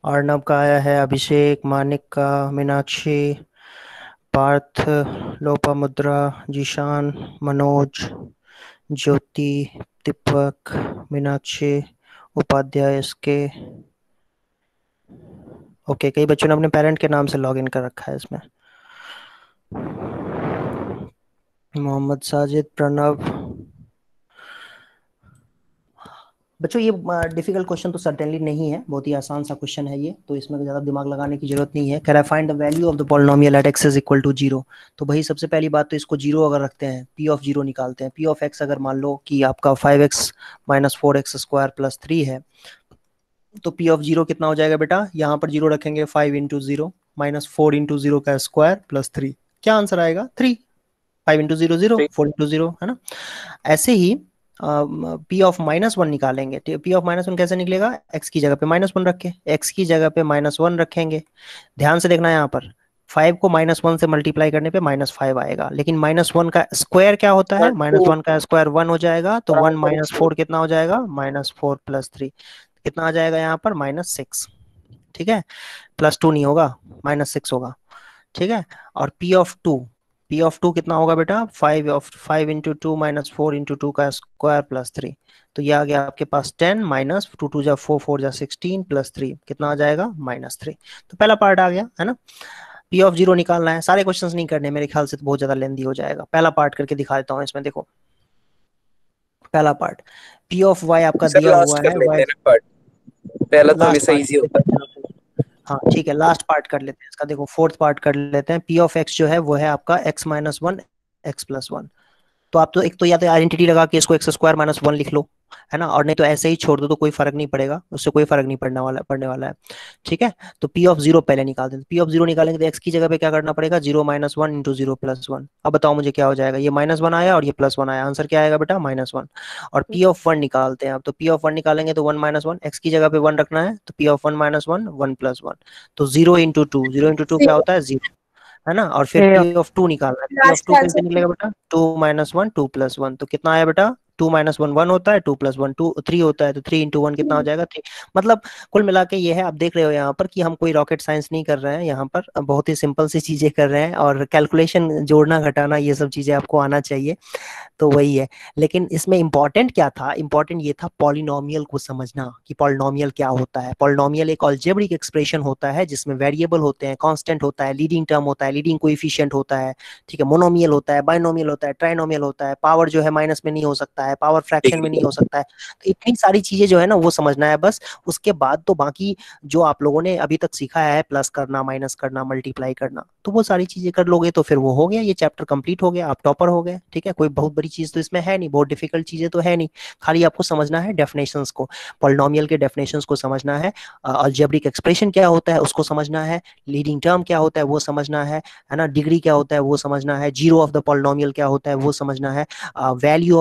अर्नब का आया है, अभिषेक, मानिक का, मीनाक्षी, पार्थ, लोपामुद्रा, जीशान, मनोज, ज्योति, दीपक, मीनाक्षी, उपाध्याय इसके। ओके, कई बच्चों ने अपने पेरेंट के नाम से लॉगिन कर रखा है इसमें। मोहम्मद साजिद, प्रणव। बच्चों ये डिफिकल्ट क्वेश्चन तो सर्टेनली नहीं है, बहुत ही आसान सा क्वेश्चन है ये, तो इसमें ज़्यादा दिमाग लगाने की जरूरत नहीं है। कह रहा है find the value of the polynomial at x is equal to 0। तो भाई सबसे पहली बात तो इसको 0 अगर रखते हैं, p ऑफ 0 निकालते हैं। p ऑफ x अगर मान लो कि आपका 5x minus 4x square plus 3 है, तो p ऑफ 0 कितना हो जाएगा बेटा, यहाँ पर 0 रखेंगे, 5 इंटू 0 माइनस 4 इंटू 0 का स्क्वायर प्लस 3, क्या आंसर आएगा, 3। 5 इंटू 0 0, 4 इंटू 0, है ना। ऐसे ही p ऑफ -1 निकालेंगे। p ऑफ -1 कैसे निकलेगा, x की जगह पे -1 रख के, x की जगह पे -1 रखेंगे। ध्यान से देखना है यहाँ पर 5 को -1 से मल्टीप्लाई करने पे -5 आएगा, लेकिन -1 का स्क्वायर क्या होता है, -1 का स्क्वायर 1 हो जाएगा, तो 1 - 4 कितना हो जाएगा, -4 प्लस 3 कितना आ जाएगा यहाँ पर, -6, ठीक है। +2 नहीं होगा, -6 होगा, ठीक है। और p ऑफ 2 कितना होगा बेटा, 5 इंटू 2 माइनस 4 इंटू 2 का स्क्वायर प्लस 3, तो ये आ गया आपके पास 10 माइनस 2 2 जा 4 4 जा 16 प्लस 3 कितना आ जाएगा, -3। तो पहला पार्ट आ गया, है ना। p ऑफ 0 निकालना है, सारे क्वेश्चंस नहीं करने मेरे ख्याल से, तो बहुत ज्यादा लेंदी हो जाएगा। पहला पार्ट करके दिखा देता हूँ इसमें, देखो पहला पार्ट p ऑफ y आपका दिया हुआ है, y पहला तो हमेशा इजी होता है। हाँ ठीक है, लास्ट पार्ट कर लेते हैं इसका, देखो फोर्थ पार्ट कर लेते हैं। p ऑफ x जो है वो है आपका x माइनस 1 x प्लस 1। तो आप तो एक तो या तो आइडेंटिटी लगा के इसको x स्क्वायर माइनस 1 लिख लो, है ना, और नहीं तो ऐसे ही छोड़ दो, तो कोई फर्क नहीं पड़ेगा, उससे कोई फर्क नहीं पड़ने वाला है, ठीक है। तो p ऑफ 0 पहले निकाल देते, p ऑफ 0 निकालेंगे तो x की जगह पे क्या करना पड़ेगा, 0 माइनस 1 इंटू 0 प्लस 1। अब बताओ मुझे क्या हो जाएगा, ये -1 आया और ये +1 आया, आंसर क्या आएगा बेटा, -1। और p ऑफ 1 निकालते हैं अब, तो p ऑफ 1 निकालेंगे तो 1 माइनस 1, x की जगह पे 1 रखना है, तो p ऑफ 1 माइनस 1 1 प्लस 1, तो 0 इंटू 2, 0 इंटू 2 क्या होता है, 0, है ना। और फिर p ऑफ 2 निकालना है, p ऑफ 2 कैसे निकलेगा बेटा, 2 माइनस 1 2 प्लस 1, तो कितना आया बेटा, 2 - 1 1 होता है, 2 + 1 2 3 होता है, तो 3 × 1 कितना हो जाएगा 3। मतलब कुल मिला के ये है, आप देख रहे हो यहाँ पर कि हम कोई रॉकेट साइंस नहीं कर रहे हैं, यहाँ पर बहुत ही सिंपल सी चीजें कर रहे हैं, और कैलकुलेशन जोड़ना घटाना ये सब चीजें आपको आना चाहिए, तो वही है। लेकिन इसमें इंपॉर्टेंट क्या था, इंपॉर्टेंट ये था पॉलिनोमियल को समझना कि पॉलिनोमियल क्या होता है। पॉलिनोमियल एक अलजेब्रिक एक्सप्रेशन होता है जिसमें वेरिएबल होते हैं, कांस्टेंट होता है, लीडिंग टर्म होता है, लीडिंग कोएफिशिएंट होता है, ठीक है, मोनोमियल होता है, बाइनोमियल होता है, ट्राइनोमियल होता है, पावर जो है माइनस में नहीं हो सकता है, पावर फ्रैक्शन में नहीं हो सकता है। तो इतनी सारी चीजें जो है ना वो समझना है बस। उसके बाद तो बाकी जो आप लोगों ने अभी तक सीखा है, प्लस करना, माइनस करना, मल्टीप्लाई करना, तो वो सारी चीजें कर लोगे तो फिर वो हो गया, ये चैप्टर कंप्लीट हो गया, आप टॉपर हो गए, ठीक है। कोई बहुत बड़ी चीज तो इसमें है नहीं, बहुत डिफिकल्ट चीजें तो है नहीं, खाली आपको समझना है डेफिनेशंस को, पॉलिनोमियल के डेफिनेशंस को समझना है, अलजेब्रिक एक्सप्रेशन क्या होता है उसको समझना है, लीडिंग टर्म क्या होता है वो समझना है ना, डिग्री क्या होता है वो समझना है, जीरो ऑफ द पॉलिनोमियल क्या होता है वो समझना है, वैल्यू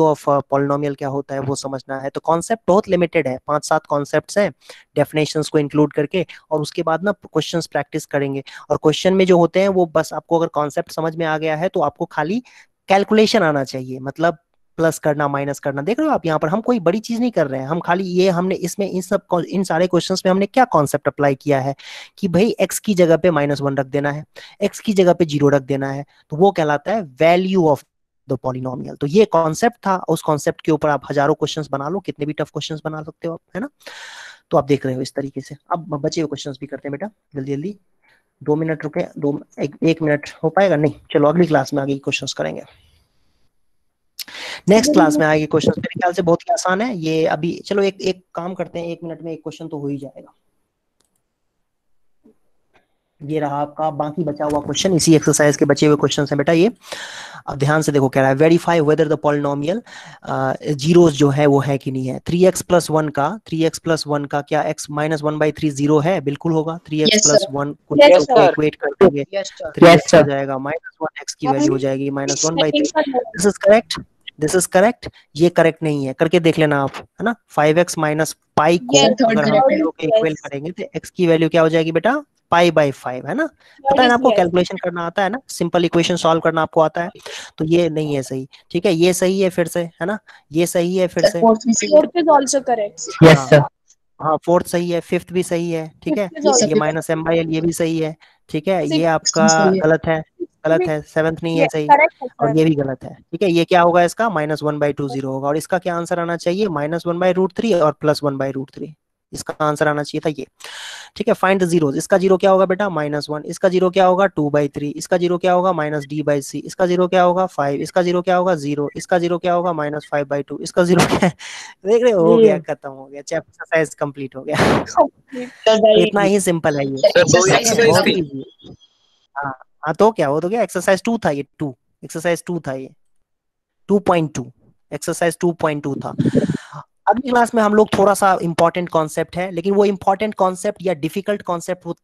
ऑफ पॉलिनोमियल क्या होता है वो समझना है। तो कॉन्सेप्ट बहुत लिमिटेड है, 5-7 कॉन्सेप्ट्स हैं डेफिनेशंस को इंक्लूड करके, और उसके बाद ना क्वेश्चंस प्रैक्टिस करेंगे। और क्वेश्चन में जो होते हैं वो बस आपको अगर कॉन्सेप्ट समझ में आ गया है तो आपको खाली कैलकुलेशन आना चाहिए, मतलब प्लस करना, माइनस करना। देख रहे हो आप यहाँ पर हम कोई बड़ी चीज नहीं कर रहे हैं, हम खाली ये हमने इसमें इन सारे क्वेश्चंस में हमने क्या कॉन्सेप्ट अप्लाई किया है कि भाई x की जगह पे -1 रख देना है, x की जगह पे 0 रख देना है, तो वो कहलाता है वैल्यू ऑफ द पॉलिनोमियल। तो ये कॉन्सेप्ट था, उस कॉन्सेप्ट के ऊपर आप हजारों क्वेश्चंस बना लो, कितने भी टफ क्वेश्चंस बना सकते हो आप, है ना। तो आप देख रहे हो इस तरीके से। अब बचे हुए क्वेश्चंस भी करते हैं बेटा, जल्दी जल्दी। 2 मिनट रुके, 1 मिनट हो पाएगा नहीं, चलो अगली क्लास में आगे क्वेश्चंस करेंगे। नेक्स्ट क्लास में आगे क्वेश्चंस मेरे ख्याल से बहुत ही आसान है ये। अभी चलो एक काम करते हैं, 1 मिनट में एक क्वेश्चन तो हो ही जाएगा। ये रहा आपका बाकी बचा हुआ क्वेश्चन, इसी एक्सरसाइज के बचे हुए क्वेश्चन हैं बेटा ये। अब ध्यान से देखो, कह रहा है verify whether the polynomial zeros जो है वो है कि नहीं है। 3x + 1 का क्या x -1/3 0 है? बिल्कुल होगा। 3x + 1 को इक्वेट कर दोगे, 3x हो जाएगा, -1x की वैल्यू हो जाएगी -1/3। This is correct, this is correct. ये करेक्ट नहीं है, करके देख लेना आप, है ना। 5x - पाई को अगर हम 0 के इक्वल करेंगे तो x की वैल्यू क्या हो जाएगी बेटा, π/5, है ना। पता है ना आपको, कैलकुलेशन करना आता है ना, सिंपल इक्वेशन सॉल्व करना आपको आता है, तो ये नहीं है सही, ठीक है। ये सही है फिर से, है ना, ये सही है फिर से, fourth is also correct. Yes sir. हाँ फोर्थ सही है, फिफ्थ भी सही है, ठीक है। ये -m/l ये भी सही है, ठीक है। ये आपका गलत है, गलत है। 7th नहीं है सही, और ये भी गलत है, ठीक है। ये क्या होगा इसका, -1/2 0 होगा, और इसका क्या आंसर आना चाहिए, -1/√3 और +1/√3, इसका आंसर आना चाहिए था ये, ठीक है। Find the zeros. इसका जीरो क्या होगा बेटा, -1। इसका जीरो क्या होगा, 2/3। इसका जीरो क्या होगा, -d/c। इसका जीरो क्या होगा, 5। इसका जीरो क्या होगा, 0। इसका जीरो क्या होगा, -5/2। इसका जीरो क्या है, देख रहे हो गया, खत्म हो गया, चैप्टर एक्सरसाइज कंप्लीट हो गया। तो इतना ही सिंपल है ये, बहुत इजी। हाँ हाँ, तो क्या वो तो क्या, एक्सरसाइज 2 था ये, 2 एक्सरसाइज 2 था ये, 2.2 एक्सरसाइज 2.2 था। अगली क्लास में हम लोग थोड़ा सा इंपॉर्टेंट कॉन्सेप्ट है, लेकिन वो इंपॉर्टेंट कॉन्सेप्ट या डिफिकल्ट कॉन्सेप्ट वो तब